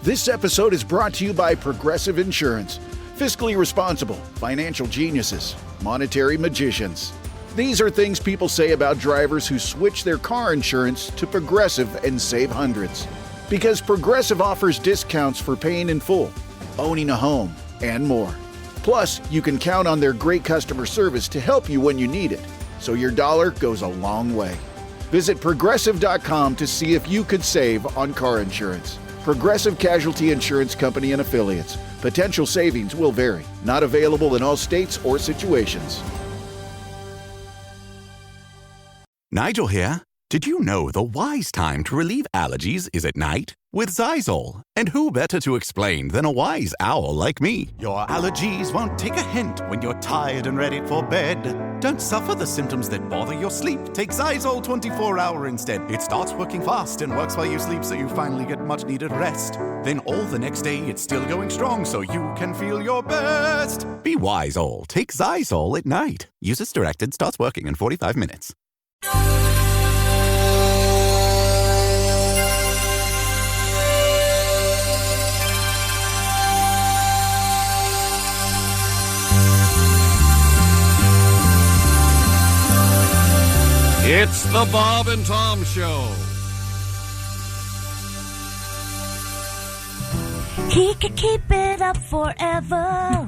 This episode is brought to you by Progressive Insurance. Fiscally responsible, financial geniuses, monetary magicians. These are things people say about drivers who switch their car insurance to Progressive and save hundreds. Because Progressive offers discounts for paying in full, owning a home, and more. Plus, you can count on their great customer service to help you when you need it, so your dollar goes a long way. Visit Progressive.com to see if you could save on car insurance. Progressive Casualty Insurance Company and Affiliates. Potential savings will vary. Not available in all states or situations. Nigel here. Did you know the wise time to relieve allergies is at night? With Xyzal. And who better to explain than a wise owl like me? Your allergies won't take a hint when you're tired and ready for bed. Don't suffer the symptoms that bother your sleep. Take Xyzal 24-hour instead. It starts working fast and works while you sleep, so you finally get much-needed rest. Then all the next day, it's still going strong, so you can feel your best. Be wise, all. Take Xyzal at night. Use as directed. Starts working in 45 minutes. It's the Bob and Tom Show. He could keep it up forever.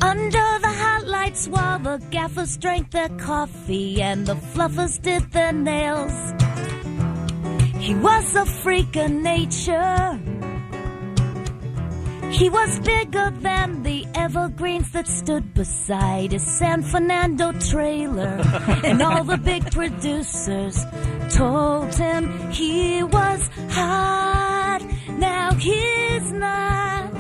Under the hot lights while the gaffers drank their coffee and the fluffers did their nails. He was a freak of nature. He was bigger than the evergreens that stood beside his San Fernando trailer. And all the big producers told him he was hot. Now he's not.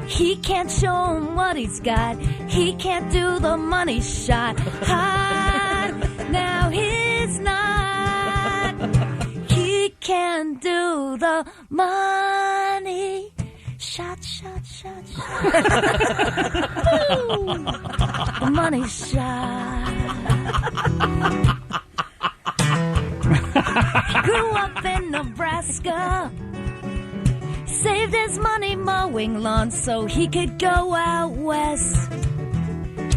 He can't show him what he's got. He can't do the money shot. Hot. Now he's not. He can't do the money shot, shot, shot, shot. The money shot. He grew up in Nebraska. Saved his money mowing lawns so he could go out west.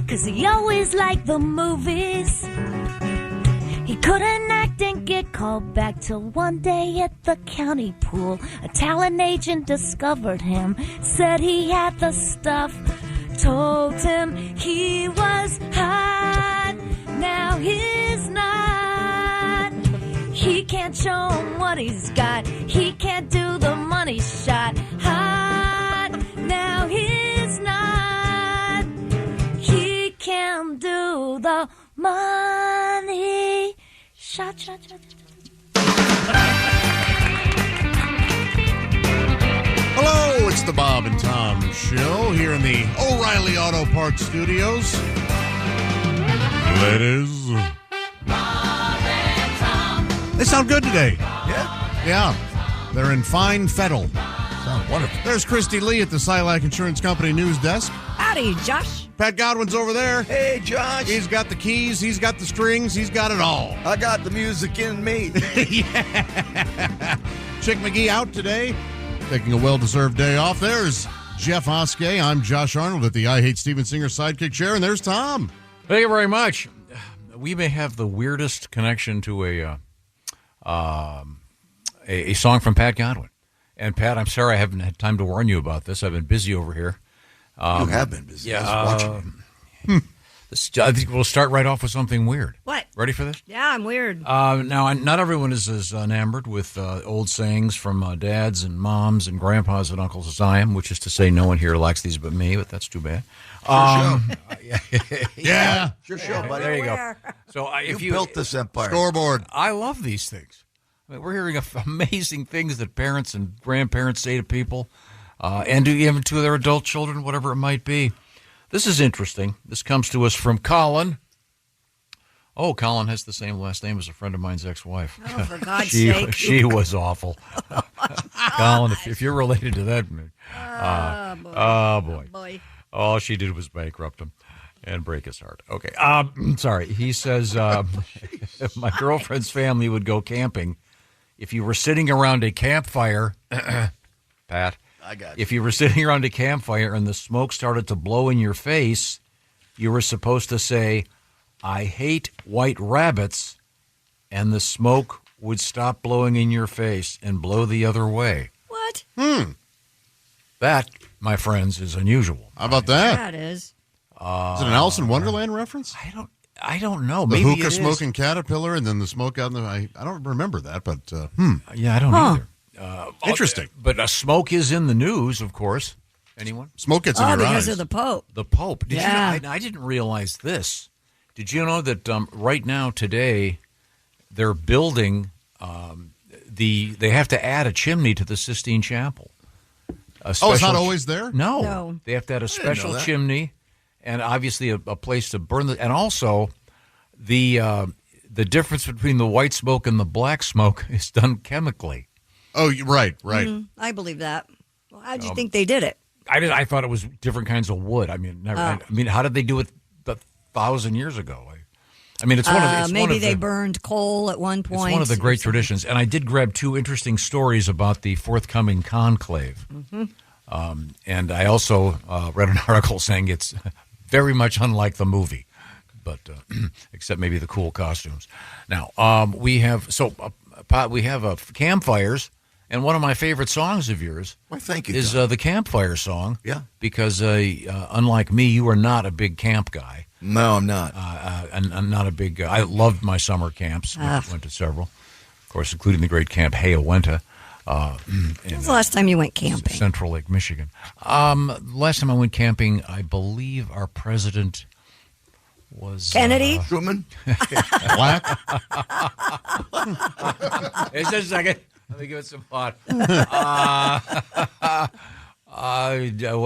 'Cause he always liked the movies. He couldn't act and get called back till one day at the county pool. A talent agent discovered him, said he had the stuff, told him he was hot. Now he's not. He can't show him what he's got. He can't do the money shot. Hot. Now he's not. He can't do the money shot, shot, shot, shot. Hello, it's the Bob and Tom Show here in the O'Reilly Auto Parts Studios. Ladies. Bob and Tom. They sound good today. Yeah? Yeah. They're in fine fettle. Sound wonderful. There's Christy Lee at the Silac Insurance Company news desk. Howdy, Josh. Pat Godwin's over there. Hey, Josh. He's got the keys, he's got the strings, he's got it all. I got the music in me. Yeah. Chick McGee out today, taking a well-deserved day off. There's Jeff Oskey. I'm Josh Arnold at the I Hate Steven Singer sidekick chair, and there's Tom. Thank you very much. We may have the weirdest connection to a song from Pat Godwin. And Pat, I'm sorry I haven't had time to warn you about this. I've been busy over here. You have been busy. Yeah, I was watching. I think we'll start right off with something weird. What? Ready for this? Yeah, I'm weird. Now, not everyone is as enamored with old sayings from dads and moms and grandpas and uncles as I am, which is to say no one here likes these but me, but that's too bad. Yeah. It's your show, buddy. There you go. So if you built this empire. Scoreboard. I love these things. I mean, we're hearing amazing things that parents and grandparents say to people, and even to their adult children, whatever it might be. This is interesting. This comes to us from Colin. Oh, Colin has the same last name as a friend of mine's ex-wife. Oh, for God's sake. She was awful. Colin, if you're related to that, boy. All she did was bankrupt him and break his heart. Okay, sorry. He says, my girlfriend's family would go camping if you were sitting around a campfire, Pat, I got if you were sitting around a campfire and the smoke started to blow in your face, you were supposed to say, "I hate white rabbits," and the smoke would stop blowing in your face and blow the other way. What? That, my friends, is unusual. How about that? That is. Is it an Alice in Wonderland reference? I don't know. The Maybe it hookah is. smoking caterpillar and then the smoke out in the... I don't remember that, but Yeah, I don't either. interesting. But smoke is in the news, of course. Anyone? Smoke gets in Oh, your because eyes. of the Pope. The Pope. Did Yeah. you know, I didn't realize this. Did you know that right now, today, they're building they have to add a chimney to the Sistine Chapel. It's not always there? No. No. They have to add a special that. chimney and obviously a place to burn the, and also the difference between the white smoke and the black smoke is done chemically. Oh, right. I believe that. Well, how do you think they did it? I thought it was different kinds of wood. I mean, how did they do it 1,000 years ago? I mean, it's one of the, maybe they burned coal at one point. It's one of the great traditions, and I did grab two interesting stories about the forthcoming conclave. And I also read an article saying it's very much unlike the movie, but except maybe the cool costumes. Now we have campfires. And one of my favorite songs of yours Why, thank you, is Tom. the campfire song. Yeah. Because unlike me, you are not a big camp guy. No, I'm not. And I'm not a big I loved my summer camps. Went to several. Of course, including the great Camp Hayawenta. When was the last time you went camping? Central Lake, Michigan. Last time I went camping, I believe our president was... Kennedy? Truman? Black? Just a second. Let me give it some thought. When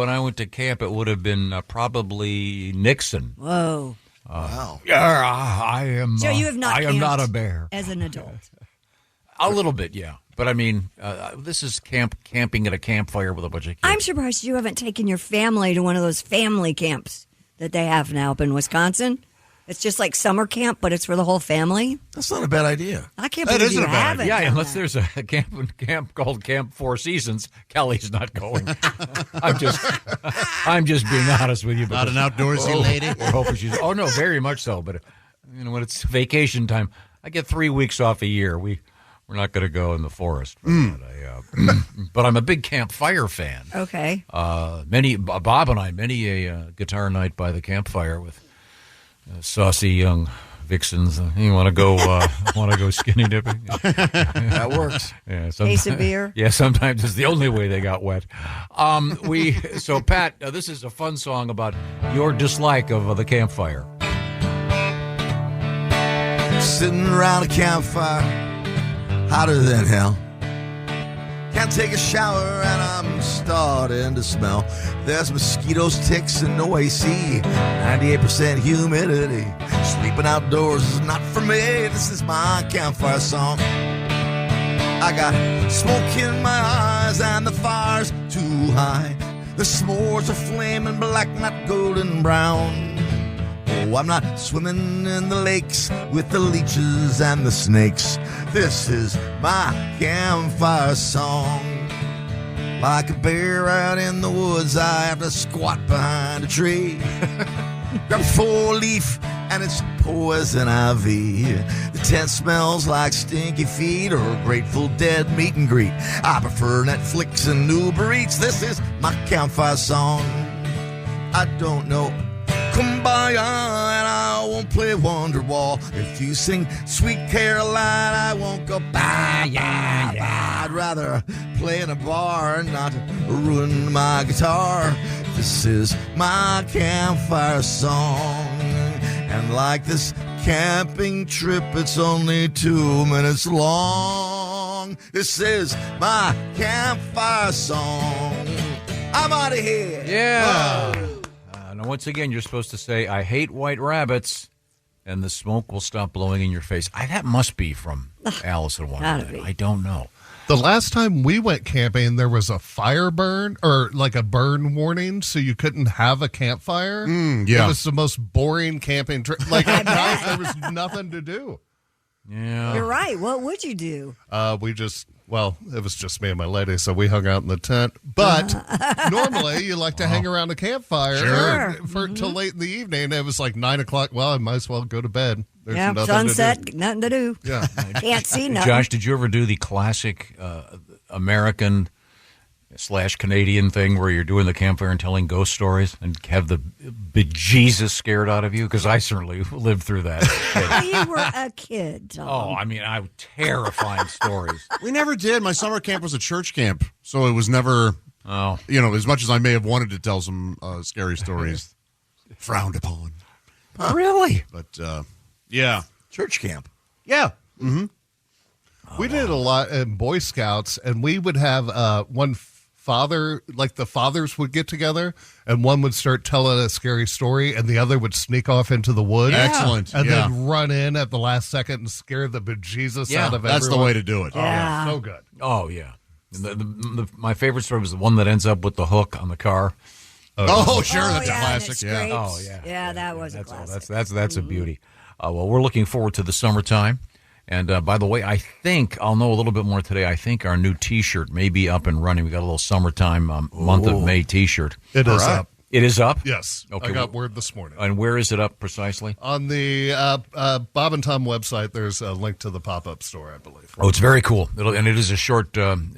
I went to camp, it would have been probably Nixon. Whoa. Wow. I am. So you have not I am not a camped bear. as an adult. A little bit, yeah. But I mean, this is camping at a campfire with a bunch of kids. I'm surprised you haven't taken your family to one of those family camps that they have now up in Wisconsin. It's just like summer camp, but it's for the whole family. That's not a bad idea. I can't That believe isn't you a bad haven't. Yeah, done unless that. there's a camp called Camp Four Seasons, Kelly's not going. I'm just being honest with you. Not an because outdoorsy lady? We're hoping she's. Oh no, very much so. But when it's vacation time, I get 3 weeks off a year. We're not going to go in the forest. But I'm a big campfire fan. Okay. Bob and I, many a guitar night by the campfire with saucy young vixens. You want to go skinny dipping? That works. Yeah, Case of beer. Yeah, sometimes it's the only way they got wet. So Pat, this is a fun song about your dislike of the campfire. Sitting around a campfire, hotter than hell. Can't take a shower and I'm starting to smell. There's mosquitoes, ticks, and no AC. 98% humidity. Sleeping outdoors is not for me. This is my campfire song. I got smoke in my eyes and the fire's too high. The s'mores are flaming black, not golden brown. Oh, I'm not swimming in the lakes with the leeches and the snakes. This is my campfire song. Like a bear out in the woods, I have to squat behind a tree. Grab a 4-leaf and it's poison ivy. The tent smells like stinky feet or a Grateful Dead meet and greet. I prefer Netflix and Uber Eats. This is my campfire song. I don't know Kumbaya, and I won't play Wonderwall. If you sing Sweet Caroline, I won't go bye, bye, bye. I'd rather play in a bar and not ruin my guitar. This is my campfire song. And like this camping trip, it's only 2 minutes long. This is my campfire song. I'm out of here. Yeah. Now, once again, you're supposed to say, "I hate white rabbits," and the smoke will stop blowing in your face. That must be from Alice in Wonderland. be. I don't know. The last time we went camping, there was a fire burn or like a burn warning, so you couldn't have a campfire. yeah. It was the most boring camping trip. Like at night, there was nothing to do. Yeah. You're right. What would you do? It was just me and my lady, so we hung out in the tent. But normally you like to hang around a campfire till late in the evening. It was like 9 o'clock. Well, I might as well go to bed. There's nothing sunset, to do. nothing to do. Yeah. Can't see nothing. Josh, did you ever do the classic American/Canadian thing where you're doing the campfire and telling ghost stories and have the bejesus scared out of you? Because I certainly lived through that. You were a kid, Tom. Oh, I mean, terrifying stories. We never did. My summer camp was a church camp, so it was never, as much as I may have wanted to tell some scary stories, frowned upon. Really? But, yeah. Church camp. Yeah. Mm-hmm. We did a lot in Boy Scouts, and we would have one father, like the fathers would get together, and one would start telling a scary story, and the other would sneak off into the woods. Excellent. And then run in at the last second and scare the bejesus out of everyone. That's the way to do it. Yeah. So good. Oh, yeah. My favorite story was the one that ends up with the hook on the car. Oh, sure. That's a and classic. it Yeah. scrapes. Oh, yeah. Yeah, that was a classic. That's a beauty. Well, we're looking forward to the summertime. And by the way, I think I'll know a little bit more today. I think our new T-shirt may be up and running. We got a little summertime month of May T-shirt. It is up. It is up? Yes. Okay. I got word this morning. And where is it up precisely? On the Bob and Tom website, there's a link to the pop-up store, I believe. Oh, it's very cool. And it is a short,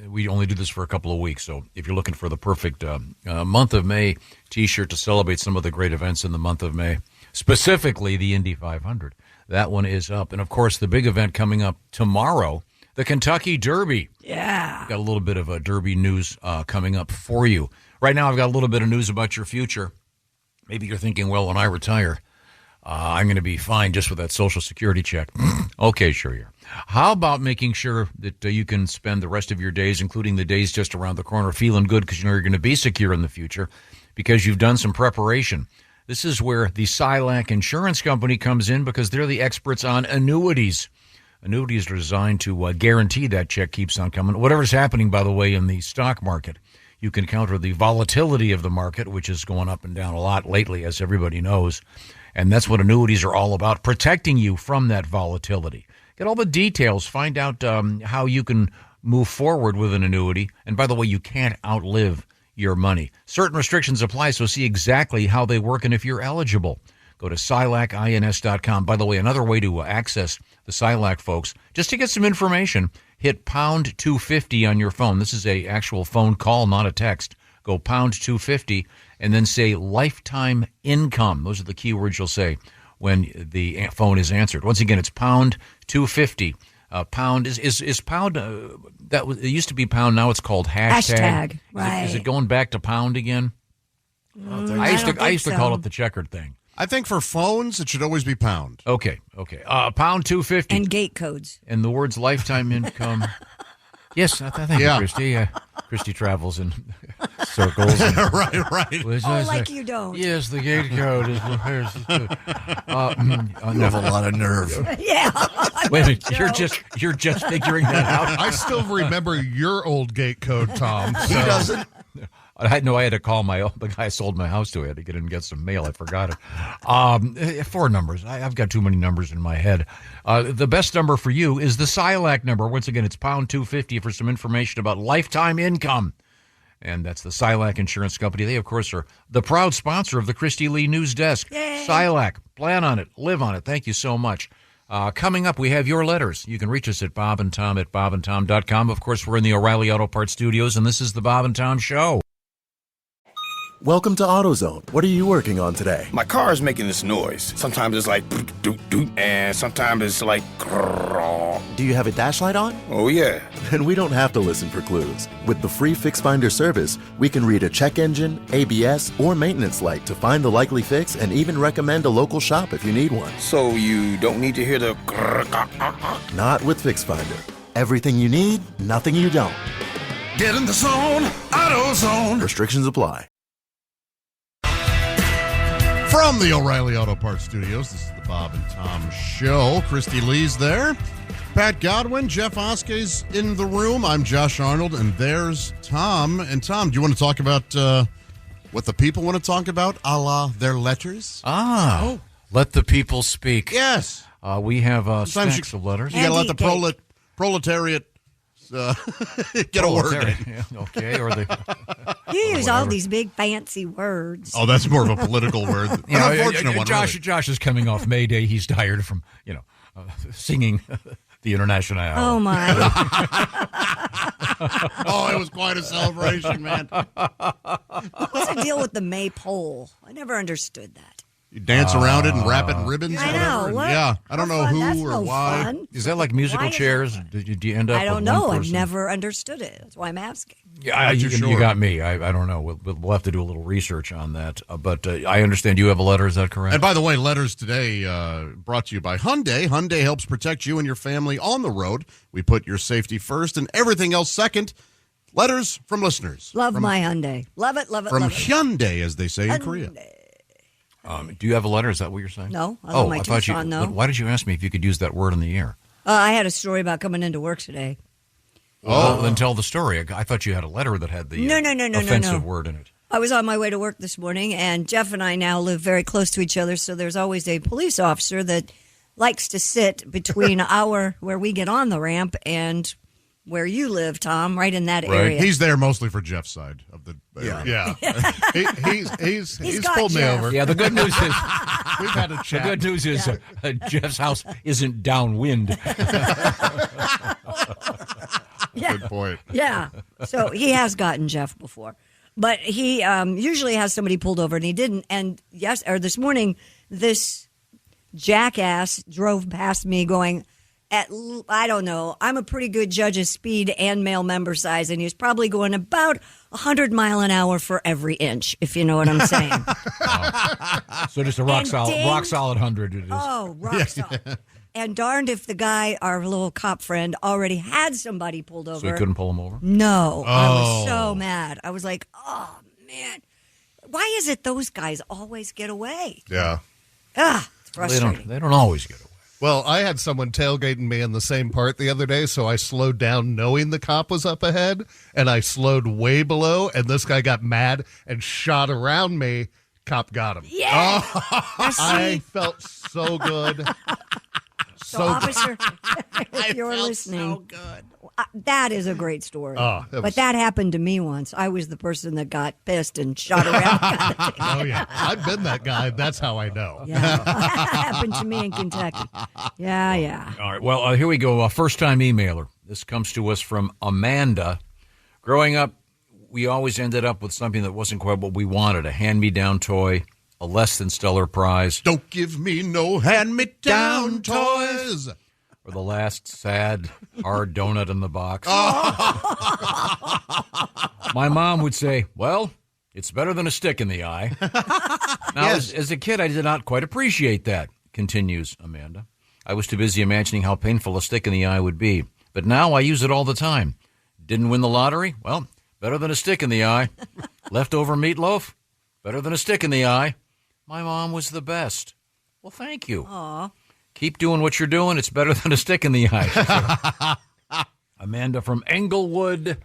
we only do this for a couple of weeks. So if you're looking for the perfect month of May T-shirt to celebrate some of the great events in the month of May, specifically the Indy 500, that one is up. And, of course, the big event coming up tomorrow, the Kentucky Derby. Yeah. Got a little bit of a Derby news coming up for you. Right now, I've got a little bit of news about your future. Maybe you're thinking, well, when I retire, I'm going to be fine just with that Social Security check. Okay, sure you are. How about making sure that you can spend the rest of your days, including the days just around the corner, feeling good because you know you're going to be secure in the future because you've done some preparation. This is where the Silac Insurance Company comes in because they're the experts on annuities. Annuities are designed to guarantee that check keeps on coming. Whatever's happening, by the way, in the stock market, you can counter the volatility of the market, which is going up and down a lot lately, as everybody knows. And that's what annuities are all about, protecting you from that volatility. Get all the details. Find out how you can move forward with an annuity. And by the way, you can't outlive your money. Certain restrictions apply, so see exactly how they work and if you're eligible. Go to SilacINS.com. By the way, another way to access the Silac folks, just to get some information, hit pound 250 on your phone. This is a actual phone call, not a text. Go pound 250 and then say lifetime income. Those are the key words you'll say when the phone is answered. Once again, it's pound 250. Pound is pound. It used to be pound. Now it's called hashtag. Right. Is it going back to pound again? I used to call it the checkered thing. I think for phones, it should always be pound. Okay. Pound 250. And gate codes. And the words lifetime income. Yes, I think Christy. Christy travels in circles. And, right. Like you don't. Yes, the gate code is. You have a lot of nerve. Yeah. Wait a minute, you're just figuring that out. I still remember your old gate code, Tom. He doesn't. I had to call the guy I sold my house to. I had to get in and get some mail. I forgot it. 4 numbers. I've got too many numbers in my head. The best number for you is the Silac number. Once again, it's pound 250 for some information about lifetime income. And that's the Silac Insurance Company. They, of course, are the proud sponsor of the Christy Lee News Desk. Yay. Silac, plan on it, live on it. Thank you so much. Coming up, we have your letters. You can reach us at Bob and Tom at bobandtom.com. Of course, we're in the O'Reilly Auto Parts studios, and this is the Bob and Tom Show. Welcome to AutoZone. What are you working on today? My car is making this noise. Sometimes it's like doot doot, and sometimes it's like grrr. Do you have a dash light on? Oh yeah. Then we don't have to listen for clues. With the free Fix Finder service, we can read a check engine, ABS, or maintenance light to find the likely fix and even recommend a local shop if you need one. So you don't need to hear the grrr. Not with Fix Finder. Everything you need, nothing you don't. Get in the zone, AutoZone. Restrictions apply. From the O'Reilly Auto Parts Studios, this is the Bob and Tom Show. Christy Lee's there. Pat Godwin, Jeff Oske's in the room. I'm Josh Arnold, and there's Tom. And Tom, do you want to talk about what the people want to talk about, a la their letters? Let the people speak. Yes. We have Sometimes stacks of letters. You got to let the Andy proletariat get a word in. Yeah, okay, or the You use all these big fancy words. Oh, that's more of a political word. An unfortunate one, really. Josh is coming off May Day. He's tired from singing the International. Oh my! Oh, it was quite a celebration, man. What's the deal with the maypole? I never understood that. You dance around it and wrap it in ribbons. I or whatever, know. and- What? Yeah, I don't know How fun? who That's or no why. fun. Is that like musical Why is chairs? Did you end up? I don't with know. one I've person? never understood it. That's why I'm asking. Yeah, Not too you sure. got me. I don't know. We'll have to do a little research on that. But I understand you have a letter. Is that correct? And by the way, letters today brought to you by Hyundai. Hyundai helps protect you and your family on the road. We put your safety first and everything else second. Letters from listeners. Love my Hyundai. Love it. Love it. From love it. Hyundai, as they say in Korea. Do you have a letter? Is that what you're saying? No, I love my I thought Tucson, you. though. Why did you ask me if you could use that word in the air? I had a story about coming into work today. Well, then tell the story. I thought you had a letter that had the No, offensive word in it. I was on my way to work this morning, and Jeff and I now live very close to each other, so there's always a police officer that likes to sit between where we get on the ramp and where you live, Tom, right in that area. He's there mostly for Jeff's side of the area. Yeah. he's got pulled me Jeff. over. Yeah, the good news is We've had a the chat. good news is Jeff's house isn't downwind. Yeah. Good point. Yeah. So he has gotten Jeff before. But he usually has somebody pulled over, and he didn't. And this morning, this jackass drove past me going, I don't know, I'm a pretty good judge of speed and male member size, and he was probably going about 100 miles an hour for every inch, if you know what I'm saying. So just a And rock solid 100 it is. Oh, rock solid. And darned if the guy, our little cop friend, already had somebody pulled over. So you couldn't pull him over? No. I was so mad. I was like, oh, man. Why is it those guys always get away? Yeah. It's frustrating. They don't always get away. Well, I had someone tailgating me in the same part the other day, so I slowed down knowing the cop was up ahead, and I slowed way below, and this guy got mad and shot around me. Cop got him. Yeah. I felt so good. So, officer, if you're listening, that is a great story. But that happened to me once. I was the person that got pissed and shot around. Oh, yeah. I've been that guy. That's how I know. Yeah, that happened to me in Kentucky. Yeah. All right. Well, here we go. First-time emailer. This comes to us from Amanda. Growing up, we always ended up with something that wasn't quite what we wanted, a hand-me-down toy, a less than stellar prize, Don't give me no hand-me-down toys. or the last sad, hard donut in the box. My mom would say, well, it's better than a stick in the eye. Now, as a kid, I did not quite appreciate that, continues Amanda. I was too busy imagining how painful a stick in the eye would be. But now I use it all the time. Didn't win the lottery? Well, better than a stick in the eye. Leftover meatloaf? Better than a stick in the eye. My mom was the best. Well, thank you. Aw. Keep doing what you're doing. It's better than a stick in the eye. Amanda from Englewood,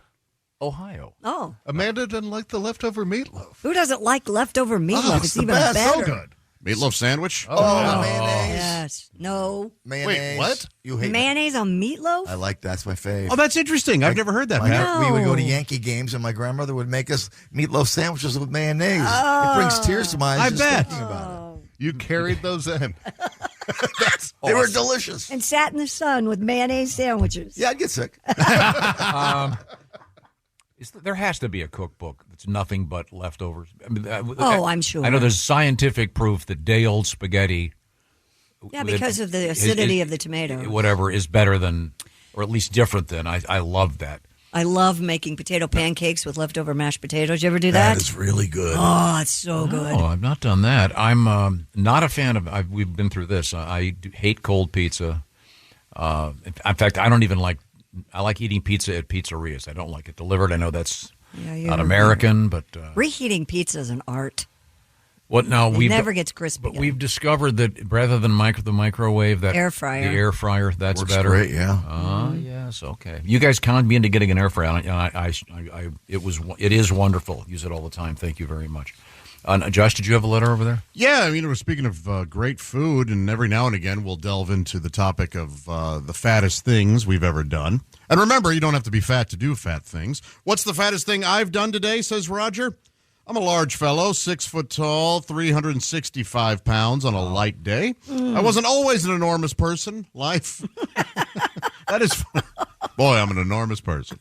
Ohio. Oh, Amanda doesn't like the leftover meatloaf. who doesn't like leftover meatloaf? It's the even best. better. So good. Meatloaf sandwich? Mayonnaise. Yes. No. Mayonnaise. Wait, what? You hate Mayonnaise on meatloaf? I like that's my fave. Oh, that's interesting. I've never heard that, Pat. We would go to No. Yankee games, and my grandmother would make us meatloaf sandwiches with mayonnaise. It brings tears to my eyes I just bet. thinking about it. You carried those in. They were delicious. And sat in the sun with mayonnaise sandwiches. Yeah, I'd get sick. There has to be a cookbook that's nothing but leftovers. I mean, I'm sure. I know there's scientific proof that day-old spaghetti. Yeah, because of the acidity of the tomato. Whatever is better than, or at least different than. I love that. I love making potato pancakes with leftover mashed potatoes. You ever do that? That is really good. Oh, it's so good. Oh, I've not done that. I'm not a fan of. We've been through this. I hate cold pizza. In fact, I don't even like. I like eating pizza at pizzerias. I don't like it delivered. I know that's not American, but Reheating pizza is an art. what now? It never gets crispy. But we've discovered that rather than the microwave, that Air fryer. the air fryer, that's Works better. great, yeah. Yes, okay. You guys conned me into getting an air fryer. It is wonderful. Use it all the time. Thank you very much. Josh, did you have a letter over there? Yeah, I mean, we're speaking of great food, and every now and again we'll delve into the topic of the fattest things we've ever done. And remember, you don't have to be fat to do fat things. What's the fattest thing I've done today, says Roger? I'm a large fellow, 6 foot tall, 365 pounds on a light day. I wasn't always an enormous person. Life. That is fun. Boy, I'm an enormous person.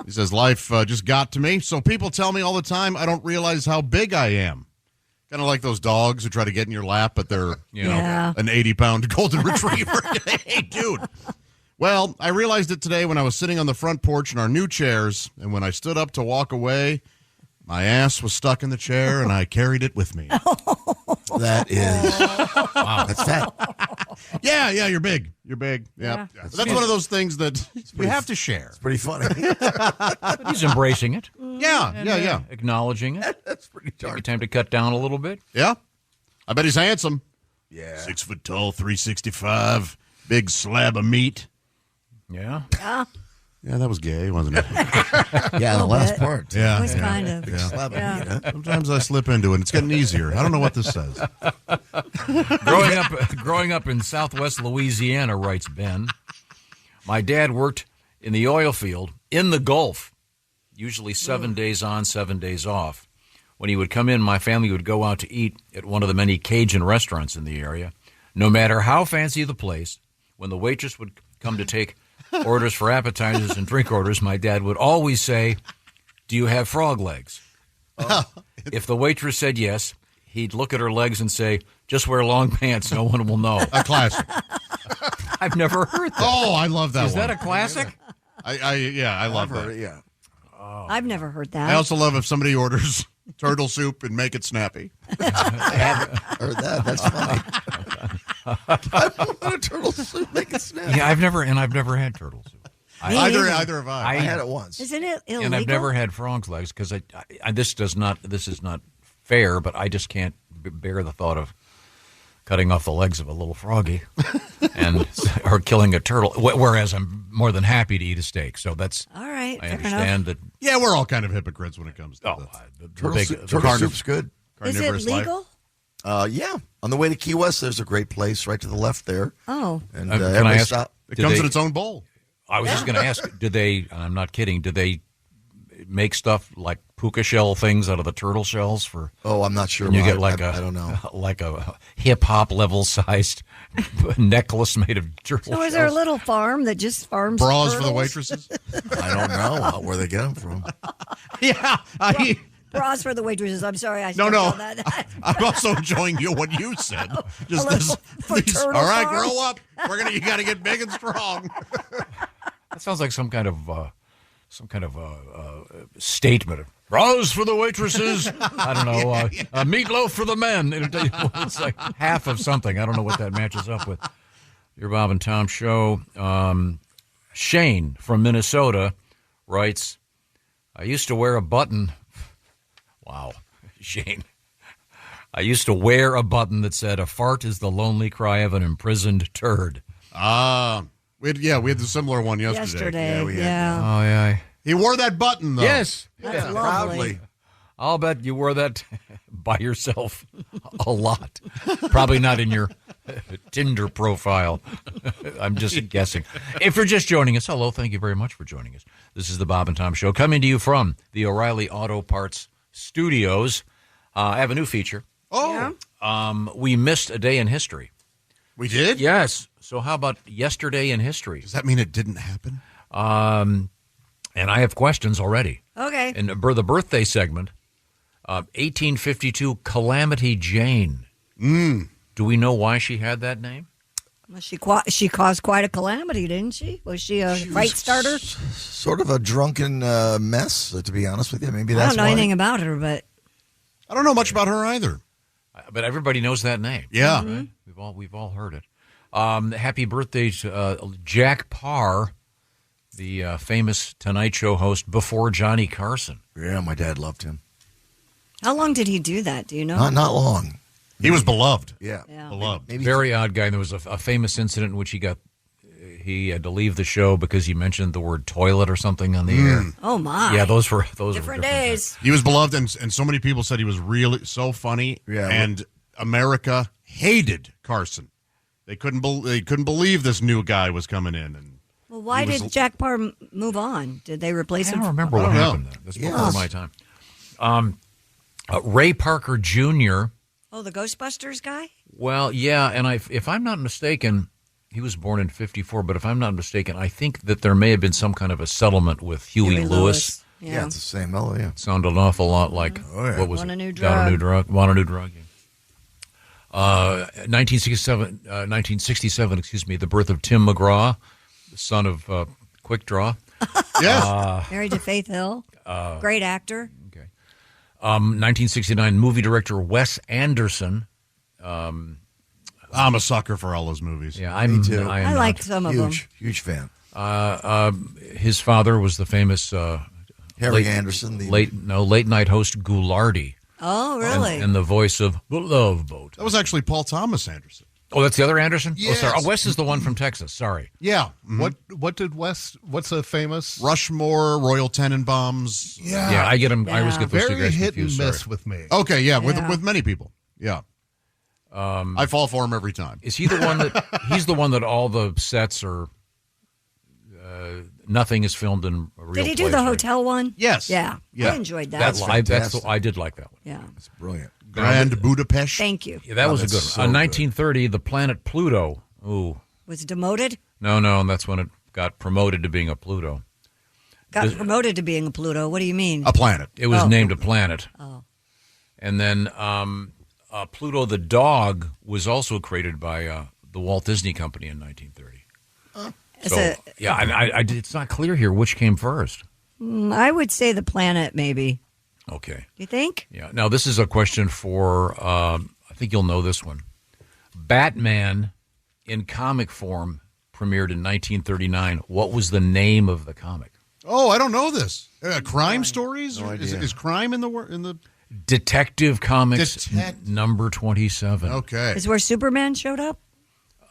He says, life just got to me. So people tell me all the time I don't realize how big I am. Kind of like those dogs who try to get in your lap, but they're, an 80-pound golden retriever. Hey, dude. Well, I realized it today when I was sitting on the front porch in our new chairs, and when I stood up to walk away, my ass was stuck in the chair, and I carried it with me. That is... Wow. That's fat. Yeah, you're big. You're big. Yeah. That's one of those things that we have to share. It's pretty funny. But he's embracing it. Yeah. Acknowledging it. That's pretty dark. Maybe time to cut down a little bit. Yeah. I bet he's handsome. Yeah. 6 foot tall, 365, big slab of meat. Yeah. Yeah, that was gay, wasn't it? Yeah, the last part. Yeah. It was kind of. Slab of meat, huh? Sometimes I slip into it. It's getting easier. I don't know what this says. Growing up in southwest Louisiana, writes Ben, my dad worked in the oil field in the Gulf, usually 7 days on, 7 days off. When he would come in, my family would go out to eat at one of the many Cajun restaurants in the area. No matter how fancy the place, when the waitress would come to take orders for appetizers and drink orders, my dad would always say, "Do you have frog legs?" If the waitress said yes, he'd look at her legs and say, "Just wear long pants, no one will know." A classic. I've never heard that. Oh, I love that Is one. that a classic? I love that. Yeah. I've never heard that. I also love if somebody orders turtle soup and make it snappy. I haven't heard that. That's funny. I want a turtle soup. Make it snap. Yeah, I've never had turtle soup. Either have I. I had it once. Isn't it illegal? And I've never had frog's legs because this is not fair, but I just can't bear the thought of cutting off the legs of a little froggy or killing a turtle. Whereas I'm more than happy to eat a steak. So that's all right. I understand that. Yeah, we're all kind of hypocrites when it comes to Turtle soup's good. Is it legal? Yeah. On the way to Key West, there's a great place right to the left there. Oh. And Can I ask? It comes in its own bowl. I was just going to ask, do they, and I'm not kidding, do they make stuff like puka shell things out of the turtle shells for? Oh, I'm not sure. And you get I don't know. Like a hip-hop level-sized necklace made of turtle So shells. is there a little farm that just farms Bras turtles? for the waitresses? I don't know where they get them from. Yeah. Bras for the waitresses. I'm sorry. I No. stepped on that. I'm also enjoying what you said. Just for turtle all right, farm? grow up. You got to get big and strong. That sounds like some kind of statement. Bras for the waitresses. I don't know. Meatloaf for the men. It's like half of something. I don't know what that matches up with. Your Bob and Tom show. Shane from Minnesota writes, I used to wear a button. Wow, Shane. I used to wear a button that said, "A fart is the lonely cry of an imprisoned turd." We had the similar one yesterday. Yeah, we had. Oh, yeah. He wore that button, though. Yes. That's lovely. Proudly. I'll bet you wore that by yourself a lot. Probably not in your Tinder profile. I'm just guessing. If you're just joining us, hello. Thank you very much for joining us. This is the Bob and Tom Show coming to you from the O'Reilly Auto Parts Studios. I have a new feature. Oh. Yeah. We missed a day in history. We did? Yes. So how about yesterday in history? Does that mean it didn't happen? And I have questions already. Okay. In the birthday segment, 1852, Calamity Jane. Do we know why she had that name? Well, she caused quite a calamity, didn't she? Was she a fight starter? Sort of a drunken mess, to be honest with you. Maybe that's I don't know why. anything about her, but I don't know much about her either. But everybody knows that name. Yeah. Right? We've all heard it. Happy birthday to Jack Parr, the famous Tonight Show host before Johnny Carson. Yeah, my dad loved him. how long did he do that? Do you know? Not long. He was beloved. Yeah. Beloved. Maybe Very odd guy. There was a famous incident in which he got he had to leave the show because he mentioned the word toilet or something on the air. Oh my! Yeah, those were different days. He was beloved, and so many people said he was really so funny. Yeah. And America hated Carson. They couldn't believe this new guy was coming in. And Well, why he was- did Jack Parr move on? Did they replace I him? don't remember I what don't know. happened. That's before my time. Ray Parker Jr. Oh, the Ghostbusters guy? Well, yeah, and if I'm not mistaken, he was born in 54, but if I'm not mistaken, I think that there may have been some kind of a settlement with Huey Lewis. Yeah, it's the same. Oh, yeah. Sounded an awful lot like, what was Want it? a New Got a New Drug. Drug. Want a New Drug. Yeah. 1967, excuse me, the birth of Tim McGraw, the son of Quick Draw. yes. Married to Faith Hill. Great actor. 1969, movie director Wes Anderson. I'm a sucker for all those movies. Yeah, Me too. I am I not. like some of them. Huge fan. His father was the famous Harry Anderson. The late night host Ghoulardi, Oh, really? and the voice of The Love Boat. That was actually Paul Thomas Anderson. Oh, that's the other Anderson? Yes. Oh, sorry. Oh, Wes is the one from Texas. Sorry. Yeah. What did West? What's a famous? Rushmore, Royal Tenenbaums. Yeah, I get him. I always get those two Very guys hit and confused. miss Sorry. with me. Okay, yeah, Yeah. with many people. Yeah. I fall for him every time. Is he the one that? He's the one that all the sets are. Nothing is filmed in a real Did he do place, the right? hotel one? Yes. Yeah. Yeah. I enjoyed that. That's I fantastic. did like that one. yeah. It's brilliant. Grand Budapest. Thank you. Yeah, that was a that's good so one. good. 1930, the planet Pluto. Ooh, Was demoted? no, and that's when it got promoted to being a Pluto. Got promoted to being a Pluto. What do you mean? A planet. It was Oh. named a planet. Oh. And then Pluto the dog was also created by the Walt Disney Company in 1930. It's So, yeah, it's not clear here which came first. I would say the planet, maybe. Okay. You think? Yeah. Now, this is a question for, I think you'll know this one. Batman in comic form premiered in 1939. What was the name of the comic? Oh, I don't know this. Crime stories? No idea. Is crime in the? Detective Comics number 27. Okay. Is where Superman showed up?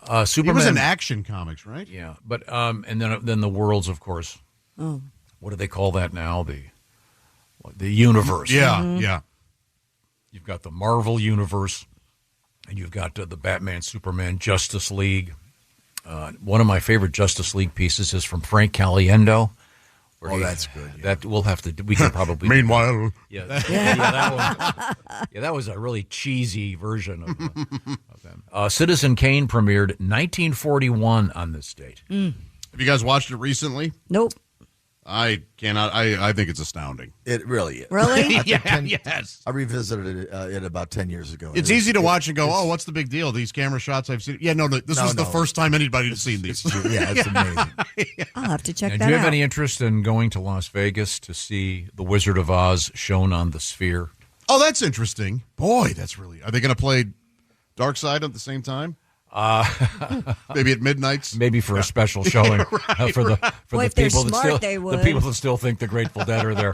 He Superman. was in Action Comics, right? Yeah, but and then the worlds, of course. Oh. What do they call that now? The universe. Yeah, yeah. You've got the Marvel universe, and you've got the Batman, Superman, Justice League. One of my favorite Justice League pieces is from Frank Caliendo. Oh, that's good. Yeah. That we'll have to. We can probably. Meanwhile, Yeah, that one. Yeah, that was a really cheesy version of them. Citizen Kane premiered 1941 on this date. have you guys watched it recently? Nope. I cannot. I think it's astounding. It really is. Really? Yes. I revisited it about 10 years ago. It's easy to watch and go, oh, what's the big deal? These camera shots I've seen. Yeah, no, this was the first time anybody had seen these. Yeah, it's amazing. I'll have to check Now, that do you have out. any interest in going to Las Vegas to see The Wizard of Oz shown on the Sphere? Oh, that's interesting. Boy, that's really. Are they going to play Dark Side at the same time? Maybe at midnights. Maybe for a special showing for Boy, the if they're people that smart, still they the would. people that still think the Grateful Dead are there.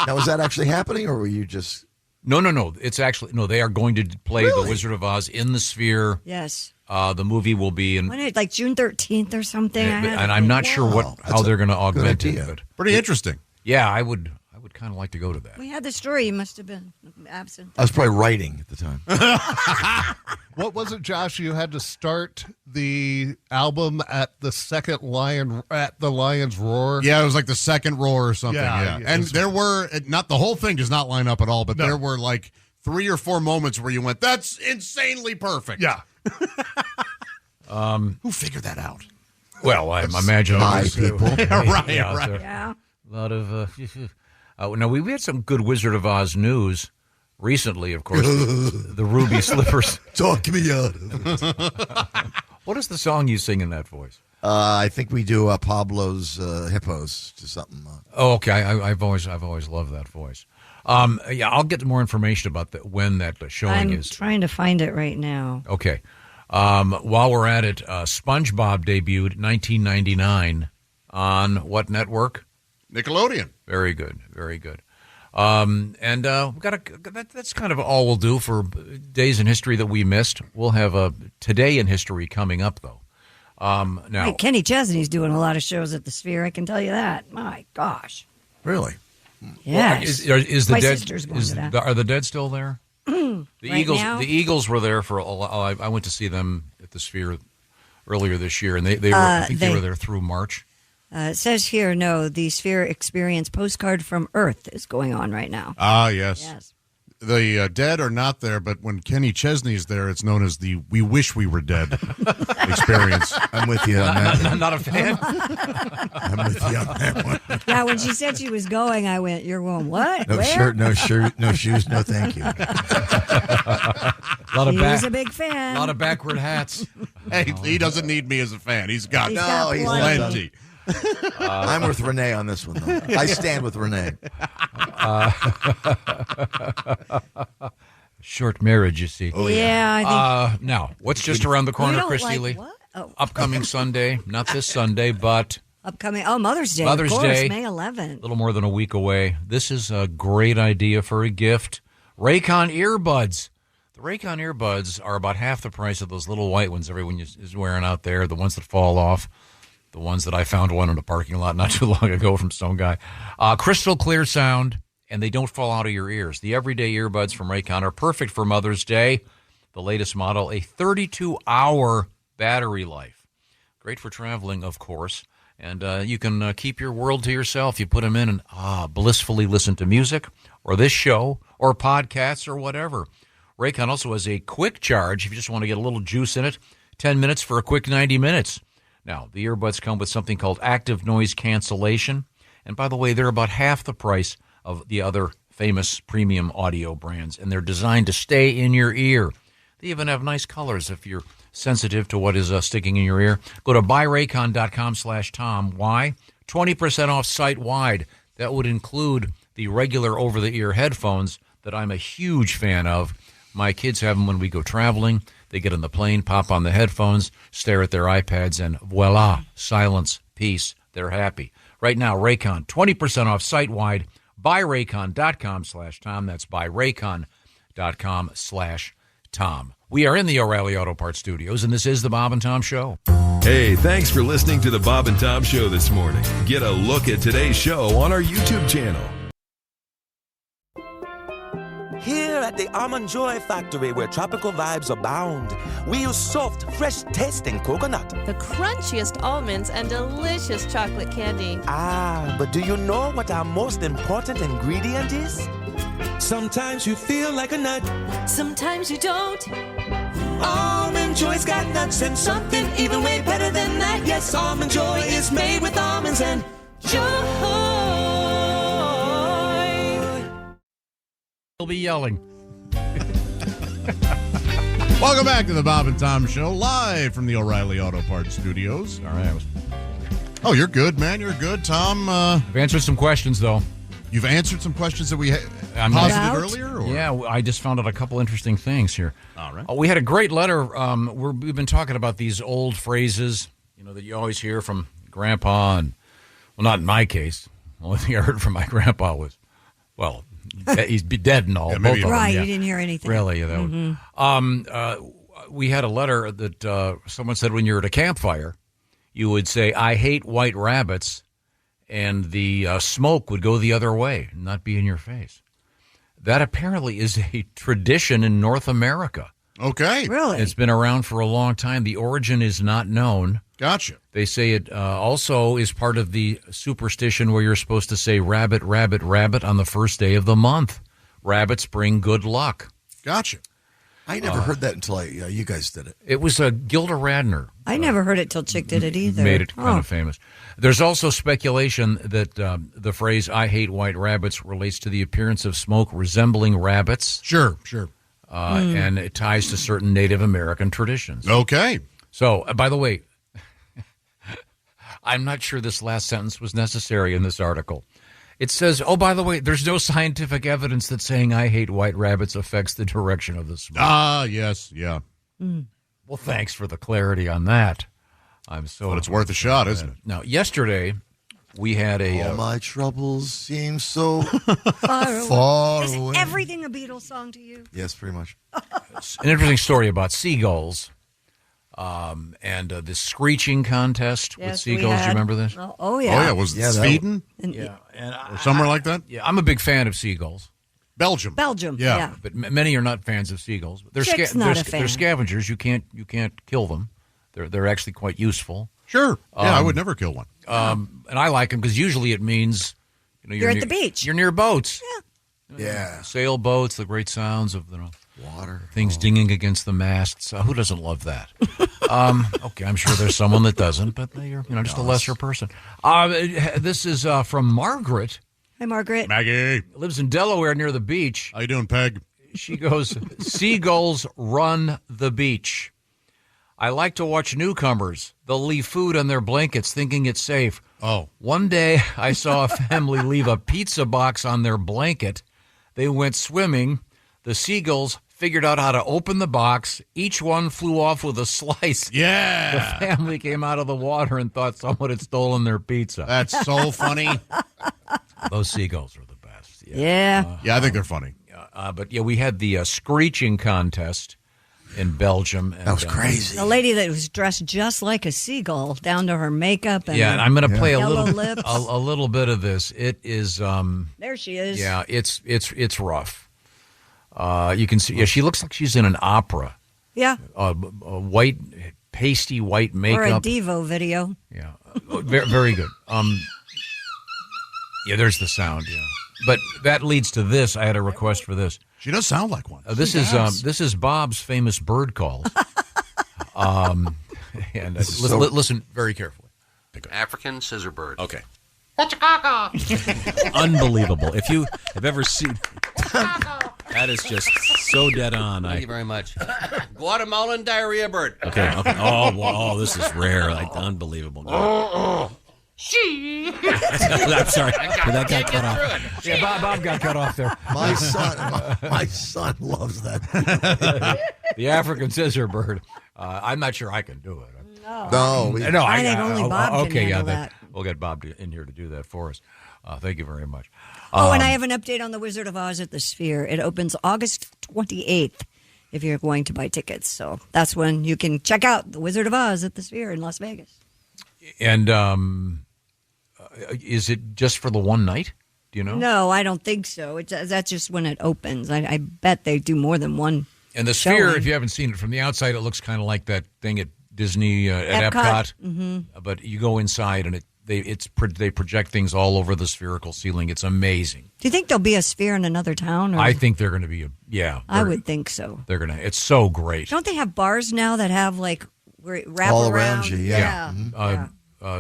Now, is that actually happening, or were you just... No. It's actually they are going to play The Wizard of Oz in the Sphere. Yes. The movie will be in, When it, like June 13th or something? and I'm not sure Wow, how that's they're a going to good augment it. idea. But Pretty interesting. yeah, I would kind of like to go to that. We had the story. You must have been absent. I was probably writing at the time. What was it, Josh? You had to start the album at the second Lion's Roar. Yeah, it was like the second roar or something. Yeah, Yeah, and it's- there were not the whole thing does not line up at all, but No. there were like 3 or 4 moments where you went, "That's insanely perfect." Yeah. Who figured that out? Well, I imagine Hi, it was, people. Right. there- Yeah. A lot of. Now we had some good Wizard of Oz news recently. Of course, the Ruby Slippers. Talk me out of it. What is the song you sing in that voice? I think we do Pablo's Hippos to something. Oh, okay. I've always loved that voice. Yeah, I'll get more information about when that showing I'm is. trying to find it right now. Okay. While we're at it, SpongeBob debuted 1999 on what network? Nickelodeon. Very good, very good. And we've got that's kind of all we'll do for days in history that we missed. We'll have a Today in History coming up, though. Now, Hey, Kenny Chesney's doing a lot of shows at the Sphere. I can tell you that. My gosh. Really? Yes. Is the My dead? sister's going to that. Are the dead still there? The Right Eagles. now? The Eagles were there for. I went to see them at the Sphere earlier this year, and they were. I think they were there through March. It says here, no, the Sphere Experience Postcard from Earth is going on right now. Ah, yes. Yes. The dead are not there, but when Kenny Chesney's there, it's known as the "We Wish We Were Dead" experience. I'm with you on that. I'm not a fan. I'm with you on that one. Yeah, when she said she was going, I went, "You're going what? No Where?" shirt, no shirt, no shoes, no thank you. A lot of He was a big fan. A lot of backward hats. Hey, he doesn't need me as a fan. He's got He's got plenty. I'm with Renee on this one, though. I stand with Renee. Short marriage, you see. Oh, yeah, I think. Now, what's just around the You corner, don't Christy like Lee? what? Oh, Upcoming Sunday, not this Sunday, but upcoming. Oh, Mother's Day. Mother's of course, Day. May a 11th. little more than a week away. This is a great idea for a gift. Raycon earbuds. The Raycon earbuds are about half the price of those little white ones everyone is wearing out there, the ones that fall off, the ones that I found one in a parking lot not too long ago from some guy. Crystal clear sound, and they don't fall out of your ears. The everyday earbuds from Raycon are perfect for Mother's Day. The latest model, a 32-hour battery life. Great for traveling, of course. And you can keep your world to yourself. You put them in and blissfully listen to music or this show or podcasts or whatever. Raycon also has a quick charge if you just want to get a little juice in it. 10 minutes for a quick 90 minutes. Now, the earbuds come with something called active noise cancellation. And by the way, they're about half the price of the other famous premium audio brands. And they're designed to stay in your ear. They even have nice colors if you're sensitive to what is sticking in your ear. Go to buyraycon.com/Tom. Why? 20% off site-wide. That would include the regular over-the-ear headphones that I'm a huge fan of. My kids have them when we go traveling. They get on the plane, pop on the headphones, stare at their iPads, and voila, silence, peace. They're happy. Right now, Raycon, 20% off site-wide. Buyraycon.com/Tom. That's buyraycon.com/Tom. We are in the O'Reilly Auto Parts studios, and this is the Bob and Tom Show. Hey, thanks for listening to the Bob and Tom Show this morning. Get a look at today's show on our YouTube channel. Here at the Almond Joy Factory, where tropical vibes abound, we use soft, fresh-tasting coconut. The crunchiest almonds and delicious chocolate candy. Ah, but do you know what our most important ingredient is? Sometimes you feel like a nut. Sometimes you don't. Almond Joy's got nuts and something even way better than that. Yes, Almond Joy is made with almonds and joy. He'll be yelling. Welcome back to the Bob and Tom Show, live from the O'Reilly Auto Parts Studios. All right. Oh, you're good, man. You're good, Tom. I've answered some questions, though. You've answered some questions that we I'm posited earlier? Or? Yeah, I just found out a couple interesting things here. All right. We had a great letter. We've been talking about these old phrases, that you always hear from Grandpa, and well, not in my case. The only thing I heard from my grandpa was, well, he's dead and all. Yeah, both of them, Right, yeah. you didn't hear anything. Really? We had a letter that someone said when you're at a campfire, you would say, "I hate white rabbits," and the smoke would go the other way, not be in your face. That apparently is a tradition in North America. Okay. Really? It's been around for a long time. The origin is not known. Gotcha. They say it also is part of the superstition where you're supposed to say rabbit, rabbit, rabbit on the first day of the month. Rabbits bring good luck. Gotcha. I never heard that until you guys did it. It was Gilda Radner. I never heard it till Chick did it either. Made it kind of famous. There's also speculation that the phrase "I hate white rabbits" relates to the appearance of smoke resembling rabbits. Sure. And it ties to certain Native American traditions. Okay. So, by the way, I'm not sure this last sentence was necessary in this article. It says, oh, by the way, there's no scientific evidence that saying "I hate white rabbits" affects the direction of the smoke. Ah, yes, yeah. Well, thanks for the clarity on that. But it's worth a shot, isn't it? Now, yesterday, we had All my troubles seem so Far away. Is everything a Beatles song to you? Yes, pretty much. an interesting story about seagulls. and the screeching contest with Yes, we seagulls. Do you had. remember this? Oh, yeah. Oh, yeah. Was it Sweden? Yeah, and Or somewhere like that? Yeah, I'm a big fan of seagulls. Belgium. Yeah. But many are not fans of seagulls. They're Chick's not a fan. They're scavengers. You can't kill them. They're actually quite useful. Sure. Yeah, I would never kill one. And I like them because usually it means You're at the beach. You're near boats. Yeah. Sailboats, the great sounds of Water. things dinging against the masts. Who doesn't love that? Okay, I'm sure there's someone that doesn't, but you're just a lesser person. This is from Margaret. Hi, Margaret. Maggie. Lives in Delaware near the beach. How you doing, Peg? She goes, seagulls run the beach. I like to watch newcomers. They'll leave food on their blankets thinking it's safe. Oh. One day I saw a family leave a pizza box on their blanket. They went swimming. The seagulls figured out how to open the box. Each one flew off with a slice. Yeah. The family came out of the water and thought someone had stolen their pizza. That's so funny. Those seagulls are the best. Yeah. Yeah, I think they're funny. But we had the screeching contest in Belgium. And, That was crazy. The lady that was dressed just like a seagull, down to her makeup and and I'm going to play a yellow little lips. a little bit of this. It is There she is. yeah, it's rough. You can see she looks like she's in an opera. Yeah. A white pasty white makeup. Or a Devo video. Yeah. Very, very good. Yeah, there's the sound, yeah. But that leads to this. I had a request for this. She does sound like one. This is Bob's famous bird calls. And listen very carefully. African scissorbird. Okay. Unbelievable. If you have ever seen that is just so dead on. Thank you very much. Guatemalan diarrhea bird. Okay. Oh, this is rare. Unbelievable. I'm sorry. That got cut off. Yeah, Bob got cut off there. My son loves that. The African scissor bird. I'm not sure I can do it. No, I think only Bob can handle that. We'll get Bob in here to do that for us. Thank you very much. And I have an update on the Wizard of Oz at the Sphere. It opens August 28th if you're going to buy tickets. So that's when you can check out the Wizard of Oz at the Sphere in Las Vegas. And is it just for the one night? Do you know? No, I don't think so. That's just when it opens. I bet they do more than one. And the Sphere, showing. if you haven't seen it from the outside, it looks kind of like that thing at Disney at Epcot. Mm-hmm. But you go inside and they project things all over the spherical ceiling. It's amazing. Do you think there'll be a Sphere in another town? Or? I think they're going to be I would think so. They're going to. It's so great. Don't they have bars now that have like wrap all around you? Yeah.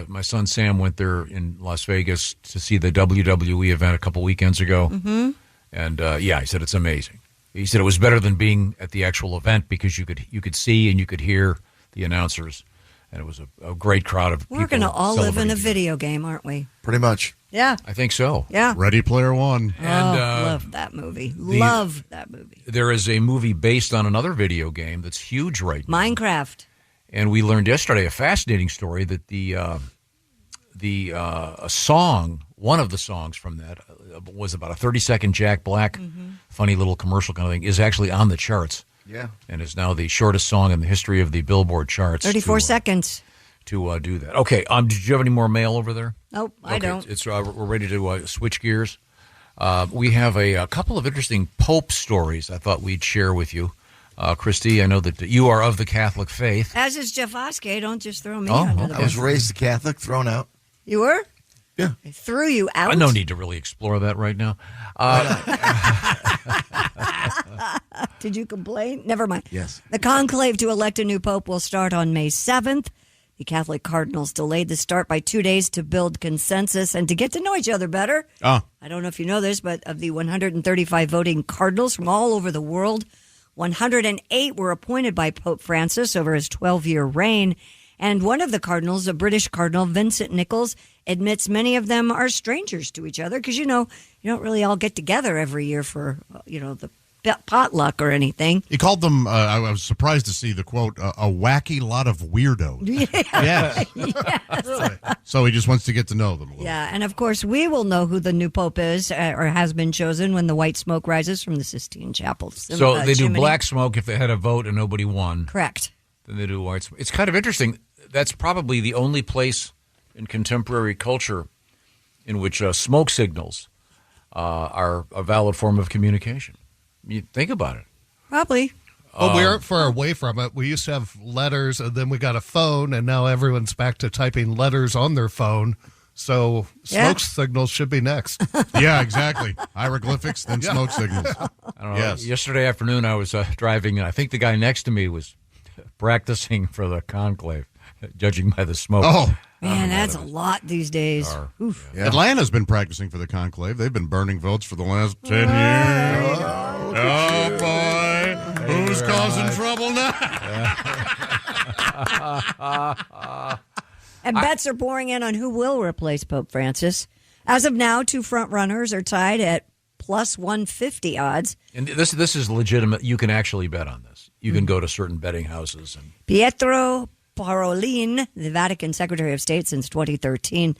My son Sam went there in Las Vegas to see the WWE event a couple weekends ago. Mm-hmm. And he said it's amazing. He said it was better than being at the actual event because you could see and you could hear the announcers, and it was a great crowd of people. We're going to all live in a celebrating. video game, aren't we? Pretty much. Yeah. I think so. Yeah. Ready Player One. And love that movie. Love that movie. there is a movie based on another video game that's huge right now. Minecraft. And we learned yesterday a fascinating story that a song, one of the songs from that was about a 30-second Jack Black, funny little commercial kind of thing, is actually on the charts. Yeah. And is now the shortest song in the history of the Billboard charts. 34 seconds. To do that. Okay, did you have any more mail over there? Nope, I don't. It's we're ready to switch gears. We have a couple of interesting Pope stories I thought we'd share with you. Christy, I know that you are of the Catholic faith. As is Jeff Oskey. Don't just throw me under the I was bus. raised a Catholic, thrown out. You were? Yeah. I threw you out? No need to really explore that right now. Did you complain? Never mind. Yes. The conclave to elect a new pope will start on May 7th. The Catholic cardinals delayed the start by 2 days to build consensus and to get to know each other better. Oh. I don't know if you know this, but of the 135 voting cardinals from all over the world, 108 were appointed by Pope Francis over his 12-year reign. And one of the cardinals, a British cardinal, Vincent Nichols, admits many of them are strangers to each other because, you don't really all get together every year for, the potluck or anything. He called them, I was surprised to see the quote, a wacky lot of weirdos. Yeah. Yes. So he just wants to get to know them a little. Yeah, and of course, we will know who the new pope is or has been chosen when the white smoke rises from the Sistine Chapel. So they do chimney. black smoke if they had a vote and nobody won. Correct. than they do white smoke. It's kind of interesting. That's probably the only place in contemporary culture in which smoke signals are a valid form of communication. You think about it. Probably. Well, we aren't far away from it. We used to have letters, and then we got a phone, and now everyone's back to typing letters on their phone. So smoke signals should be next. Yeah, exactly. Hieroglyphics, then smoke signals. I don't know. Yesterday afternoon, I was driving, and I think the guy next to me was practicing for the conclave, judging by the smoke. Oh, man, that's a lot these days. Atlanta's been practicing for the conclave. They've been burning votes for the last 10 years. Oh, boy. Who's causing trouble now? And bets are pouring in on who will replace Pope Francis. As of now, two front runners are tied at plus 150 odds. And this is legitimate. You can actually bet on this. You can go to certain betting houses. And Pietro Parolin, the Vatican Secretary of State since 2013,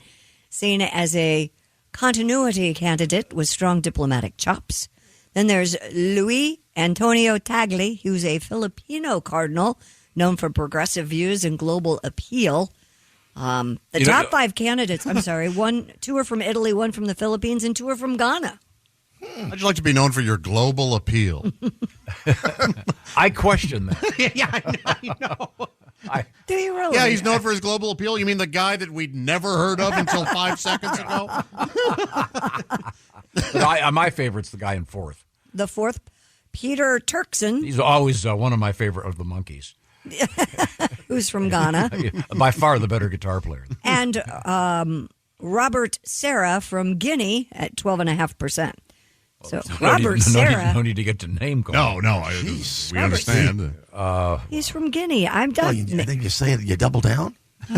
seen as a continuity candidate with strong diplomatic chops. Then there's Luis Antonio Tagle, who's a Filipino cardinal known for progressive views and global appeal. The top five candidates, two are from Italy, one from the Philippines, and two are from Ghana. How'd you like to be known for your global appeal? I question that. Yeah, I know. Do you really? Yeah, he's known for his global appeal. You mean the guy that we'd never heard of until 5 seconds ago? My favorite's the guy in fourth. The fourth, Peter Turkson. He's always one of my favorite of the monkeys. Who's from Ghana. By far the better guitar player. And Robert Serra from Guinea at 12.5%. So Robert Serra. No need to get to name call. No, we understand. He's from Guinea. I'm done. I think you say you double down. Oh,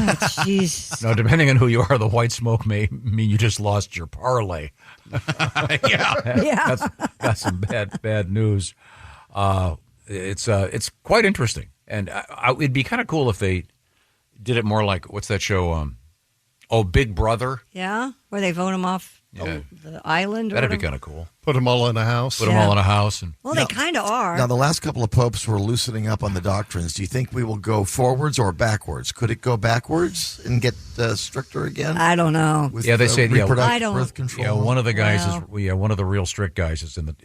jeez. No, depending on who you are, the white smoke may mean you just lost your parlay. Yeah. That's some bad news. It's quite interesting, and it'd be kind of cool if they did it more like what's that show? Big Brother. Yeah, where they vote him off the island. That'd be kind of cool. Put them all in a house. Them all in a house. And they kind of are. Now, the last couple of popes were loosening up on the doctrines. Do you think we will go forwards or backwards? Could it go backwards and get stricter again? I don't know. With, they say reproductive birth control. Yeah, one of the guys is one of the real strict guys is in the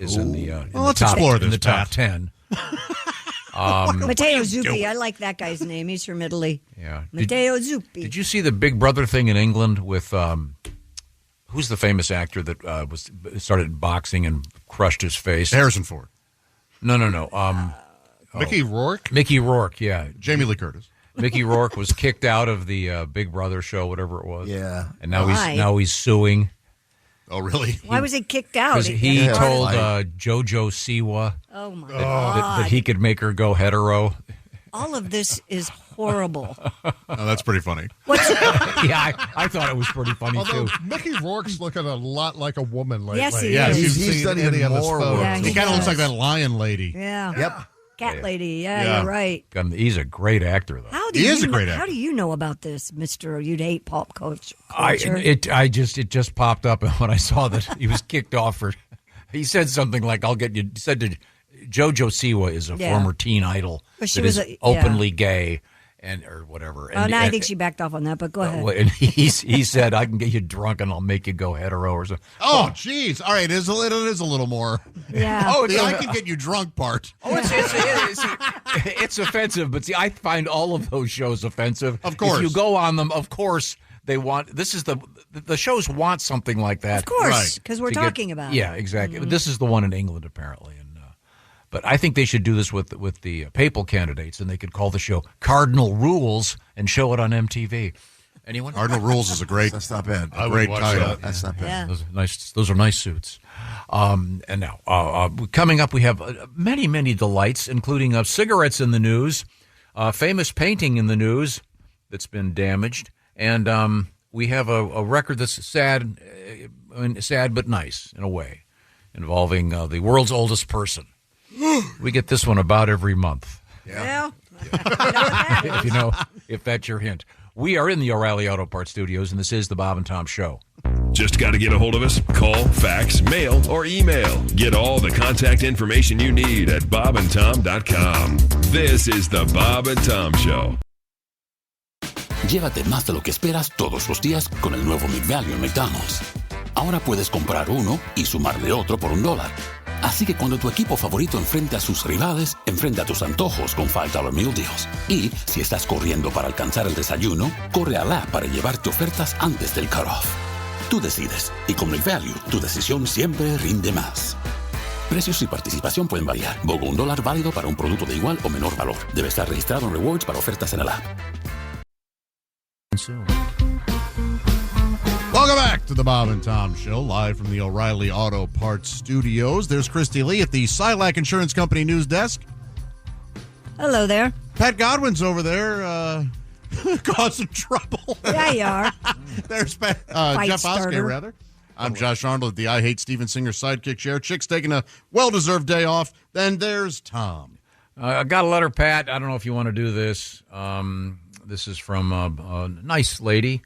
let's explore this, in the top 10. Matteo Zuppi. I like that guy's name. He's from Italy. Yeah, Matteo Zuppi. Did you see the Big Brother thing in England with who's the famous actor that started boxing and crushed his face? Harrison Ford. No. Mickey Rourke? Mickey Rourke, yeah. Jamie Lee Curtis. Mickey Rourke was kicked out of the Big Brother show, whatever it was. Yeah. And now he's suing. Oh, really? Why was he kicked out? Because he told JoJo Siwa that he could make her go hetero. All of this is horrible. Oh, that's pretty funny. Yeah, I thought it was pretty funny, Although too. Mickey Rourke's looking a lot like a woman lately. Yes, he If is. you've He's seen done any even of his more photos. work. He kind of looks like that lion lady. Yeah. Yep. Cat lady. Yeah, you're right. He's a great actor, though. He is a great actor. How do you know about this, Mr. You'd hate pop culture? It just popped up when I saw that he was kicked off for. He said something like, "I'll get you." He said to JoJo Siwa is a former teen idol that is openly gay. Or whatever. And, I think she backed off on that, but go ahead. And he said, I can get you drunk and I'll make you go hetero or something. Oh, jeez. All right, it is a little more. Yeah. I can get you drunk part. Oh, it's offensive, but see, I find all of those shows offensive. Of course. If you go on them, of course, they want, this is the shows want something like that. Of course, because we're talking about it. Yeah, exactly. Mm-hmm. This is the one in England, apparently. But I think they should do this with the papal candidates, and they could call the show Cardinal Rules and show it on MTV. Anyone? Cardinal Rules is a great. That's not bad. A great title. That's not bad. Yeah. Those are nice suits. And now, coming up, we have many delights, including cigarettes in the news, famous painting in the news that's been damaged, and we have a record that's sad but nice in a way, involving the world's oldest person. We get this one about every month. Yeah. If that's your hint. We are in the O'Reilly Auto Parts Studios, and this is the Bob and Tom Show. Just got to get a hold of us. Call, fax, mail, or email. Get all the contact information you need at bobandtom.com. This is the Bob and Tom Show. Llévate más de lo que esperas todos los días con el nuevo McValue en McDonald's. Ahora puedes comprar uno y sumarle otro por $1. Así que cuando tu equipo favorito enfrente a sus rivales, enfrenta tus antojos con $5 Meal Deals. Y si estás corriendo para alcanzar el desayuno, corre al app para llevarte ofertas antes del cutoff. Tú decides, y con McValue, tu decisión siempre rinde más. Precios y participación pueden variar. BOGO $1 válido para un producto de igual o menor valor. Debe estar registrado en Rewards para ofertas en el app. Welcome back to the Bob and Tom Show, live from the O'Reilly Auto Parts Studios. There's Christy Lee at the Silac Insurance Company news desk. Hello there. Pat Godwin's over there causing trouble. Yeah, you are. There's Jeff Oskey, rather. I'm Josh Arnold at the I Hate Steven Singer sidekick chair. Chick's taking a well-deserved day off. Then there's Tom. I got a letter, Pat. I don't know if you want to do this. This is from a nice lady.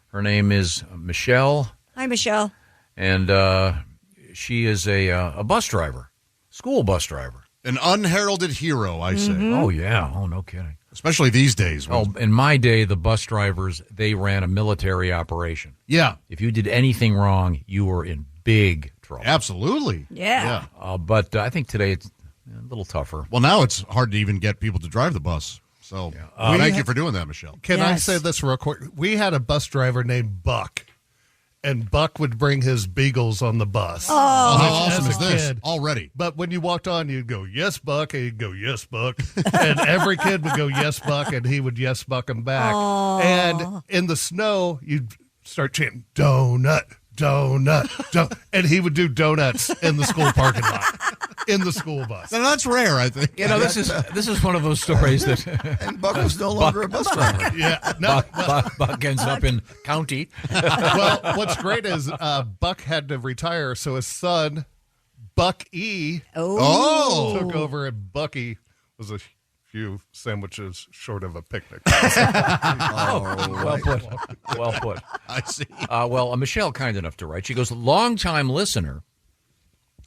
Her name is Michelle. Hi, Michelle. And she is a bus driver, school bus driver. An unheralded hero, I say. Mm-hmm. Oh, yeah. Oh, no kidding. Especially these days. Oh, in my day, the bus drivers, they ran a military operation. Yeah. If you did anything wrong, you were in big trouble. Absolutely. Yeah. But I think today it's a little tougher. Well, now it's hard to even get people to drive the bus. So thank you for doing that, Michelle. Can I say this real quick? We had a bus driver named Buck, and Buck would bring his beagles on the bus. Oh, how awesome is this kid. Already? But when you walked on, you'd go, yes, Buck, and he'd go, yes, Buck. And every kid would go, yes, Buck, and he would yes, Buck him back. Aww. And in the snow, you'd start chanting, donut, donut, donut. And he would do donuts in the school parking lot. In the school bus. Now, that's rare, I think. You know, this is one of those stories that And Buck was no longer a bus driver. Yeah, no. Buck ends up in county. Well, what's great is Buck had to retire, so his son, Buck E, took over, and Bucky was a few sandwiches short of a picnic. Well put. Well put. I see. Michelle, kind enough to write. She goes, long-time listener.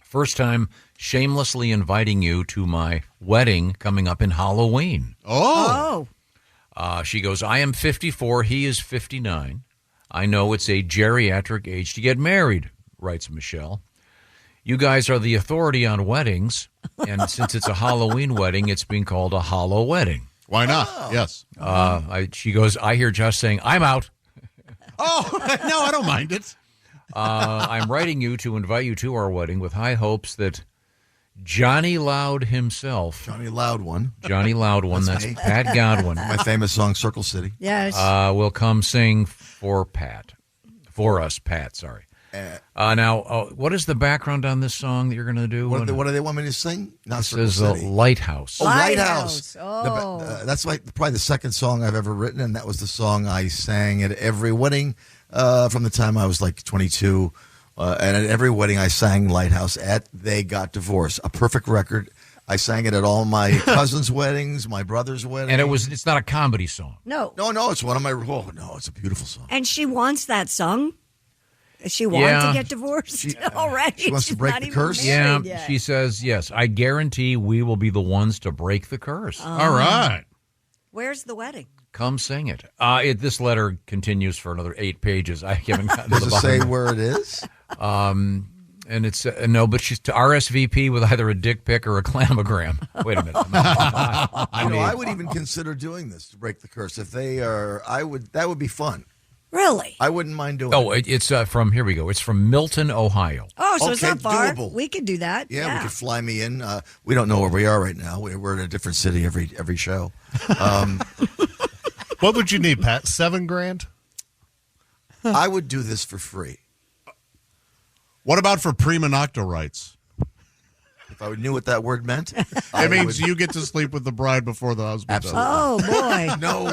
First time shamelessly inviting you to my wedding coming up in Halloween. Oh. She goes, I am 54. He is 59. I know it's a geriatric age to get married, writes Michelle. You guys are the authority on weddings. And since it's a Halloween wedding, it's being called a hollow wedding. Why not? Yes. She goes, I hear Josh saying, I'm out. Oh, no, I don't mind it. I'm writing you to invite you to our wedding with high hopes that Johnny Loud himself. Johnny Loud one. That's Pat Godwin. My famous song, Circle City. Yes. Will come sing for us, Pat, sorry. Now, what is the background on this song that you're going to do? What do they want me to sing? Not This Circle is City. Lighthouse. Oh, Lighthouse. Oh. That's probably the second song I've ever written, and that was the song I sang at every wedding from the time I was like 22. And at every wedding I sang Lighthouse at. They got divorced. A perfect record. I sang it at all my cousins' weddings, my brother's wedding. And it's not a comedy song. No. It's one of my, it's a beautiful song. And she wants that song. She wants to get divorced already. She wants to break the curse? Yeah, yet. she says, yes, I guarantee we will be the ones to break the curse. All right. Where's the wedding? Come sing it. This letter continues for another 8 pages. I haven't gotten to Does the it say bottom. where it is? And it's no, but she's to RSVP with either a dick pic or a clamogram. Wait a minute. I would even consider doing this to break the curse. If they are, that would be fun. Really? I wouldn't mind doing it. It's from, here we go. It's from Milton, Ohio. Oh, so it's Okay, not far. doable. We could do that. Yeah, we could fly me in. We don't know where we are right now. We're in a different city every show. What would you need, Pat? $7,000? I would do this for free. What about for prima nocta rights? If I knew what that word meant. It means you get to sleep with the bride before the husband does. Oh, boy. No.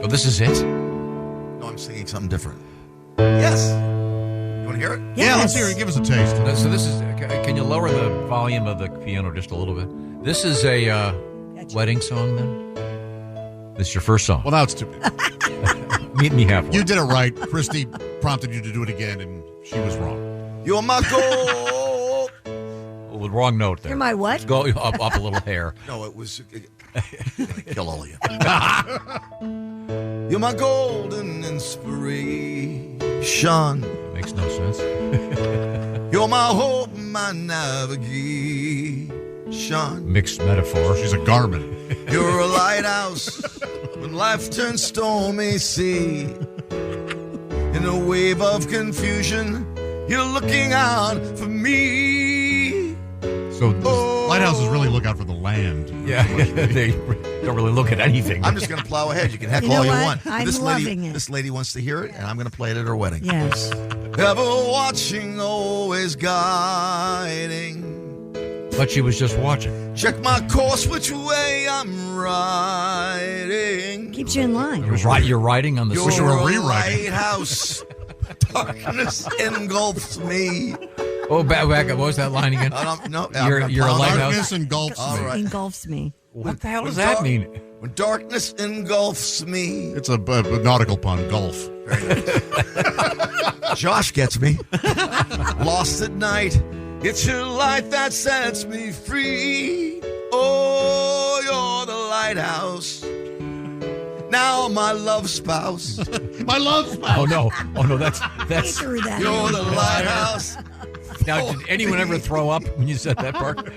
Oh, this is it? No, I'm singing something different. Yes. You want to hear it? Yeah, let's hear it. Give us a taste. So this is, can you lower the volume of the piano just a little bit? This is a wedding song then? This is your first song. Well, now it's too bad. Meet me halfway. You did it right. Christy prompted you to do it again, and she was wrong. You're my gold. Oh, the wrong note there. You're my what? Go up a little hair. No, it was. Kill all of you. You're my golden inspiration. Makes no sense. You're my hope, my navigation. Mixed metaphor. She's a garment. You're a lighthouse when life turns stormy sea. In a wave of confusion, you're looking out for me. So lighthouses really look out for the land. Yeah, they don't really look at anything. I'm just going to plow ahead. You can heckle You know all you what? want. I'm this loving it. This lady wants to hear it, and I'm going to play it at her wedding. Yes. Ever watching, always guiding. But she was just watching. Check my course, which way I'm riding. Keeps you in line. You're riding on the You're switch. a lighthouse. Darkness engulfs me. Oh, back up. What was that line again? No, You're a lighthouse. Darkness engulfs All me. right. Engulfs me. What the hell does that mean? When darkness engulfs me. It's a nautical pun, golf. Josh gets me. Lost at night. It's your light that sets me free. Oh, you're the lighthouse. Now my love spouse. My love spouse. Oh no, that's. Threw that You're in. the lighthouse. Now, did anyone ever throw up when you said that part?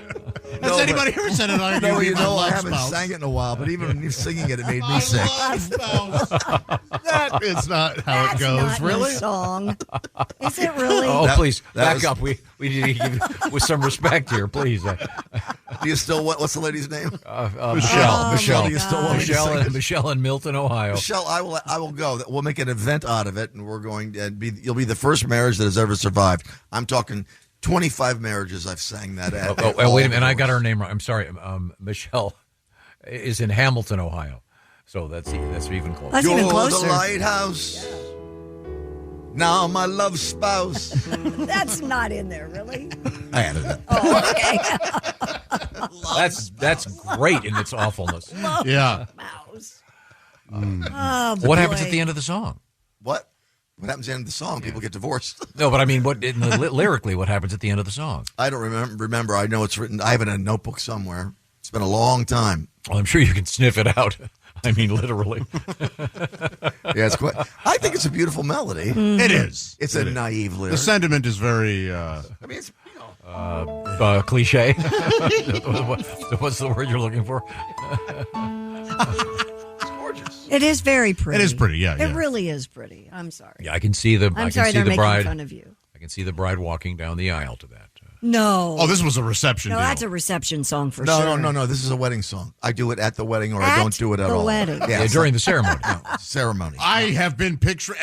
Has anybody ever said it? I No, do you my know, I love haven't spouse. sang it in a while, but even when you're singing it, it made me My sick. love spouse. That is not how That's it goes, not really. the song. Is it really? Oh, please that back was- up. We need to give with some respect here, please. Do you still what's the lady's name? Michelle. Michelle, do you still want me to sing it? Michelle in Milton, Ohio. Michelle, I will go. We'll make an event out of it, and we're going to you'll be the first marriage that has ever survived. I'm talking 25 marriages I've sang that at. Oh, wait a minute. I got her name wrong. I'm sorry. Michelle is in Hamilton, Ohio. So that's even closer. That's You're even closer. the lighthouse. Now my love spouse. That's not in there, really. I added it. Oh, okay. That's great in its awfulness. Yeah. Mouse. What boy. happens at the end of the song? What? What happens at the end of the song? People get divorced. No, but I mean, what lyrically? What happens at the end of the song? I don't remember. I know it's written. I have it in a notebook somewhere. It's been a long time. Well, I'm sure you can sniff it out. I mean, literally. Yeah, it's quite. I think it's a beautiful melody. It is. It's It a is. naive lyric. The sentiment is very. I mean, it's Cliche. What's the word you're looking for? it's gorgeous. It is very pretty. It is pretty, yeah, It yeah. really is pretty. I'm sorry. Yeah, I can see the. I I'm can sorry see they're the making bride. fun of you. I can see the bride walking down the aisle to that. No. Oh, this was a reception No, deal. that's a reception song for No, sure. no. This is a wedding song. I do it at the wedding, or I At don't do it at the all. wedding. Yeah, it's during like- the ceremony. No, ceremony. I have been picturing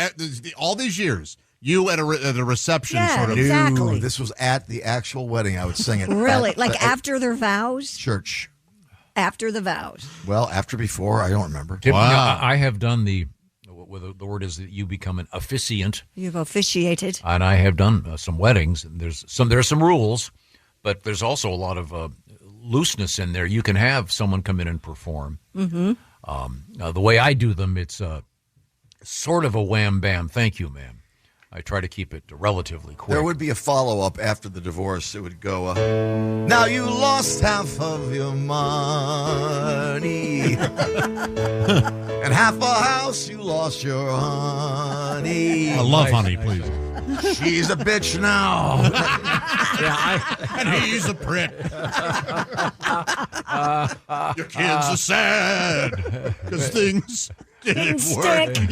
all these years. You at a reception Yeah, sort of. exactly. No, this was at the actual wedding. I would sing it. Really? at Like the- after their vows? church. After the vows. Well, after, before, I don't remember. Wow. I have done the word is that you become an officiant, You've officiated. and I have done some weddings. And there are some rules, but there's also a lot of looseness in there. You can have someone come in and perform. Mm-hmm. The way I do them, it's sort of a wham bam. Thank you, ma'am. I try to keep it relatively quick. There would be a follow-up after the divorce. It would go, now you lost half of your money. And half a house, you lost your honey. I love honey, please. She's a bitch now. And he's a prick. Your kids are sad because things didn't work. Stick.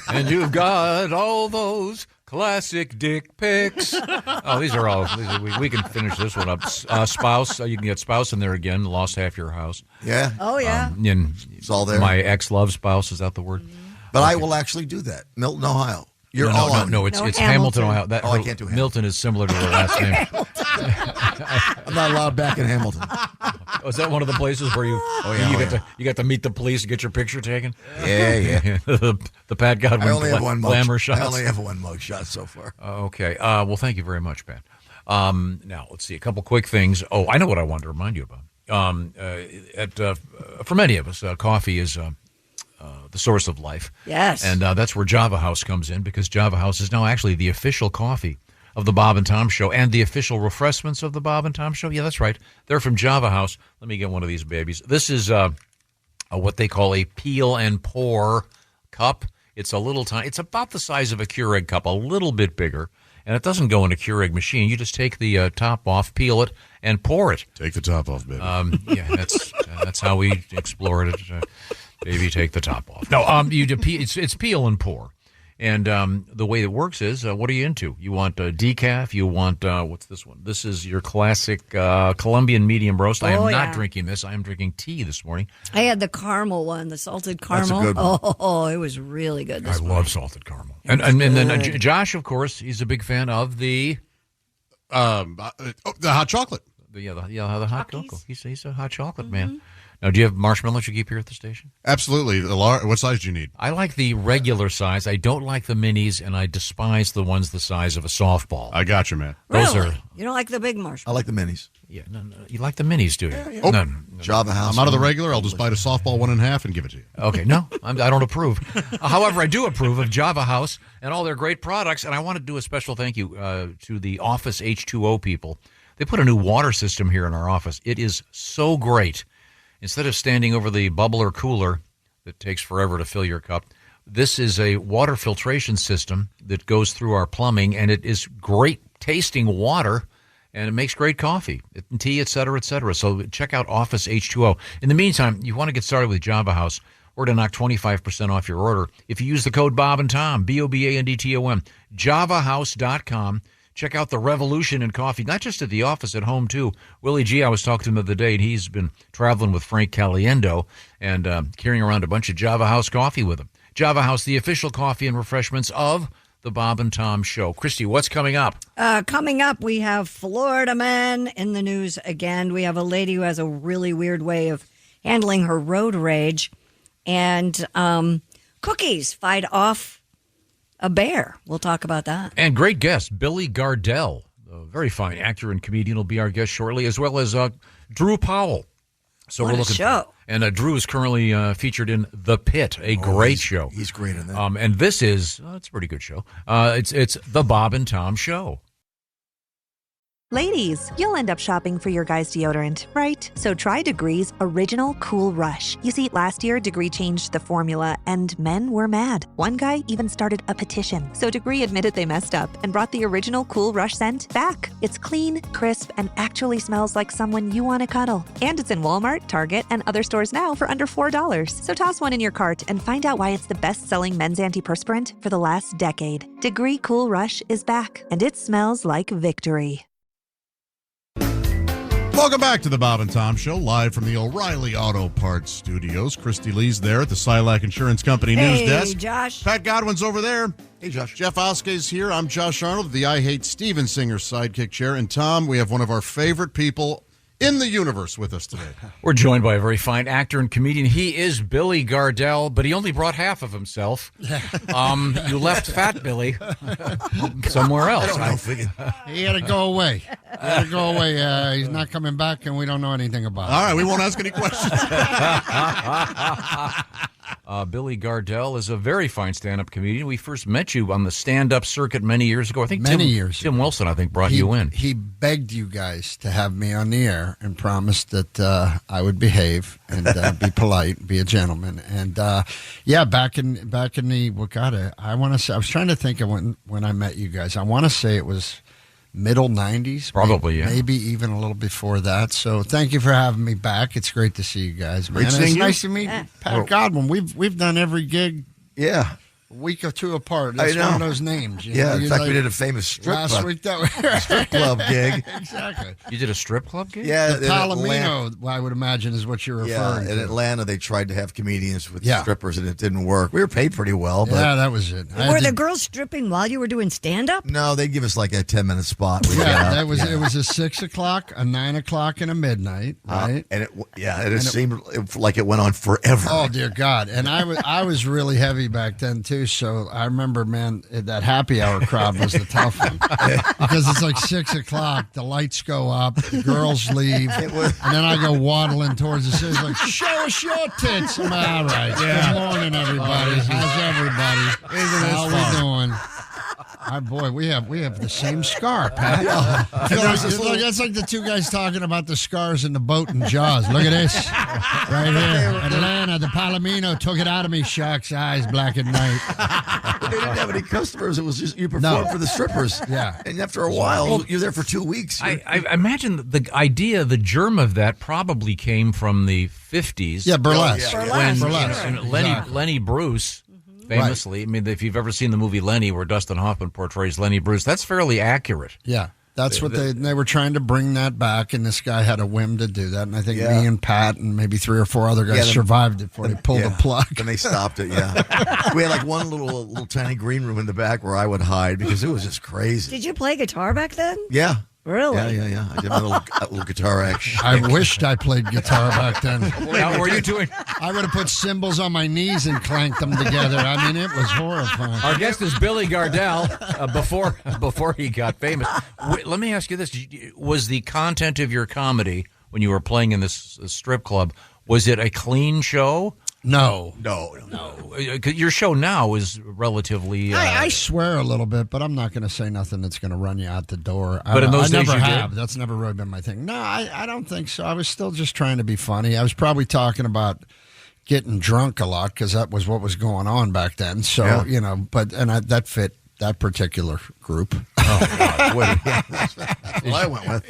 And you've got all those classic dick pics. Oh, these are all. We can finish this one up. Spouse, you can get spouse in there again. Lost half your house. Yeah. Oh, yeah. And It's all there. My ex-love spouse, is that the word? But I will actually do that. Milton, Ohio. You're all on. No, it's No, Hamilton, Hamilton. Ohio. I can't do Hamilton. Milton is similar to the last name. I'm not allowed back in Hamilton. Oh, is that one of the places where you you get to meet the police and get your picture taken? Yeah. the Pat Godwin I only have one glamour mug. shots. I only have one mug shot so far. Okay. Well, thank you very much, Pat. Now, let's see. A couple quick things. Oh, I know what I wanted to remind you about. for many of us, coffee is the source of life. Yes. And that's where Java House comes in, because Java House is now actually the official coffee of the Bob and Tom Show and the official refreshments of the Bob and Tom Show. Yeah, that's right. They're from Java House. Let me get one of these babies. This is what they call a peel and pour cup. It's a little tiny. It's about the size of a Keurig cup, a little bit bigger. And it doesn't go in a Keurig machine. You just take the top off, peel it, and pour it. Take the top off, baby. Yeah, that's how we explored it. Baby, take the top off. No, it's peel and pour. And the way it works is, what are you into? You want decaf? You want, what's this one? This is your classic Colombian medium roast. I am not drinking this. I am drinking tea this morning. I had the caramel one, the salted caramel. That's a good one. Oh, it was really good this morning. Love salted caramel. And then Josh, of course, he's a big fan of the hot chocolate. The hot cocoa. He's a hot chocolate man. Now, do you have marshmallows you keep here at the station? Absolutely. What size do you need? I like the regular size. I don't like the minis, and I despise the ones the size of a softball. I got you, man. Those really? are. You don't like the big marshmallows? I like the minis. Yeah, no, you like the minis, do you? Yeah. Oh, No. Java House. I'm out of the regular. I'll just bite a softball 1.5 and give it to you. Okay, no, I don't approve. However, I do approve of Java House and all their great products, and I want to do a special thank you to the Office H2O people. They put a new water system here in our office. It is so great. Instead of standing over the bubbler cooler that takes forever to fill your cup, this is a water filtration system that goes through our plumbing, and it is great tasting water, and it makes great coffee, tea, et cetera, et cetera. So check out Office H2O. In the meantime, you want to get started with Java House or to knock 25% off your order if you use the code Bob and Tom, BOBANDTOM, javahouse.com. Check out the revolution in coffee, not just at the office, at home, too. Willie G, I was talking to him the other day, and he's been traveling with Frank Caliendo and carrying around a bunch of Java House coffee with him. Java House, the official coffee and refreshments of the Bob and Tom Show. Christy, what's coming up? Coming up, we have Florida man in the news again. We have a lady who has a really weird way of handling her road rage. And cookies fight off a bear. We'll talk about that. And great guest, Billy Gardell, a very fine actor and comedian, will be our guest shortly, as well as Drew Powell. So What we're a looking show. And Drew is currently featured in The Pit, a great show. He's great in that. And this is it's a pretty good show. It's the Bob and Tom Show. Ladies, you'll end up shopping for your guy's deodorant, right? So try Degree's Original Cool Rush. You see, last year, Degree changed the formula, and men were mad. One guy even started a petition. So Degree admitted they messed up and brought the Original Cool Rush scent back. It's clean, crisp, and actually smells like someone you want to cuddle. And it's in Walmart, Target, and other stores now for under $4. So toss one in your cart and find out why it's the best-selling men's antiperspirant for the last decade. Degree Cool Rush is back, and it smells like victory. Welcome back to the Bob and Tom Show, live from the O'Reilly Auto Parts Studios. Christy Lee's there at the Silac Insurance Company news desk. Hey, Josh. Pat Godwin's over there. Hey, Josh. Jeff Oskey's here. I'm Josh Arnold, the I Hate Steven Singer sidekick chair. And Tom, we have one of our favorite people in the universe with us today. We're joined by a very fine actor and comedian. He is Billy Gardell, but he only brought half of himself. You left Fat Billy somewhere else. He had to go away. He's not coming back, and we don't know anything about it. All right, we won't ask any questions. Billy Gardell is a very fine stand-up comedian. We first met you on the stand-up circuit many years ago. I think Many years Tim Wilson, I think, brought you in. He begged you guys to have me on the air and promised that I would behave and be polite, be a gentleman. And back in the I want to say, I was trying to think of when I met you guys. I want to say it was middle 90s. Probably, yeah. Maybe even a little before that. So thank you for having me back. It's great to see you guys, man. Great seeing It's you. nice to meet Pat Godwin. We've done every gig. Yeah. A week or two apart. That's I know. one of those names. You Yeah, know? in You're fact, like, we did a famous strip last club, week. That strip club gig. Exactly. You did a strip club gig? Yeah, The in Palomino, I would imagine, is what you're referring in to. Atlanta, they tried to have comedians with Yeah. strippers, and it didn't work. We were paid pretty well, but Yeah, that was it. I Were had the to- girls stripping while you were doing stand-up? no, they'd give us like a 10-minute spot. We'd get Yeah, up. that was it. Was a 6 o'clock, a 9 o'clock, and a midnight, right? And it seemed like it went on forever. Oh dear God! And I was really heavy back then too. too. So I remember, man, that happy hour crowd was the tough one because it's like 6 o'clock. The lights go up, the girls leave, and then I go waddling towards the stage like, "Show us your tits." I'm all right. Yeah. Good morning, everybody. How's everybody? How we doing? Boy, we have the same scar, Pat. That's like the two guys talking about the scars in the boat in Jaws. Look at this. Right here. Atlanta, the Palomino took it out of me. Shark's eyes black at night. But they didn't have any customers. It was just you performed for the strippers. Yeah. And after a while, you're there for 2 weeks. I imagine the idea, the germ of that probably came from the 50s. Yeah, burlesque. When Burlesque. Lenny Bruce, famously, I mean, if you've ever seen the movie Lenny, where Dustin Hoffman portrays Lenny Bruce, that's fairly accurate. Yeah. That's what they were trying to bring that back, and this guy had a whim to do that. And I think me and Pat and maybe 3 or 4 other guys survived it before they pulled the plug. Then they stopped it, yeah. We had like one little tiny green room in the back where I would hide because it was just crazy. Did you play guitar back then? Yeah. Really? Yeah. I did my little guitar action. I wished I played guitar back then. How were you doing? I would have put cymbals on my knees and clanked them together. I mean, it was horrifying. Our guest is Billy Gardell. Before he got famous, let me ask you this: was the content of your comedy when you were playing in this strip club? Was it a clean show? No. Your show now is relatively. I swear a little bit, but I'm not going to say nothing that's going to run you out the door. But in those days, never you have. did? That's never really been my thing. No, I don't think so. I was still just trying to be funny. I was probably talking about getting drunk a lot because that was what was going on back then. So that fit that particular group. Oh, God. That's what I went with.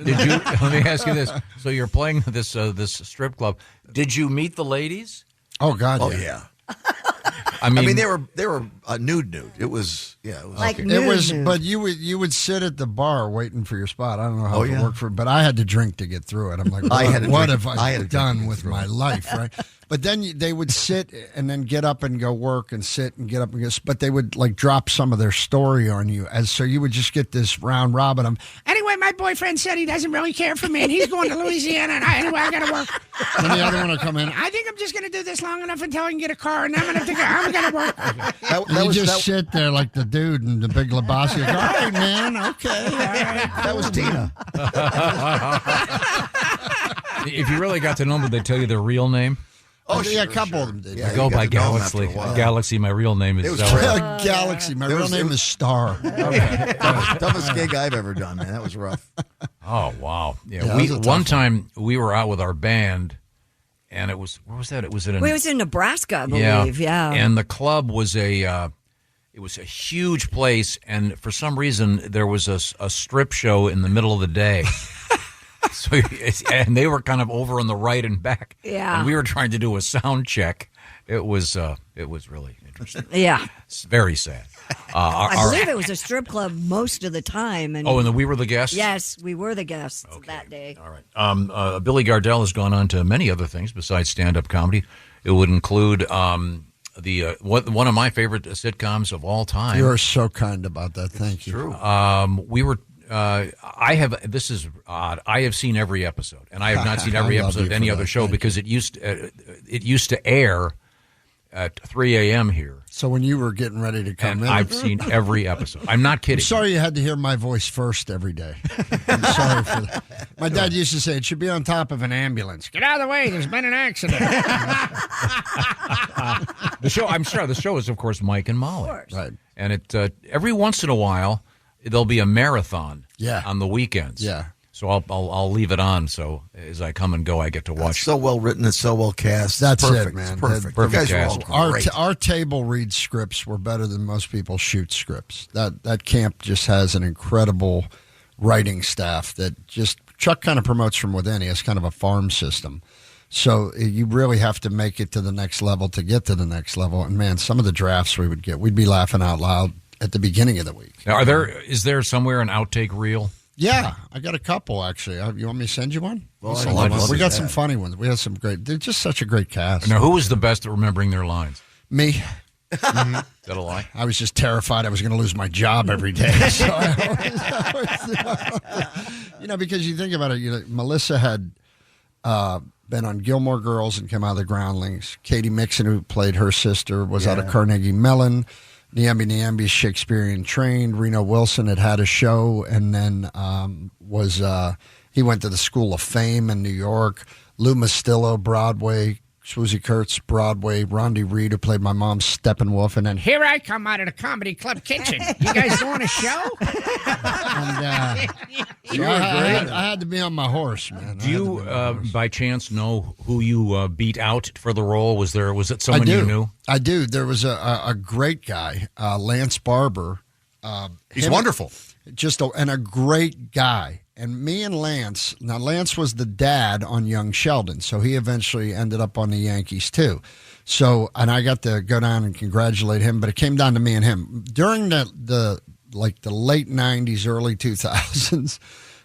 Did you? Let me ask you this: so you're playing this strip club. Did you meet the ladies? Oh God! Oh yeah. I mean, they were nude. It was like okay. nude. It was, but you would sit at the bar waiting for your spot. I don't know how it worked but I had to drink to get through it. I'm like, what have I done with my life, right? But then they would sit and then get up and go work and sit and get up and go. But they would like drop some of their story on you, so you would just get this round robin. Anyway, my boyfriend said he doesn't really care for me, and he's going to Louisiana, and I got to work. Then the other one would come in. I think I'm just going to do this long enough until I can get a car, and I'm going to work. You sit there like the dude in the Big Lebowski. All right, man. Okay. All right. That was Tina. If you really got to know them, would they tell you their real name? Oh, yeah, a couple of them did. I go by Galaxy. Galaxy, my real name is Galaxy. My real name is Star. Toughest gig I've ever done, man. That was rough. Oh, wow. Yeah, one time we were out with our band, and it was, where was that? It was in Nebraska, I believe. Yeah. And the club was it was a huge place, and for some reason there was a strip show in the middle of the day. And they were kind of over on the right and back. Yeah. And we were trying to do a sound check. It was really interesting. Yeah. It's very sad. I believe it was a strip club most of the time. And then we were the guests? Yes, we were the guests that day. All right. Billy Gardell has gone on to many other things besides stand-up comedy. It would include one of my favorite sitcoms of all time. You're so kind about that. Thank you. True. We were. This is odd. I have seen every episode, and I have not seen every episode of any other show because it used to air at 3 a.m. here. So when you were getting ready to come in, I've seen every episode. I'm not kidding. I'm sorry you had to hear my voice first every day. I'm sorry for that. My dad used to say it should be on top of an ambulance. Get out of the way. There's been an accident. The show is, of course, Mike and Molly. Of course. Right. And it every once in a while there'll be a marathon. Yeah. On the weekends. Yeah. So I'll leave it on. So as I come and go, I get to watch. It's so well written. It's so well cast. That's perfect. it, man. It's perfect. Perfect You guys cast. are all great. Our table reads scripts. We're better than most people shoot scripts. That camp just has an incredible writing staff that just Chuck kind of promotes from within. He has kind of a farm system. So you really have to make it to the next level to get to the next level. And man, some of the drafts we would get, we'd be laughing out loud at the beginning of the week. Now, is there somewhere an outtake reel? Yeah, I got a couple actually. You want me to send you one? Well, We got some funny ones. We had some great. They're just such a great cast. Now, who was the best at remembering their lines? Me. Mm-hmm. Is that a lie? I was just terrified I was going to lose my job every day. So because you think about it, Melissa had been on Gilmore Girls and came out of the Groundlings. Katie Mixon, who played her sister, was out of Carnegie Mellon. Niambi Shakespearean trained. Reno Wilson had a show, and then he went to the School of Fame in New York. Lou Mastillo, Broadway. Swoozie Kurtz, Broadway. Rondi Reed, who played my mom, Steppenwolf. And then Here I come out of the comedy club kitchen. You guys doing a show? and, so I had to be on my horse, man. Do you, by chance, know who you beat out for the role? Was it someone you knew? I do. There was a great guy, Lance Barber. He's wonderful. And a great guy. And me and Lance, now Lance was the dad on Young Sheldon, so he eventually ended up on the Yankees too. So, and I got to go down and congratulate him, but it came down to me and him. During the late 90s, early 2000s,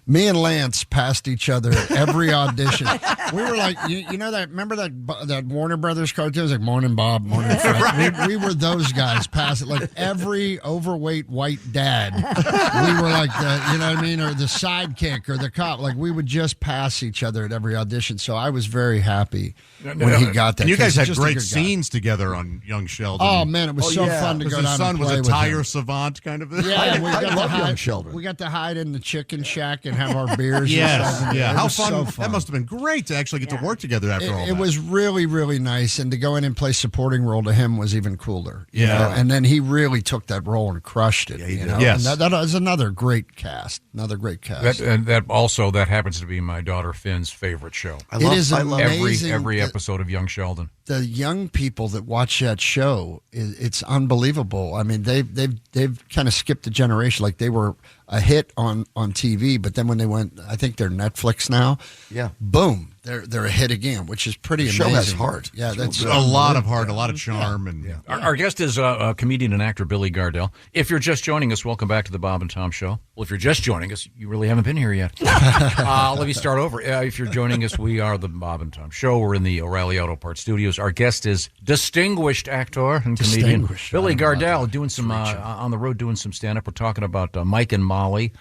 me and Lance passed each other at every audition. We were like, you know that? Remember that Warner Brothers cartoon? It was like Morning Bob, Morning Fred. Right. We were those guys. Passing like every overweight white dad. We were like the, you know what I mean, or the sidekick or the cop. Like we would just pass each other at every audition. So I was very happy when he got that. And you guys had just great scenes together on Young Sheldon. Oh man, it was so fun to go down his son and was play a with tire him. savant kind of thing. Yeah, I love Young Sheldon. We got to hide in the chicken shack and have our beers. Yes, and yeah. It How was fun. so fun! That must have been great to actually get to work together after all that. It was really, really nice, and to go in and play supporting role to him was even cooler. you Yeah. know? And then he really took that role and crushed it. Yeah, he did. know? Yes. And that was another great cast. Another great cast. That happens to be my daughter Finn's favorite show. I love amazing every episode of Young Sheldon. The young people that watch that show, it's unbelievable. I mean, they've kind of skipped a generation. Like they were a hit on TV, but then when they went, I think they're Netflix now. Yeah. Boom, they're a hit again, which is pretty The amazing. show has heart. Yeah, that's a lot of heart, a lot of charm, and Our guest is comedian and actor Billy Gardell. If you're just joining us, welcome back to the Bob and Tom Show. Well, if you're just joining us, you really haven't been here yet. Let me start over. If you're joining us, we are the Bob and Tom Show. We're in the O'Reilly Auto Parts Studios. Our guest is distinguished actor and comedian Billy Gardell, doing some on the road, doing some stand up. We're talking about Mike and Molly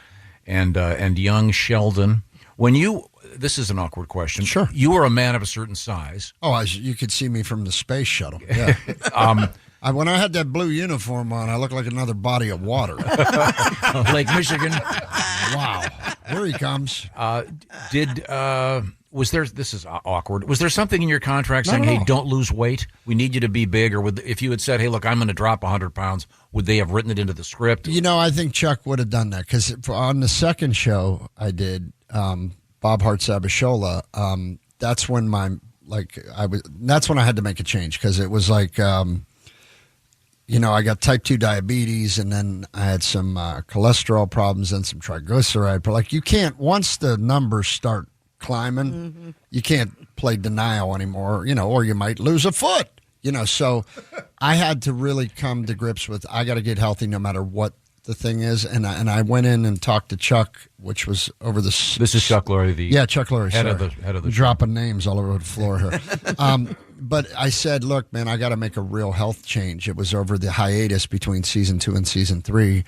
and Young Sheldon. This is an awkward question. Sure. You were a man of a certain size. Oh, you could see me from the space shuttle. Yeah. When I had that blue uniform on, I looked like another body of water. Lake Michigan. Wow. Here he comes. Was there? This is awkward. Was there something in your contract saying, No. "Hey, don't lose weight. We need you to be big"? Or if you had said, "Hey, look, I'm going to drop 100 pounds," would they have written it into the script? You know, I think Chuck would have done that because on the second show I did, Bob Hart's Abishola, that's when that's when I had to make a change because it was like, I got type 2 diabetes and then I had some cholesterol problems and some triglyceride. But like you can't, once the numbers start climbing, you can't play denial anymore, or you might lose a foot, So I had to really come to grips with, I got to get healthy no matter what the thing is. And I went in and talked to Chuck, which was over this. This is Chuck Lorre, Chuck Lorre, head of the dropping names all over the floor here. But I said, look, man, I got to make a real health change. It was over the hiatus between season 2 and season 3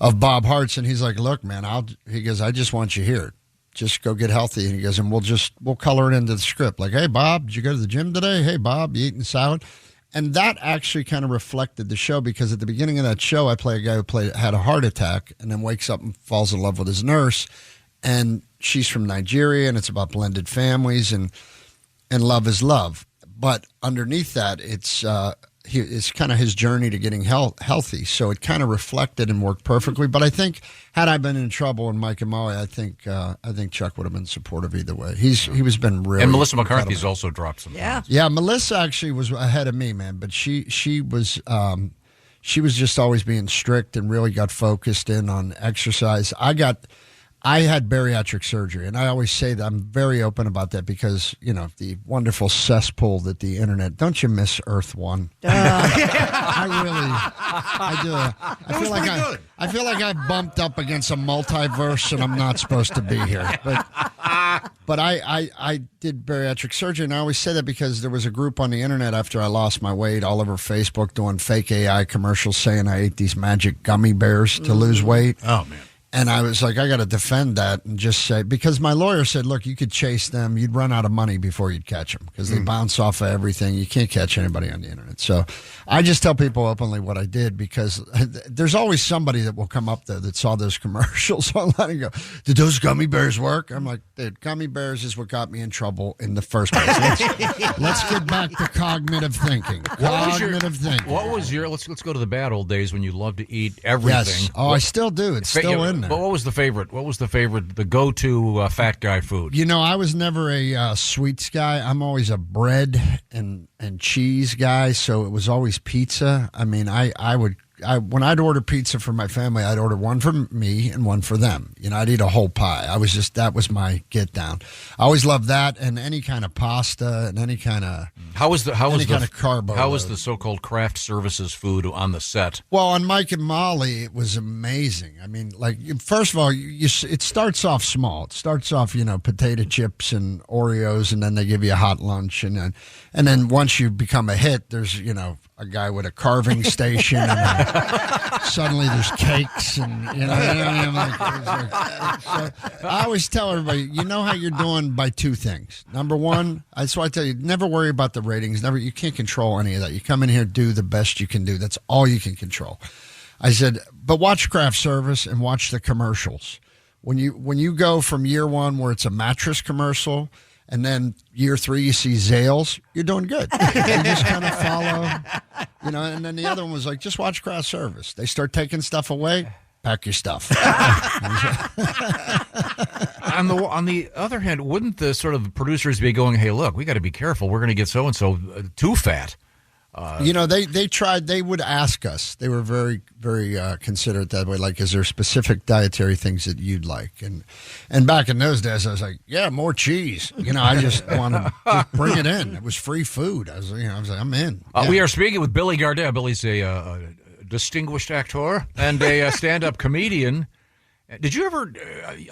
of Bob Hart's. And he's like, look, man, he goes, I just want you here. Just go get healthy. And he goes, and we'll color it into the script. Like, hey, Bob, did you go to the gym today? Hey, Bob, you eating salad? And that actually kind of reflected the show because at the beginning of that show, I play a guy who had a heart attack and then wakes up and falls in love with his nurse. And she's from Nigeria, and it's about blended families and love is love. But underneath that, it's kind of his journey to getting healthy. So it kind of reflected and worked perfectly. But I think had I been in trouble in Mike and Molly, I think Chuck would have been supportive either way. He was been really. And Melissa McCarthy's incredible. also dropped some. Yeah. Melissa actually was ahead of me, man. But she was just always being strict and really got focused in on exercise. I had bariatric surgery, and I always say that I'm very open about that because, the wonderful cesspool that the internet, don't you miss Earth One? I do. I feel like I bumped up against a multiverse and I'm not supposed to be here. But I did bariatric surgery, and I always say that because there was a group on the internet after I lost my weight all over Facebook doing fake AI commercials saying I ate these magic gummy bears to lose weight. Oh, man. And I was like, I got to defend that and just say, because my lawyer said, look, you could chase them. You'd run out of money before you'd catch them because they bounce off of everything. You can't catch anybody on the internet. So I just tell people openly what I did, because there's always somebody that will come up there that saw those commercials online and go, did those gummy bears work? I'm like, dude, gummy bears is what got me in trouble in the first place. Let's get back to cognitive thinking. What was your, let's go to the bad old days when you loved to eat everything. Yes. Oh, I still do. It's still in there. But what was the favorite? The go-to fat guy food? You know, I was never a sweets guy. I'm always a bread and cheese guy, so it was always pizza. I mean, when I'd order pizza for my family, I'd order one for me and one for them. You know, I'd eat a whole pie. That was my get down. I always loved that, and any kind of pasta and any kind of carbo. How was the so-called craft services food on the set? Well, on Mike and Molly, it was amazing. I mean, like, first of all, it starts off small. It starts off, potato chips and Oreos, and then they give you a hot lunch, and then once you become a hit, there's a guy with a carving station, and suddenly there's cakes, and I always tell everybody, you know how you're doing by two things. Number one, that's why I tell you, never worry about the ratings. You can't control any of that. You come in here, do the best you can do. That's all you can control. I said, but watch craft service and watch the commercials. When you go from year one where it's a mattress commercial, and then year 3 you see Zales, you're doing good. You just kind of follow, and then the other one was like, just watch craft service. They start taking stuff away, pack your stuff. On the other hand, wouldn't the sort of producers be going, hey, look, we got to be careful. We're going to get so-and-so too fat. They tried. They would ask us. They were very, very considerate that way. Like, is there specific dietary things that you'd like? And back in those days, I was like, yeah, more cheese. I just wanted to bring it in. It was free food. I was like, I'm in. Yeah. We are speaking with Billy Gardell. Billy's a distinguished actor and a stand-up comedian. Did you ever?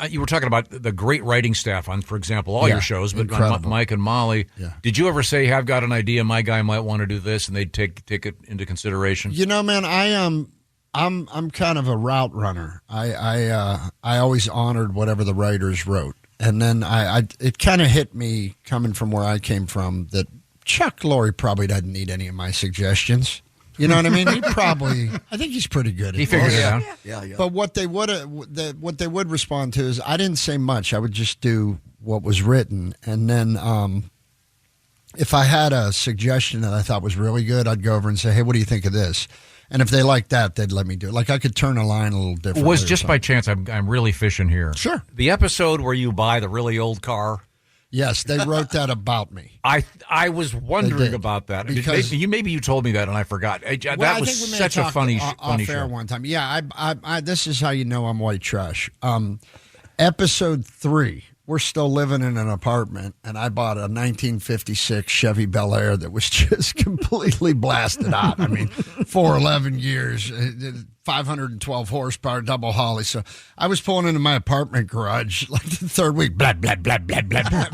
You were talking about the great writing staff on, for example, all your shows, but on Mike and Molly. Yeah. Did you ever say, "I've got an idea. My guy might want to do this," and they'd take it into consideration? Man, I'm kind of a route runner. I always honored whatever the writers wrote, and then it kind of hit me coming from where I came from that Chuck Lorre probably doesn't need any of my suggestions. You know what I mean? I think he's pretty good at it. He figured it out. Yeah. But what they would respond to is, I didn't say much. I would just do what was written. And then if I had a suggestion that I thought was really good, I'd go over and say, hey, what do you think of this? And if they liked that, they'd let me do it. Like, I could turn a line a little different. Was just by chance, I'm really fishing here. Sure. The episode where you buy the really old car. Yes, they wrote that about me. I was wondering about that because maybe you told me that and I forgot. That was such a funny show. One time. Yeah, I this is how you know I'm white trash. Episode 3, we're still living in an apartment, and I bought a 1956 Chevy Bel Air that was just completely blasted out. I mean, 411 years, 512 horsepower, double Holly. So I was pulling into my apartment garage like the third week, blah, blah, blah, blah, blah, blah.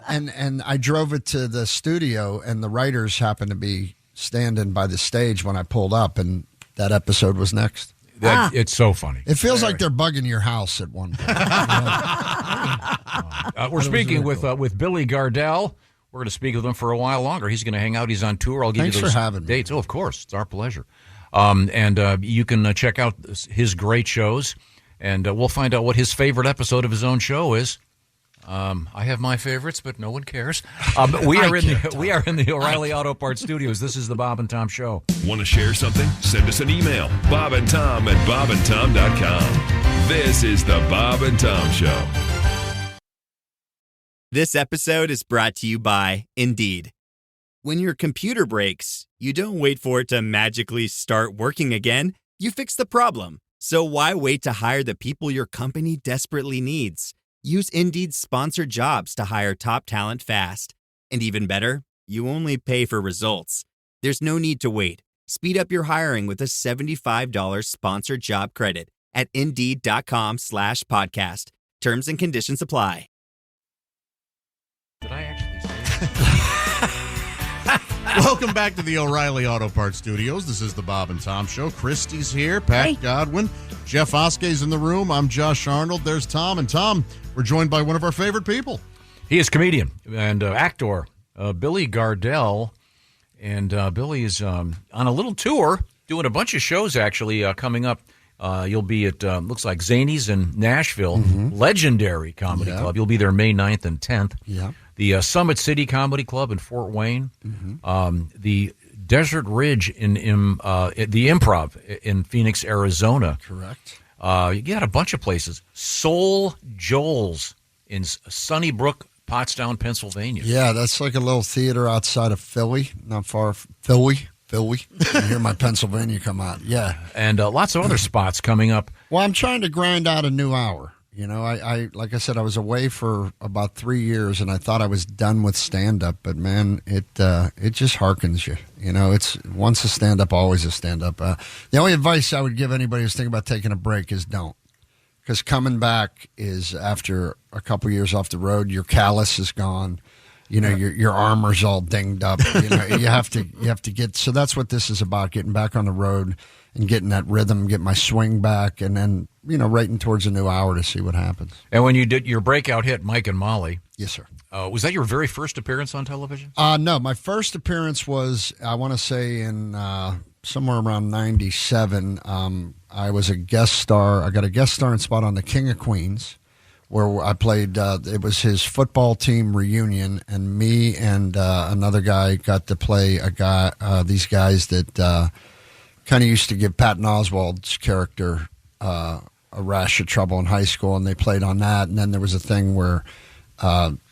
And I drove it to the studio, and the writers happened to be standing by the stage when I pulled up, and that episode was next. It's so funny. It feels like they're bugging your house at one point. We're speaking with Billy Gardell. We're going to speak with him for a while longer. He's going to hang out. He's on tour. I'll give you those dates. Oh, of course. It's our pleasure. And you can check out his great shows, and we'll find out what his favorite episode of his own show is. I have my favorites, but no one cares. We are in the O'Reilly Auto Parts Studios. This is the Bob and Tom Show. Want to share something? Send us an email. BobandTom@bobandtom.com. This is the Bob and Tom Show. This episode is brought to you by Indeed. When your computer breaks, you don't wait for it to magically start working again. You fix the problem. So why wait to hire the people your company desperately needs? Use Indeed's sponsored jobs to hire top talent fast. And even better, you only pay for results. There's no need to wait. Speed up your hiring with a $75 sponsored job credit at Indeed.com/podcast. Terms and conditions apply. Did I actually say that? Welcome back to the O'Reilly Auto Parts Studios. This is the Bob and Tom Show. Christy's here. Pat Godwin. Jeff Oskey's in the room. I'm Josh Arnold. There's Tom. And Tom, we're joined by one of our favorite people. He is comedian and actor, Billy Gardell. And Billy is on a little tour, doing a bunch of shows, actually, coming up. You'll be at, looks like Zanies in Nashville, legendary comedy club. You'll be there May 9th and 10th. Yeah. The Summit City Comedy Club in Fort Wayne. The Desert Ridge in the Improv in Phoenix, Arizona. Correct. You got a bunch of places. Soul Joel's in Sunnybrook, Pottstown, Pennsylvania. Yeah, that's like a little theater outside of Philly, not far from Philly. You hear my Pennsylvania come out. Yeah. And lots of other spots coming up. Well, I'm trying to grind out a new hour. You know, I like I said, I was away for about 3 years, and I thought I was done with stand-up. But, man, it just harkens you. You know, it's once a stand-up, always a stand-up. The only advice I would give anybody who's thinking about taking a break is don't. Because coming back is, after a couple years off the road, your callus is gone. You know, your armor's all dinged up. You know, you have to get. So that's what this is about: getting back on the road and getting that rhythm, get my swing back, and then writing towards a new hour to see what happens. And when you did your breakout hit, Mike and Molly, yes, sir. Was that your very first appearance on television? No, my first appearance was, I want to say, in somewhere around '97. I was a guest star. I got a guest starring spot on The King of Queens, where I played, it was his football team reunion, and me and another guy got to play these guys that kind of used to give Patton Oswalt's character a rash of trouble in high school, and they played on that. And then there was a thing where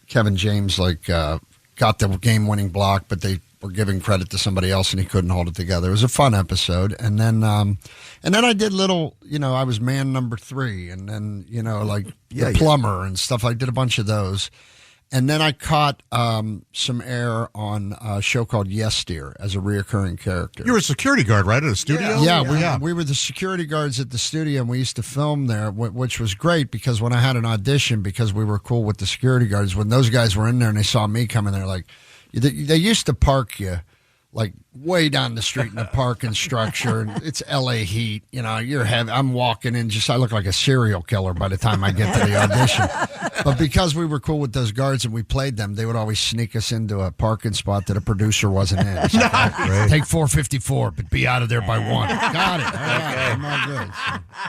Kevin James got the game-winning block, but they were giving credit to somebody else, and he couldn't hold it together. It was a fun episode. And then I did little, I was man number 3, and then, the plumber and stuff. I did a bunch of those. And then I caught some air on a show called Yes Dear as a reoccurring character. You were a security guard, right, at a studio? Yeah, we were the security guards at the studio, and we used to film there, which was great because when I had an audition, because we were cool with the security guards, when those guys were in there and they saw me coming, they're like, they used to park you like way down the street in the parking structure, and it's LA heat. You're heavy. I'm walking in, I look like a serial killer by the time I get to the audition. But because we were cool with those guards and we played them, they would always sneak us into a parking spot that a producer wasn't in. It's like, take 454, but be out of there by 1. Got it. All right, I'm all good.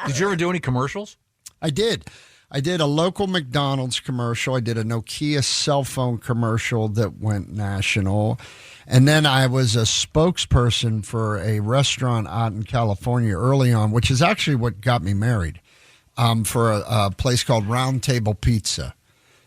Did you ever do any commercials? I did. I did a local McDonald's commercial. I did a Nokia cell phone commercial that went national. And then I was a spokesperson for a restaurant out in California early on, which is actually what got me married, for a place called Round Table Pizza.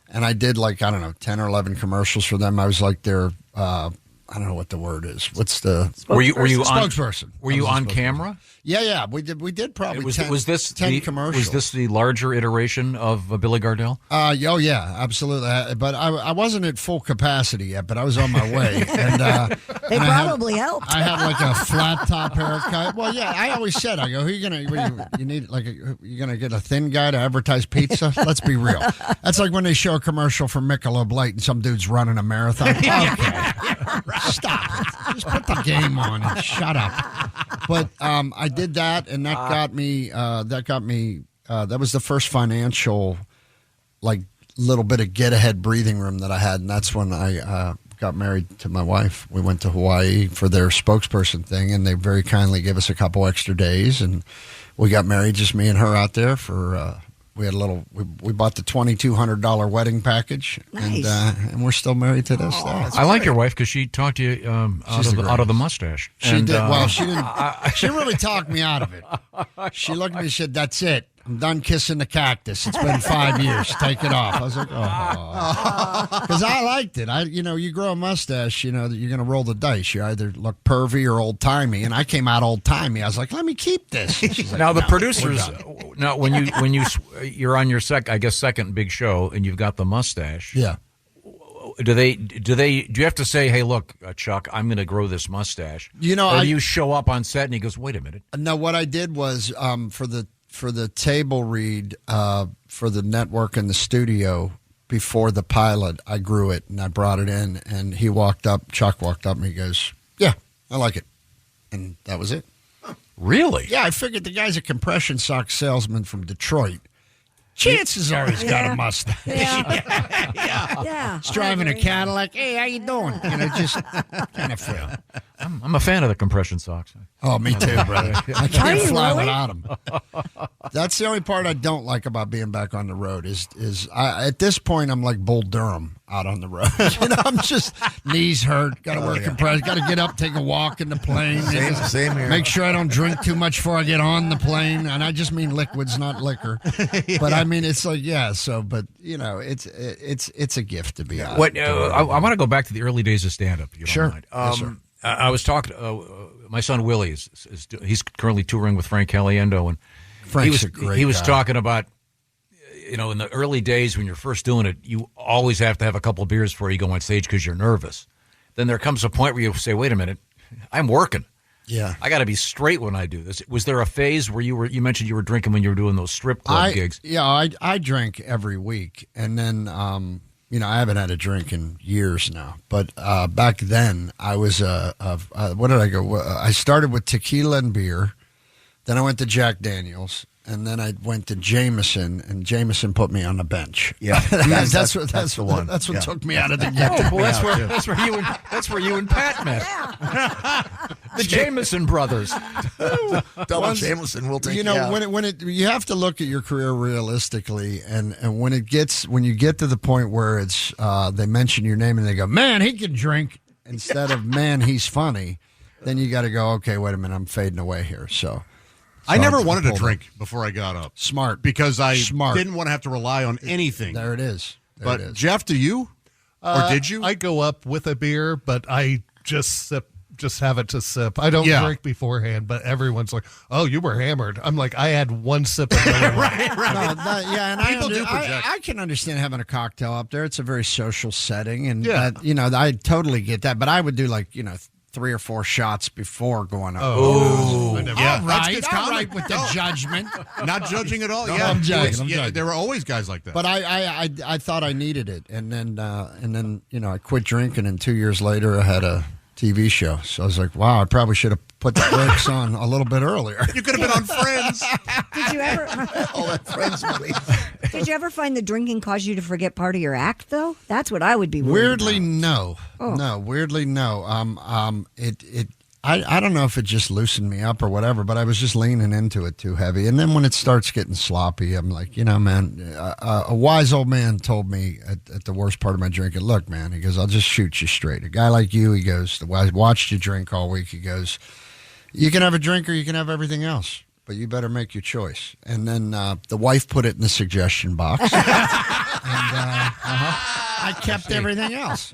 And I did 10 or 11 commercials for them. I was like their, I don't know what the word is. What's the spokesperson? Were you on camera? Yeah. We did probably 10 commercials. Was this the larger iteration of Billy Gardell? Oh, yeah, absolutely. But I wasn't at full capacity yet, but I was on my way. And they probably helped. I had a flat top haircut. Well, yeah, I always said, I go, who are you going to, you need you're going to get a thin guy to advertise pizza? Let's be real. That's like when they show a commercial for Michelob Light and some dude's running a marathon. Okay. Stop. Just put the game on and shut up. But I did that, and that got me. That was the first financial, little bit of get ahead breathing room that I had, and that's when I got married to my wife. We went to Hawaii for their spokesperson thing, and they very kindly gave us a couple extra days, and we got married, just me and her out there for. We had we bought the $2,200 wedding package, nice. And we're still married to this day. I like your wife because she talked you out of the mustache. She did. Well, she didn't. She really talked me out of it. She looked at me and said, "That's it. I'm done kissing the cactus. It's been 5 years. Take it off." I was like, "Oh," because I liked it. You grow a mustache, you're going to roll the dice. You either look pervy or old timey, and I came out old timey. I was like, "Let me keep this." Like, now the producers, now when you're on your second big show and you've got the mustache, yeah. Do you have to say, "Hey, look, Chuck, I'm going to grow this mustache"? Or do you show up on set and he goes, "Wait a minute"? No, what I did was for the table read for the network and the studio, before the pilot, I grew it and I brought it in. And Chuck walked up and he goes, "Yeah, I like it." And that was it. Really? Yeah, I figured the guy's a compression sock salesman from Detroit. Chances are he's got a mustache. Yeah. He's driving a Cadillac. Hey, how you doing? Just kind of feel. I'm a fan of the compression socks. Oh, me too, brother. I can't fly really? without them. That's the only part I don't like about being back on the road is at this point I'm like Bull Durham out on the road. I'm just knees hurt, got to wear compression, got to get up, take a walk in the plane. Same here. Make sure I don't drink too much before I get on the plane, and I just mean liquids, not liquor. But I mean it's like but it's a gift to be out. I want to go back to the early days of stand-up. If you don't mind. Yes, sir. I was talking. My son Willie he's currently touring with Frank Caliendo, and Frank's a great he was guy. talking about, in the early days when you're first doing it, you always have to have a couple beers before you go on stage because you're nervous. Then there comes a point where you say, "Wait a minute, I'm working. Yeah, I got to be straight when I do this." Was there a phase where you mentioned you were drinking when you were doing those strip club gigs? Yeah, I drank every week, and then I haven't had a drink in years now. But back then, I was what did I go? I started with tequila and beer, then I went to Jack Daniels, and then I went to Jameson, and Jameson put me on the bench. Yeah, that's what the one. That's what Yeah. took me out of the game. Oh, well, that's where you and Pat met. The Jameson brothers. Double Jameson will take you out. when you have to look at your career realistically, and when you get to the point where it's they mention your name and they go, "Man, he can drink," instead of "Man, he's funny," then you got to go, "Okay, wait a minute, I'm fading away here." So I never wanted to drink before I got up. Smart. Because I didn't want to have to rely on anything. There it is. But Jeff, do you? Or did you? I go up with a beer, but I just have it to sip. I don't drink beforehand, but everyone's like, "Oh, you were hammered." I'm like, I had one sip of it. right. No, and People do project. I can understand having a cocktail up there. It's a very social setting, and I totally get that. But I would do 3 or 4 shots before going up. Oh, yeah. All right with the judgment. Not judging at all. No, Yeah, I'm joking. there were always guys like that. But I thought I needed it, and then I quit drinking, and 2 years later I had a TV show. So I was like, wow, I probably should have put the brakes on a little bit earlier. You could have been on Friends. Did you ever? All that Friends money. Did you ever find the drinking caused you to forget part of your act, though? That's what I would be worried Weirdly, about. no. Oh. No, weirdly, no. I don't know if it just loosened me up or whatever, but I was just leaning into it too heavy. And then when it starts getting sloppy, I'm like, man, a wise old man told me at the worst part of my drinking, "Look, man," he goes, "I'll just shoot you straight. A guy like you," he goes, "I watched you drink all week." He goes, "You can have a drink or you can have everything else, but you better make your choice." And then the wife put it in the suggestion box. I kept everything else.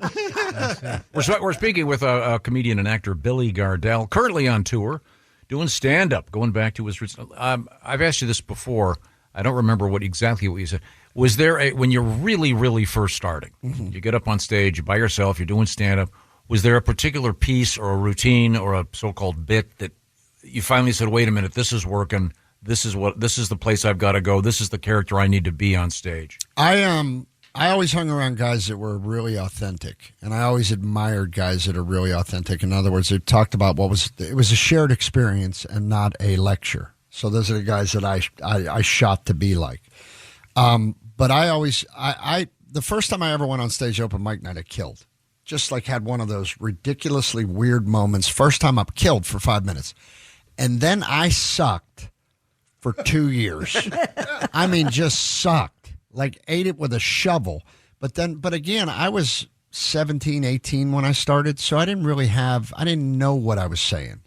We're speaking with a comedian and actor, Billy Gardell, currently on tour, doing stand-up, going back to his roots. I've asked you this before. I don't remember exactly what you said. Was there when you're really, really first starting, you get up on stage, you're by yourself, you're doing stand-up, was there a particular piece or a routine or a so-called bit that you finally said, "Wait a minute, this is working. This is the place I've got to go. This is the character I need to be on stage"? I always hung around guys that were really authentic, and I always admired guys that are really authentic. In other words, they talked about it was a shared experience and not a lecture. So those are the guys that I shot to be like. But I always the first time I ever went on stage open mic night, I killed. Just had one of those ridiculously weird moments. First time up, killed for 5 minutes. And then I sucked for 2 years. I mean, just sucked. Ate it with a shovel. But again, I was 17, 18 when I started, so I didn't know what I was saying.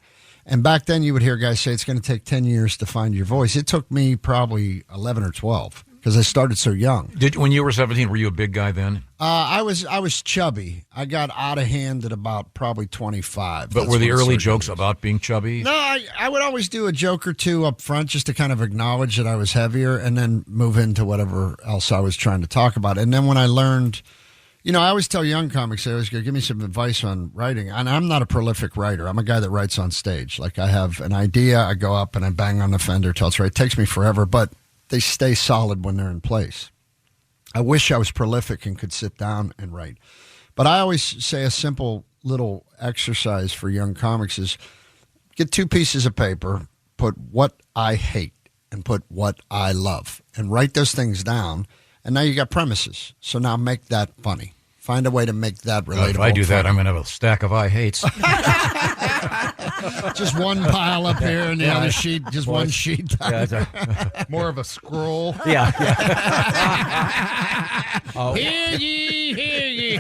And back then you would hear guys say it's going to take 10 years to find your voice. It took me probably 11 or 12 because I started so young. When you were 17, were you a big guy then? I was chubby. I got out of hand at about probably 25. But were the early jokes about being chubby? No, I would always do a joke or two up front just to kind of acknowledge that I was heavier and then move into whatever else I was trying to talk about. And then when I learned, I always tell young comics, I always go, give me some advice on writing. And I'm not a prolific writer. I'm a guy that writes on stage. I have an idea, I go up and I bang on the fender till it's right. It takes me forever, but they stay solid when they're in place. I wish I was prolific and could sit down and write. But I always say a simple little exercise for young comics is get 2 pieces of paper, put what I hate and put what I love, and write those things down. And now you got premises. So now make that funny. Find a way to make that relatable. If I do that, I'm going to have a stack of I hates. Just one pile up here and the other sheet, just one sheet. More of a scroll. Yeah. Hear ye, hear ye.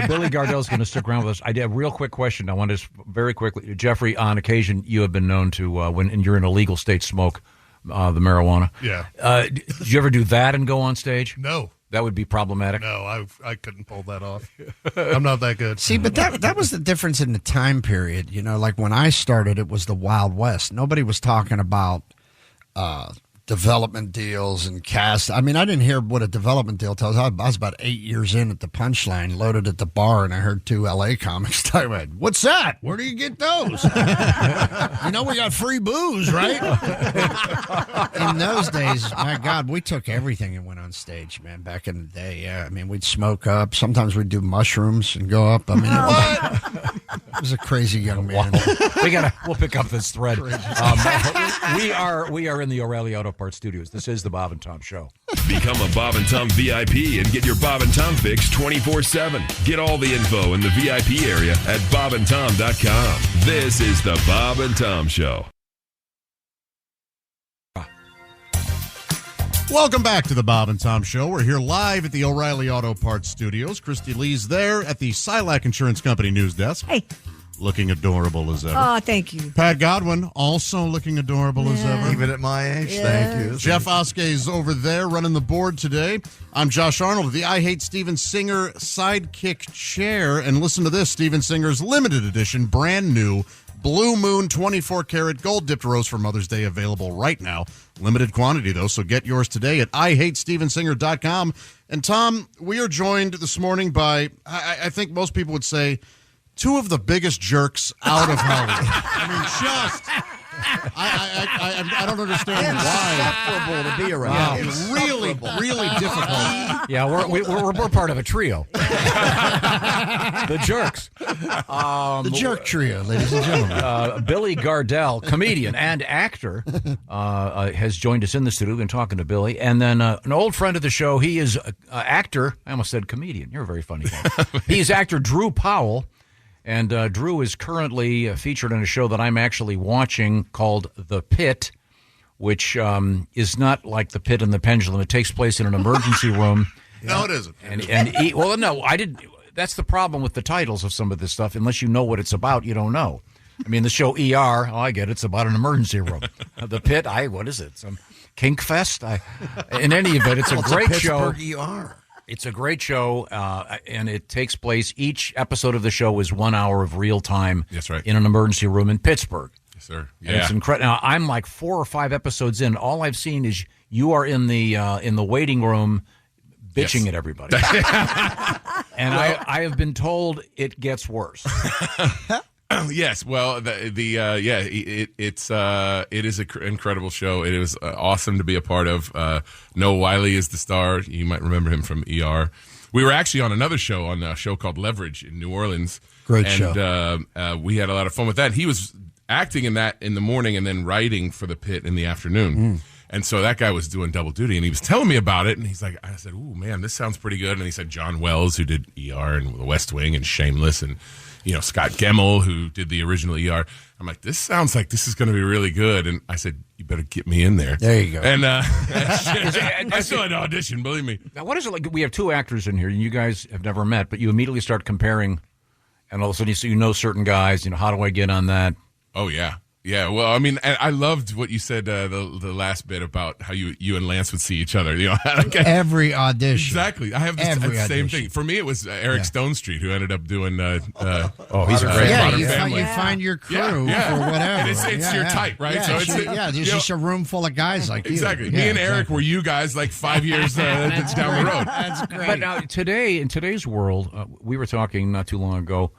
Billy Gardell's going to stick around with us. I did a real quick question. I want to very quickly, Jeffrey. On occasion, you have been known to when you're in a legal state smoke the marijuana. Yeah. Did you ever do that and go on stage? No. That would be problematic. No, I couldn't pull that off. I'm not that good. See, but that was the difference in the time period. You know, like when I started, it was the Wild West. Nobody was talking about development deals and cast. I mean, I didn't hear what a development deal tells. I was about 8 years in at the Punchline, loaded at the bar, and I heard 2 L.A. comics talk about, what's that? Where do you get those? You know, we got free booze, right? In those days, my God, we took everything and went on stage, man, back in the day. Yeah, I mean, we'd smoke up. Sometimes we'd do mushrooms and go up. I mean, it was a crazy young man. We'll pick up this thread. We are in the O'Reilly Auto Parts Studios. This is the Bob and Tom Show. Become a Bob and Tom VIP and get your Bob and Tom fix 24/7. Get all the info in the VIP area at bobandtom.com. This is the Bob and Tom Show. Welcome back to the Bob and Tom Show. We're here live at the O'Reilly Auto Parts Studios. Christy Lee's there at the Silac Insurance Company news desk. Hey. Looking adorable as ever. Oh, thank you. Pat Godwin, also looking adorable as ever. Even at my age, thank you. Jeff Oskey's over there running the board today. I'm Josh Arnold, the I Hate Steven Singer sidekick chair. And listen to this, Steven Singer's limited edition, brand new, Blue Moon 24-karat gold-dipped rose for Mother's Day available right now. Limited quantity, though, so get yours today at IHateStevenSinger.com. And, Tom, we are joined this morning by, I think most people would say, 2 of the biggest jerks out of Hollywood. I mean, I don't understand why. Insufferable to be around. Yeah, it's really, really difficult. Yeah, we're part of a trio. The Jerks. The Jerk Trio, ladies and gentlemen. Billy Gardell, comedian and actor, has joined us in the studio. We've been talking to Billy. And then an old friend of the show, he is actor. I almost said comedian. You're a very funny guy. He's actor Drew Powell. And Drew is currently featured in a show that I'm actually watching called The Pit, which is not like The Pit and the Pendulum. It takes place in an emergency room. No, it isn't. Well, no, I didn't. That's the problem with the titles of some of this stuff. Unless you know what it's about, you don't know. I mean, the show ER, I get it. It's about an emergency room. The Pit, what is it? Some kink fest? In any event, it's a great show. Pittsburgh ER. It's a great show, and it takes place. Each episode of the show is 1 hour of real time. That's right. In an emergency room in Pittsburgh. Yes, sir. Yeah. And it's incredible. Now, I'm like 4 or 5 episodes in. All I've seen is you are in the waiting room bitching at everybody. And I have been told it gets worse. Yes, well, it is an incredible show. It was awesome to be a part of. Noah Wiley is the star. You might remember him from ER. We were actually on another show, on a show called Leverage in New Orleans. Great show. We had a lot of fun with that. He was acting in that in the morning and then writing for The Pit in the afternoon. And so that guy was doing double duty, and he was telling me about it, and he's like, I said, ooh, man, this sounds pretty good. And he said John Wells, who did ER and The West Wing and Shameless, and Scott Gemmell, who did the original ER. I'm like, this sounds like this is going to be really good. And I said, you better get me in there. There you go. And I still had to audition, believe me. Now, what is it like? We have 2 actors in here, and you guys have never met, but you immediately start comparing, and all of a sudden you know certain guys. How do I get on that? Oh, yeah. Yeah, well, I mean, I loved what you said the last bit about how you and Lance would see each other. Every audition. Exactly. I have the same thing. For me, it was Eric Stonestreet, who ended up doing. He's a great you find your crew for whatever. And it's your type, right? Yeah, so there's just a room full of guys like you. Exactly. Me and Eric were you guys like 5 years down the road. That's great. But now in today's world, we were talking not too long ago.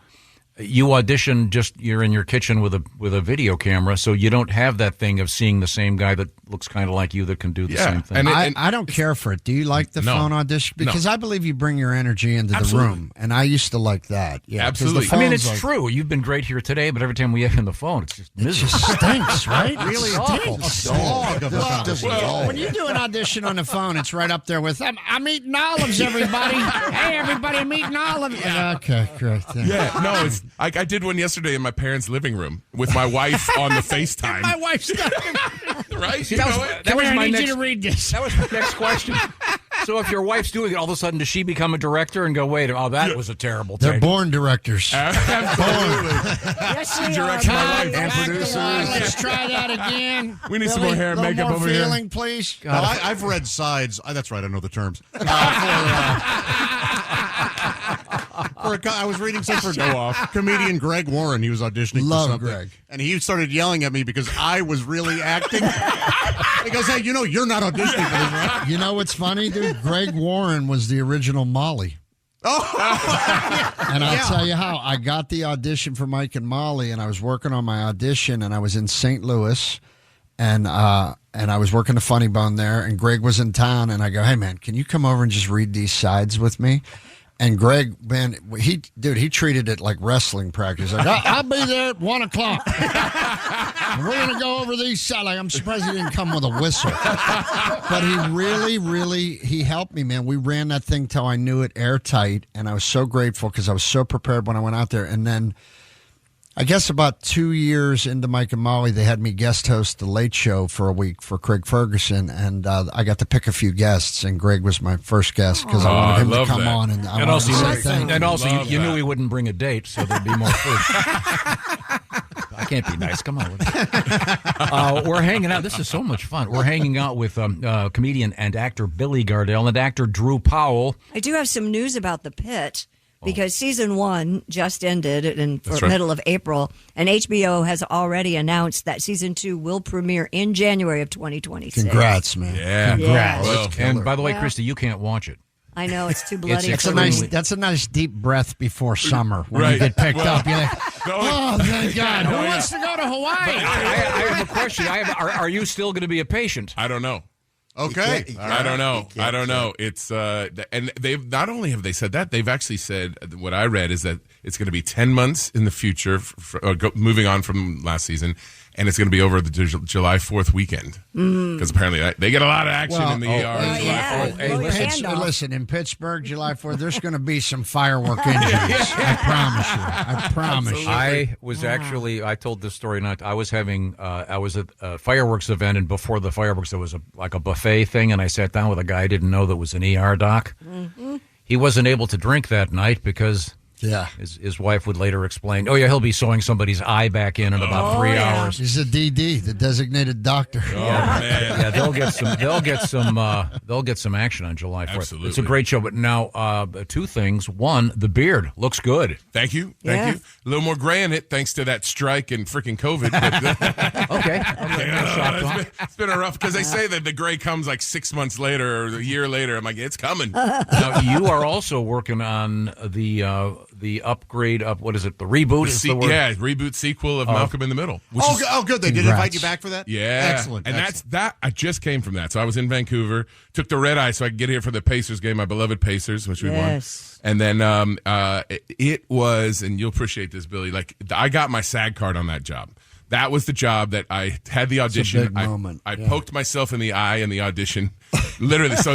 you audition you're in your kitchen with a video camera, so you don't have that thing of seeing the same guy that looks kind of like you that can do the same thing. And I don't care for it. Do you like the phone audition? Because I believe you bring your energy into the room, and I used to like that. Yeah, absolutely. I mean, it's true. You've been great here today, but every time we have on the phone, it's just miserable. It just stinks, right? Really stinks. When you do an audition on the phone, it's right up there with, I'm eating olives, everybody. Hey, everybody, I'm eating olives. Yeah. Okay, great. Yeah, no, it's I did one yesterday in my parents' living room with my wife on the FaceTime. My wife's right? That was my next, you to read this. That was my next question. So if your wife's doing it, all of a sudden, does she become a director and go, wait, that was a terrible They're take? born directors. Absolutely. Yes, she directs my life. And producers. Let's try that again. We need some more hair and makeup over here. Feeling, please. Well, I've read sides. That's right. I know the terms. I was reading something for comedian Greg Warren. He was auditioning for something. Greg. And he started yelling at me because I was really acting. He goes, hey, you're not auditioning for this, right? You know what's funny, dude? Greg Warren was the original Molly. Oh, and I'll tell you how. I got the audition for Mike and Molly, and I was working on my audition, and I was in St. Louis, and I was working the Funny Bone there, and Greg was in town, and I go, hey, man, can you come over and just read these sides with me? And Greg, man, he treated it like wrestling practice. Like, I'll be there at 1 o'clock. We're going to go over these sides. Like, I'm surprised he didn't come with a whistle. But he really, he helped me, man. We ran that thing till I knew it airtight, and I was so grateful because I was so prepared when I went out there. And then I guess about 2 years into Mike and Molly, they had me guest host the Late Show for a week for Craig Ferguson, and I got to pick a few guests, and Greg was my first guest because I wanted him to come on, and I wanted to say thank you. And also, you knew he wouldn't bring a date, so there'd be more food. I can't be nice. Come on. We're hanging out. This is so much fun. We're hanging out with comedian and actor Billy Gardell and actor Drew Powell. I do have some news about The Pit. Because season 1 just ended in middle of April, and HBO has already announced that season 2 will premiere in January of 2026. Congrats, man! Yeah, congrats. Well, and by the way, Christy, you can't watch it. I know it's too bloody. That's a nice deep breath before summer when you get picked up. You're like, oh, thank God! Who wants to go to Hawaii? I have a question. Are you still going to be a patient? I don't know. Okay. I don't know. It's and they've not only have they said that, they've actually said what I read is that it's going to be 10 months in the future, moving on from last season, and it's going to be over the July 4th weekend because apparently they get a lot of action in the ER. July 4th. Hey, listen, in Pittsburgh, July 4th, there's going to be some firework injuries. I promise you. I was I told this story. I was having I was at a fireworks event, and before the fireworks, there was like a buffet thing, and I sat down with a guy I didn't know that was an ER doc. Mm-hmm. He wasn't able to drink that night because his wife would later explain, he'll be sewing somebody's eye back in about 3 hours. He's a DD, the designated doctor. Oh man. Yeah, they'll get some action on July 4th. Absolutely. It's a great show. But now, two things. One, the beard looks good. Thank you. A little more gray in it thanks to that strike and freaking COVID. Okay. It's been a rough, because they say that the gray comes like 6 months later or a year later. I'm like, it's coming. Now, you are also working on the upgrade of, what is it, the reboot? Reboot sequel of Malcolm in the Middle. Good. They did invite you back for that? Yeah. Excellent. And that I just came from that. So I was in Vancouver, took the red eye so I could get here for the Pacers game, my beloved Pacers, which we won. And then it was, and you'll appreciate this, Billy, like I got my SAG card on that job. That was the job that I had the audition. It's a big moment. I poked myself in the eye in the audition. Literally. So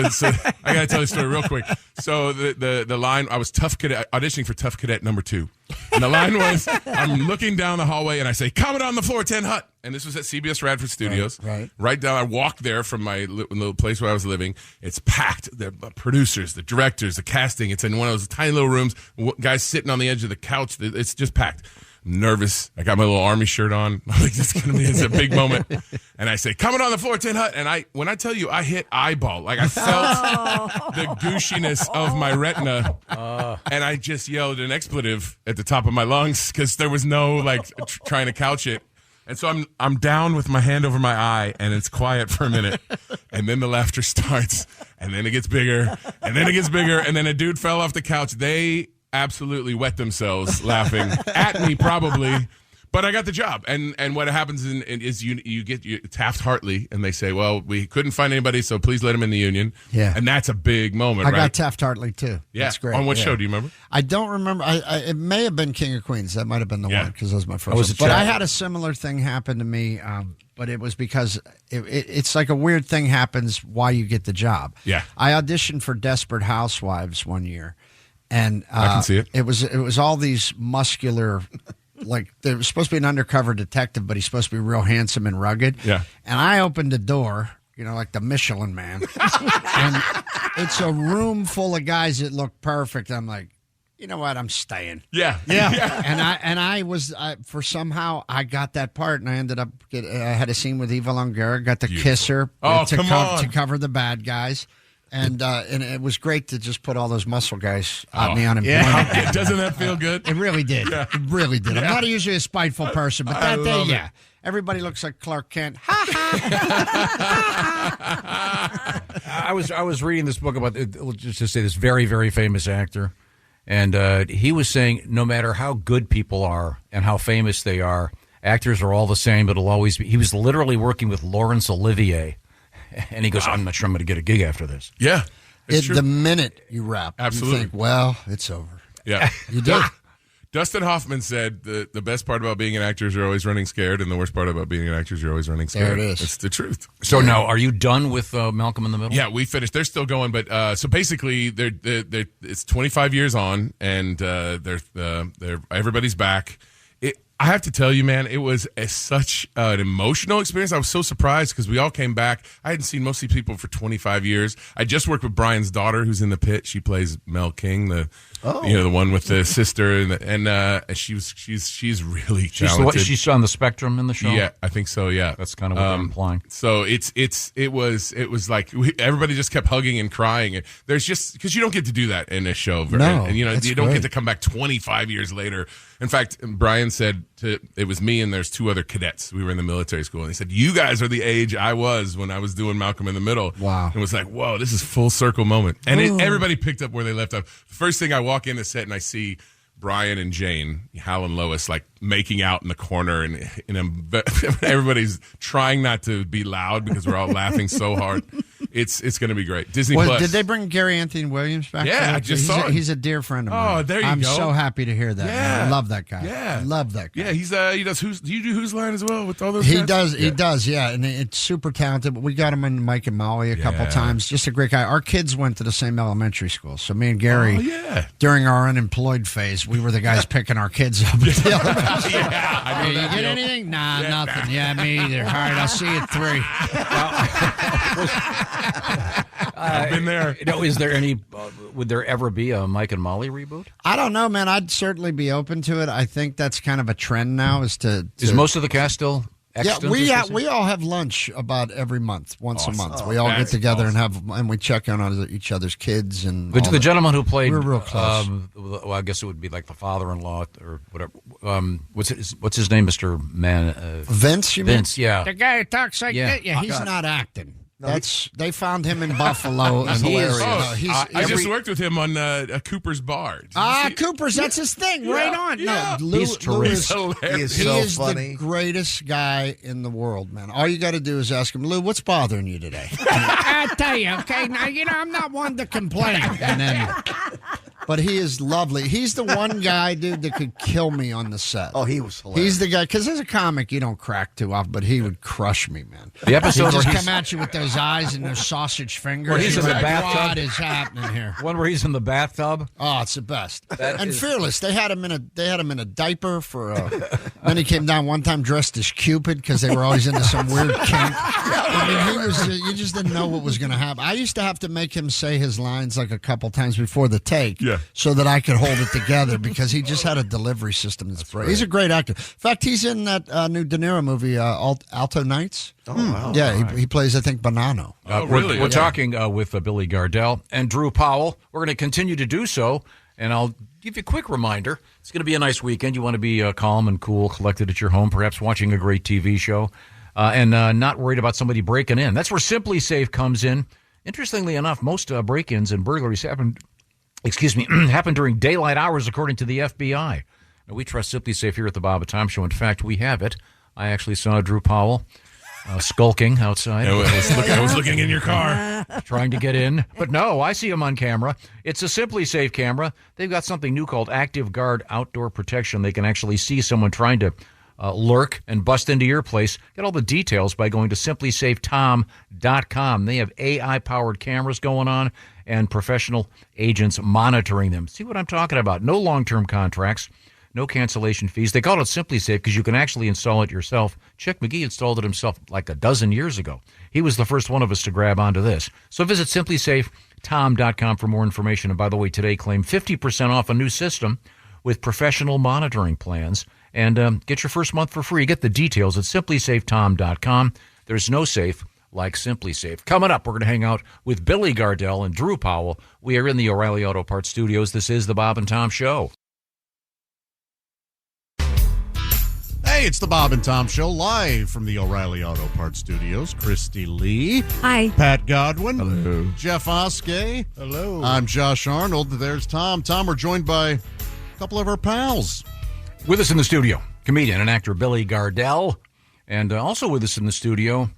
I got to tell the story real quick. So the line, I was tough cadet, auditioning for tough cadet number 2. And the line was, I'm looking down the hallway and I say, "Comment on the floor, 10 Hut." And this was at CBS Radford Studios. Right down, I walked there from my little place where I was living. It's packed. The producers, the directors, the casting. It's in one of those tiny little rooms. Guys sitting on the edge of the couch. It's just packed. Nervous. I got my little army shirt on. I'm like, it's a big moment. And I say, "Coming on the floor, 10 Hut." And when I tell you, I hit eyeball. Like I felt the gooshiness of my retina. And I just yelled an expletive at the top of my lungs because there was no trying to couch it. And so I'm down with my hand over my eye, and it's quiet for a minute. And then the laughter starts, and then it gets bigger, and then it gets bigger, and then a dude fell off the couch. They absolutely wet themselves laughing at me, probably. But I got the job, and what happens is you get Taft-Hartley, and they say, well, we couldn't find anybody, so please let him in the union. Yeah. And that's a big moment, I right? got Taft-Hartley, too. Yeah. That's great. On what Yeah. show, do you remember? I don't remember. It may have been King of Queens. That might have been the one, because that was my first was one. a But chat. I had a similar thing happen to me, but it was because it's like a weird thing happens while you get the job. Yeah. I auditioned for Desperate Housewives one year, and I can see it. It was all these muscular... Like, there was supposed to be an undercover detective, but he's supposed to be real handsome and rugged. Yeah. And I opened the door, like the Michelin Man. And it's a room full of guys that look perfect. I'm like, you know what? I'm staying. Yeah. And I for somehow I got that part, and I ended up I had a scene with Eva Longoria, got to kiss her to cover the bad guys. And it was great to just put all those muscle guys on the unemployment. Yeah. Doesn't that feel good? It really did. Yeah. It really did. I'm Yeah. not usually a spiteful person, but that day, love it. yeah. Everybody looks like Clark Kent. I was reading this book about just to say this very, very famous actor, and he was saying no matter how good people are and how famous they are, actors are all the same. It'll always be. He was literally working with Laurence Olivier, and he goes, "I'm not sure I'm going to get a gig after this." Yeah. The minute you wrap, Absolutely. you think, well, it's over. Yeah. You do. Dustin Hoffman said the best part about being an actor is you're always running scared, and the worst part about being an actor is you're always running scared. There it is. It's the truth. So now, are you done with Malcolm in the Middle? Yeah, we finished. They're still going, but so basically, it's 25 years on, and everybody's back. I have to tell you, man, it was such an emotional experience. I was so surprised because we all came back. I hadn't seen most of these people for 25 years. I just worked with Brian's daughter, who's in the pit. She plays Mel King, the one with the sister, and she's really talented. She's on the spectrum in the show. Yeah, I think so. Yeah, that's kind of what they're implying. So it was like everybody just kept hugging and crying. There's just because you don't get to do that in a show, and you don't get to come back 25 years later. In fact, Brian said it was me and there's two other cadets. We were in the military school, and he said, "You guys are the age I was when I was doing Malcolm in the Middle." Wow! It was like, whoa, this is full circle moment, and everybody picked up where they left off. The first thing I walk in the set and I see Brian and Jane, Hal and Lois, like making out in the corner, and everybody's trying not to be loud because we're all laughing so hard. It's going to be great. Disney Plus. Did they bring Gary Anthony Williams back? Yeah, I just saw him. He's a dear friend of mine. Oh, there you I'm go. so happy to hear that. Yeah. Man. I love that guy. Yeah. I love that guy. Yeah, he does. Do you do Who's Line as well with all those? He guys? does. He does. Yeah, and it's super talented. But we got him in Mike and Molly a couple times. Just a great guy. Our kids went to the same elementary school, so me and Gary, during our unemployed phase, we were the guys picking our kids up at the elementary. Yeah, I know Hey, you that get deal. anything? Nah, nothing. Yeah, me either. All right, I'll see you at 3. I've been there. Is there any? Would there ever be a Mike and Molly reboot? I don't know, man. I'd certainly be open to it. I think that's kind of a trend now. Is most of the cast still? Yeah, we all have lunch about every month, once a month. We all get together and we check in on each other's kids and the gentleman who played. We're real close. Well, I guess it would be like the father-in-law or whatever. What's his name, Mr. Vince? You mean? Vince, yeah. The guy who talks like that. Yeah, he's not acting. They found him in Buffalo, and he is. I just worked with him on Cooper's Bar. Cooper's, that's his thing. Right on. Yeah. No, He's terrific. He is he so is funny. the greatest guy in the world, man. All you got to do is ask him, Lou, what's bothering you today? I tell you, okay. Now I'm not one to complain. And then, but he is lovely. He's the one guy, dude, that could kill me on the set. Oh, he was hilarious. He's the guy, because as a comic, you don't crack too often, but he would crush me, man. The episode He'd just where come at you with those eyes and those sausage fingers. Where he's in the You're like, bathtub. What is happening here? One where he's in the bathtub. Oh, it's the best. And is- Fearless, they had him in a diaper for. Then he came down one time dressed as Cupid because they were always into some weird kink. I mean, he was. You just didn't know what was going to happen. I used to have to make him say his lines like a couple times before the take, so that I could hold it together because he just had a delivery system that's great. He's a great actor. In fact, he's in that new De Niro movie, Alto Nights. Oh, wow. Yeah, he plays, I think, Bonanno. We're talking with Billy Gardell and Drew Powell. We're going to continue to do so, and I'll give you a quick reminder. It's going to be a nice weekend. You want to be calm and cool, collected at your home, perhaps watching a great TV show, and not worried about somebody breaking in. That's where Simply Safe comes in. Interestingly enough, most break-ins and burglaries happen happened during daylight hours, according to the FBI. Now, we trust Simply Safe here at the Bob and Tom Show. In fact, we have it. I actually saw Drew Powell skulking outside. I was looking in your car. Trying to get in. But no, I see him on camera. It's a Simply Safe camera. They've got something new called Active Guard Outdoor Protection. They can actually see someone trying to lurk and bust into your place. Get all the details by going to simplysafetom.com. They have AI-powered cameras going on and professional agents monitoring them. See what I'm talking about? No long-term contracts. No cancellation fees. They call it Simply Safe because you can actually install it yourself. Chick McGee installed it himself like a dozen years ago. He was the first one of us to grab onto this. So visit simplysafetom.com for more information. And by the way, today claim 50% off a new system with professional monitoring plans. And get your first month for free. Get the details at simplysafetom.com. There's no safe like Simply Safe. Coming up, we're going to hang out with Billy Gardell and Drew Powell. We are in the O'Reilly Auto Parts studios. This is the Bob and Tom Show. Hey, it's the Bob and Tom Show, live from the O'Reilly Auto Parts Studios. Christy Lee. Hi. Pat Godwin. Hello. Jeff Oskey. Hello. I'm Josh Arnold. There's Tom. Tom, we're joined by a couple of our pals. With us in the studio, comedian and actor Billy Gardell. And also with us in the studio,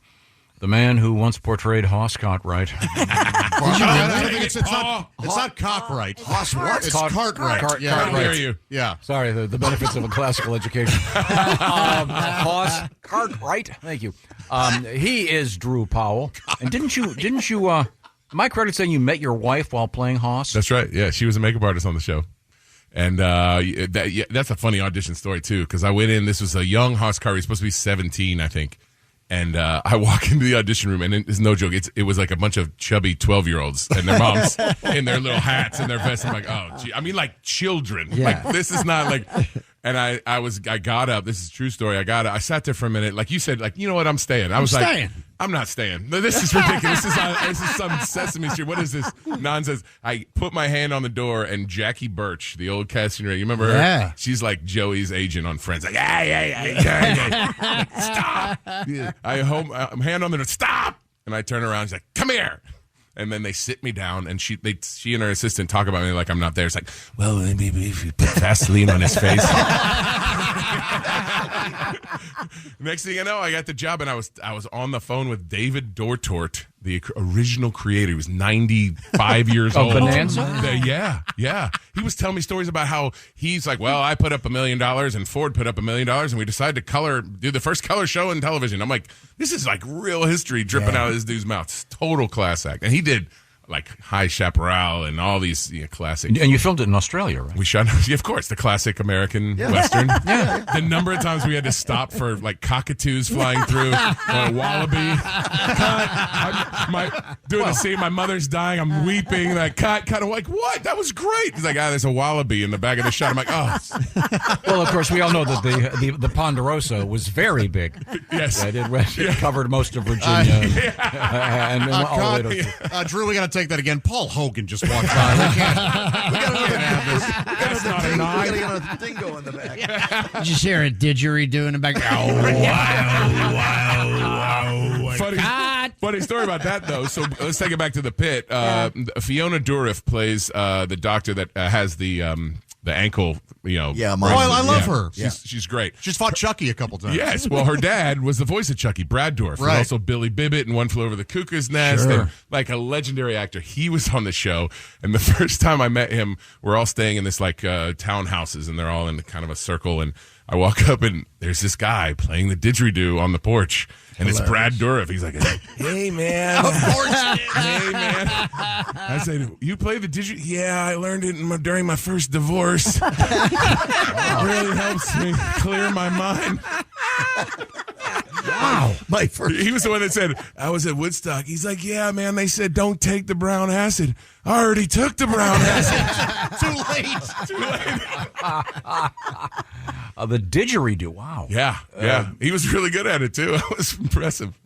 the man who once portrayed Hoss Cartwright. It's not Cockright. Hoss what? It's Cartwright. Cartwright. Hear you. Yeah. Sorry, the benefits of a classical education. Hoss Cartwright. Thank you. He is Drew Powell. And didn't you? Am I correct in saying you met your wife while playing Hoss? That's right. Yeah, she was a makeup artist on the show. And that's a funny audition story, too, because I went in. This was a young Hoss Cartwright. He was supposed to be 17, I think. And I walk into the audition room, and it's no joke. It was like a bunch of chubby 12-year-olds and their moms in their little hats and their vests. I'm like, oh, gee. I mean, like children. Yeah. Like, this is not like... And I got up. This is a true story. I sat there for a minute. Like you said, like, you know what? I'm staying. I was like, I'm not staying. No, this is ridiculous. This is some Sesame Street. What is this nonsense? I put my hand on the door, and Jackie Birch, the old casting director, you remember her? Yeah. She's like Joey's agent on Friends. Like, yeah. Stop. Yeah. I'm hand on the door. Stop. And I turn around. She's like, come here. And then they sit me down, and she and her assistant talk about me like I'm not there. It's like, well, maybe if you put Vaseline on his face. Next thing I know, I got the job, and I was on the phone with David Dortort, the original creator. He was 95 years old. Bonanza? Yeah. He was telling me stories about how he's like, well, I put up $1 million, and Ford put up $1 million, and we decided to do the first color show in television. I'm like, this is like real history dripping out of this dude's mouth. It's total class act. And he did like High Chaparral and all these classic. And you filmed it in Australia, right? We shot, of course, the classic American Western. The number of times we had to stop for like cockatoos flying through, or a wallaby. Doing the scene, my mother's dying, I'm weeping. Like, cut. I'm like, what? That was great. He's like, there's a wallaby in the back of the shot. I'm like, oh. Well, of course, we all know that the Ponderosa was very big. Yes. It covered most of Virginia. Drew, we got to take that again. Paul Hogan just walked by. We got another dingo in the back. Did you hear a didgeridoo in the back? Funny story about that, though. So let's take it back to the pit. Fiona Dourif plays the doctor that has the ankle, I love her. She's great. She's fought Chucky a couple times. Yes. Well, her dad was the voice of Chucky, Brad Dourif, and also Billy Bibbit and One Flew Over the Cuckoo's Nest. Sure. And, like a legendary actor. He was on the show, and the first time I met him, we're all staying in this like townhouses, and they're all in kind of a circle, and I walk up, and there's this guy playing the didgeridoo on the porch, and it's Brad Dourif. He's like, hey, man. Of course. Hey, man. I said, you play the didgeridoo? Yeah, I learned it during my first divorce. It really helps me clear my mind. Wow. He was the one that said, I was at Woodstock. He's like, yeah, man, they said don't take the brown acid. I already took the brown acid. Too late. The didgeridoo, wow. Yeah. He was really good at it, too. It was impressive.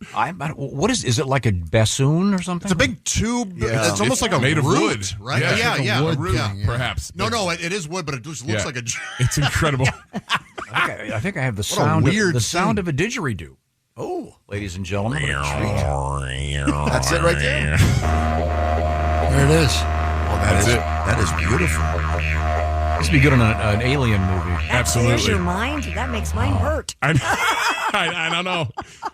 What is it like a bassoon or something? It's a big tube. Yeah. It's almost like a made root, of wood. Right? Yeah. A root. Perhaps. No, it is wood, but it just looks like a... It's incredible. I think I have the sound of a didgeridoo. Oh, ladies and gentlemen. That's it right there. There it is. That is beautiful. This would be good on an alien movie. That clears your mind. That makes mine hurt. I don't know.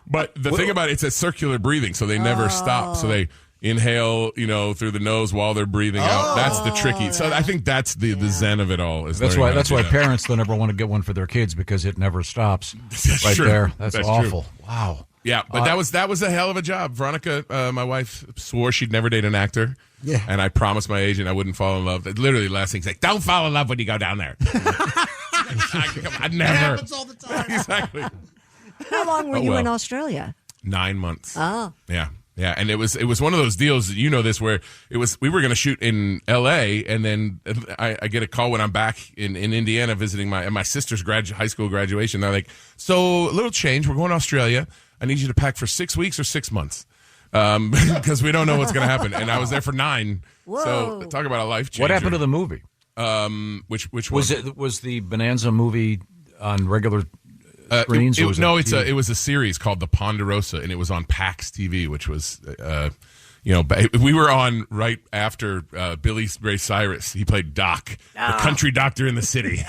But the thing about it's a circular breathing, so they never stop. So they inhale, through the nose while they're breathing out. That's the tricky. So I think that's the zen of it all. That's why parents don't ever want to get one for their kids, because it never stops. Right true. there. That's awful. True. Wow. Yeah, but that was a hell of a job. Veronica, my wife, swore she'd never date an actor. Yeah. And I promised my agent I wouldn't fall in love. Literally, the last thing's like, don't fall in love when you go down there. I never. It happens all the time. Exactly. How long were you in Australia? 9 months. Oh. Yeah. Yeah, and it was one of those deals, this, where we were going to shoot in L.A., and then I get a call when I'm back in Indiana visiting my sister's high school graduation. They're like, so a little change. We're going to Australia. I need you to pack for 6 weeks or 6 months, because we don't know what's going to happen. And I was there for 9. Whoa. So talk about a life changer. What happened to the movie? Which was one? it? Was the Bonanza movie on regular screens? It was a series called The Ponderosa, and it was on PAX TV, which was, we were on right after Billy Ray Cyrus. He played Doc, the country doctor in the city.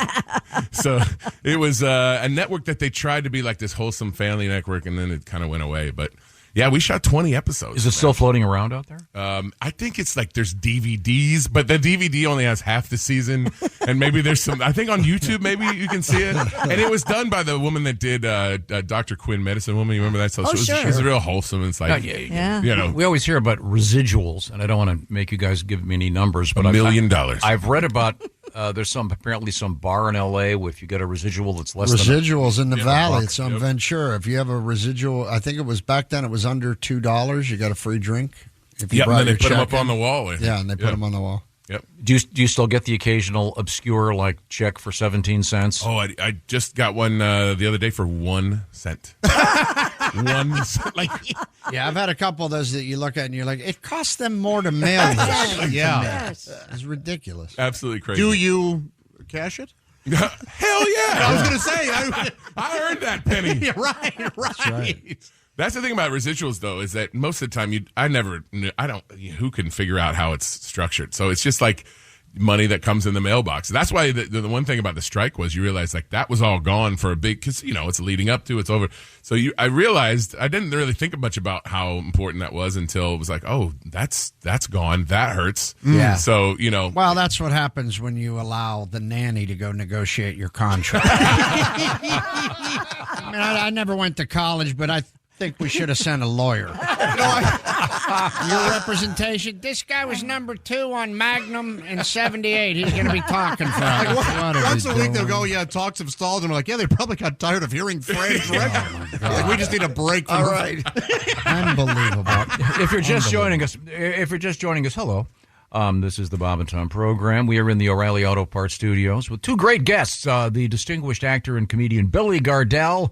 So it was a network that they tried to be like this wholesome family network, and then it kind of went away. But yeah, we shot 20 episodes. Is it still floating around out there? I think it's like there's DVDs, but the DVD only has half the season, and maybe there's some. I think on YouTube maybe you can see it. And it was done by the woman that did Dr. Quinn, Medicine Woman. You remember that? So sure. She's real wholesome. It's like, We always hear about residuals, and I don't want to make you guys give me any numbers, but $1 million. I've read about. There's apparently some bar in L.A. where if you get a residual that's less residuals than in the valley. It's on Ventura. If you have a residual, I think it was back then. It was under $2. You got a free drink. If you and then they put them up on the wall. Yeah, and they put them on the wall. Yep. Do you still get the occasional obscure check for 17 cents? Oh, I just got one the other day for 1 cent. 1 cent. Yeah, I've had a couple of those that you look at and you're like, it costs them more to mail this. Yeah. It's ridiculous. Absolutely crazy. Do you cash it? Hell yeah! I was going to say. I earned that penny. Yeah, right. That's the thing about residuals, though, is that most of the time who can figure out how it's structured? So it's just like money that comes in the mailbox. That's why the one thing about the strike was you realize that was all gone for a big, because it's leading up to, it's over. So I realized I didn't really think much about how important that was until it was like, oh, that's gone. That hurts. Yeah. So Well, that's what happens when you allow the nanny to go negotiate your contract. I never went to college, but I think we should have sent a lawyer. Your representation. This guy was number 2 on Magnum in '78. He's going to be talking for us. Once a week they'll go, talks have stalled, and we're like, they probably got tired of hearing Fred directly. We just need a break. From All right. Unbelievable. If you're just joining us, hello. This is the Bob and Tom program. We are in the O'Reilly Auto Parts studios with 2 great guests, the distinguished actor and comedian Billy Gardell,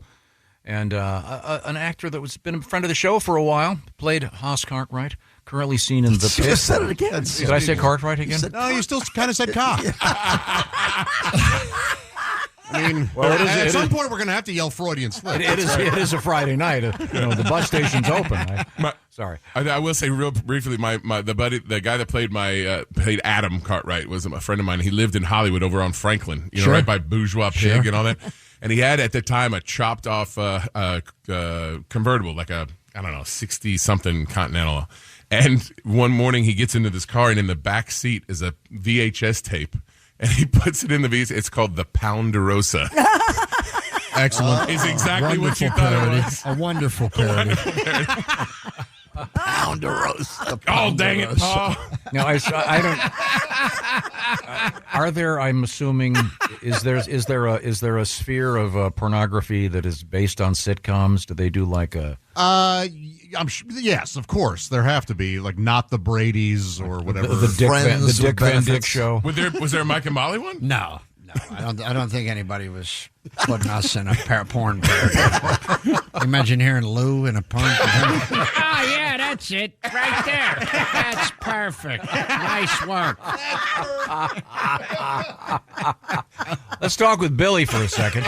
and an actor that was been a friend of the show for a while, played Haas Cartwright, currently seen in The Pit. You said it again. Did I say Cartwright again? No, you still kind of said cock. I mean, at some point we're going to have to yell Freudian slip. It is a Friday night. The bus station's open. Sorry. I will say real briefly, the guy that played Adam Cartwright was a friend of mine. He lived in Hollywood over on Franklin, right by Bourgeois Pig and all that. And he had at the time a chopped off convertible, like a 60-something Continental. And one morning he gets into this car, and in the back seat is a VHS tape. And he puts it in the VHS. It's called the Ponderosa. Excellent. Is exactly what you parody. thought it was. A wonderful parody. Ponderosa. Oh, dang it, Paul. No, I don't. Are there? I'm assuming. Is there a sphere of pornography that is based on sitcoms? Do they do like a? I'm sure, yes, of course. There have to be not the Brady's or whatever. The Dick Van Dyke Show. Was there a Mike and Molly one? No, I don't think anybody was putting us in a porn parody. Imagine hearing Lou in a porn. Oh yeah, that's it, right there. That's perfect. Nice work. Let's talk with Billy for a second.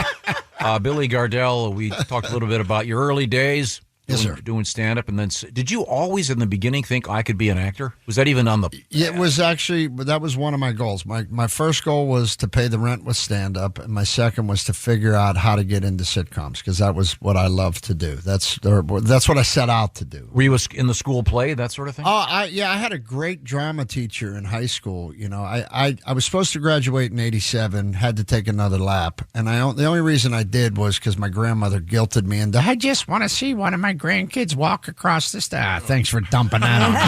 Billy Gardell. We talked a little bit about your early days. Yes, sir. doing stand-up, and then did you always in the beginning think I could be an actor? Was that even on the? It was actually, that was one of my goals. My first goal was to pay the rent with stand-up, and my second was to figure out how to get into sitcoms because that was what I loved to do. That's what I set out to do. Were you in the school play, that sort of thing? I had a great drama teacher in high school. You know, I was supposed to graduate in '87, had to take another lap, and the only reason I did was because my grandmother guilted me into. I just want to see one of my grandkids walk across the stage. Thanks for dumping that on me.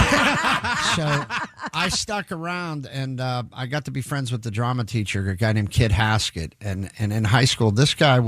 So I stuck around, and I got to be friends with the drama teacher, a guy named Kid Haskett. And in high school, this guy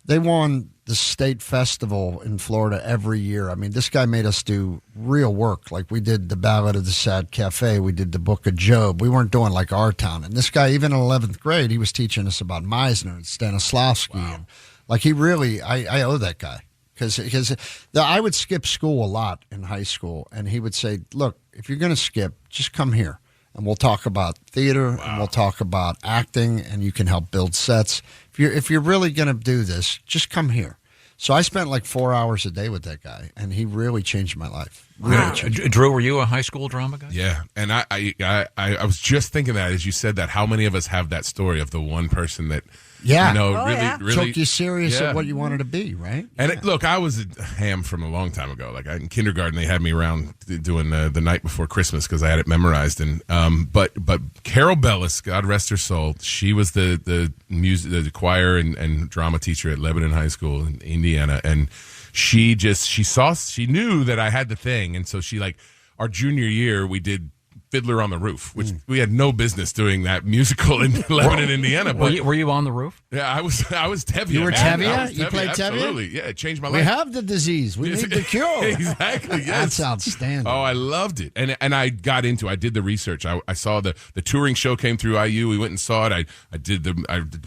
they won the state festival in Florida every year. I mean, this guy made us do real work. Like, we did the Ballad of the Sad Cafe. We did the Book of Job. We weren't doing like Our Town. And this guy, even in 11th grade, he was teaching us about Meisner and Stanislavski. Wow. And, like, he really, I owe that guy. Because I would skip school a lot in high school, and he would say, look, if you're going to skip, just come here, and we'll talk about theater, and we'll talk about acting, and you can help build sets. If you're really going to do this, just come here. So I spent like 4 hours a day with that guy, and he really changed my life. Drew, were you a high school drama guy? Yeah, and I was just thinking that as you said that, how many of us have that story of the one person that really took you serious at what you wanted to be, right? And look, I was a ham from a long time ago. Like in kindergarten, they had me around doing the night before Christmas because I had it memorized. And but Carol Bellis, God rest her soul, she was the choir and drama teacher at Lebanon High School in Indiana, and she knew that I had the thing, and so she, like, our junior year we did Fiddler on the Roof, which we had no business doing that musical in Lebanon, Indiana. But were you on the roof? Yeah, I was Tevye. You were Tevye? You played Tevye? Absolutely. Yeah, it changed my life. We have the disease. We need the cure. Exactly, yes. That's outstanding. Oh, I loved it. And I got into it. I did the research. I saw the touring show came through IU. We went and saw it. I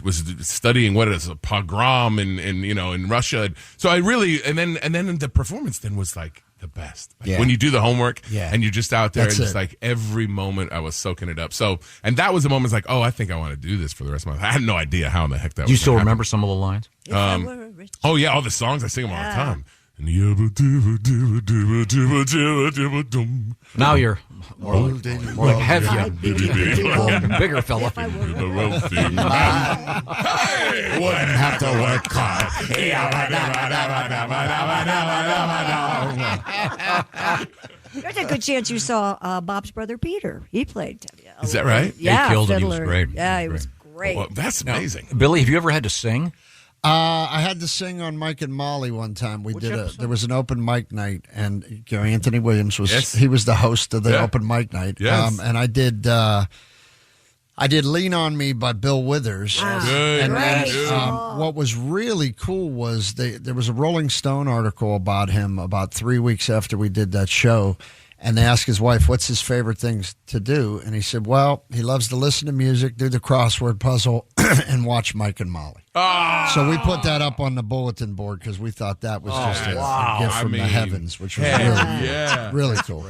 was studying what is a pogrom in Russia. So I really, and then the performance then was like the best. Like when you do the homework and you're just out there and just like every moment I was soaking it up. So, and that was the moment like, oh, I think I want to do this for the rest of my life. I had no idea how in the heck that was. Do you still remember some of the lines? Oh yeah, all the songs, I sing them all the time. Now you're more like heavier, bigger fella. Wouldn't have to work hard. There's a good chance you saw Bob's brother Peter. He played Tevye. Is that right? Yeah, he killed it. He Fiddler. was great. Yeah, he was great. Well, that's amazing. Now, Billy, have you ever had to sing? I had to sing on Mike and Molly one time. There was an open mic night, and Anthony Williams he was the host of the open mic night. Yes. And I did Lean on Me by Bill Withers. Good. And what was really cool was there was a Rolling Stone article about him about 3 weeks after we did that show. And they asked his wife, what's his favorite things to do? And he said, well, he loves to listen to music, do the crossword puzzle, and watch Mike and Molly. Oh. So we put that up on the bulletin board because we thought that was just a gift from the heavens, which was really cool.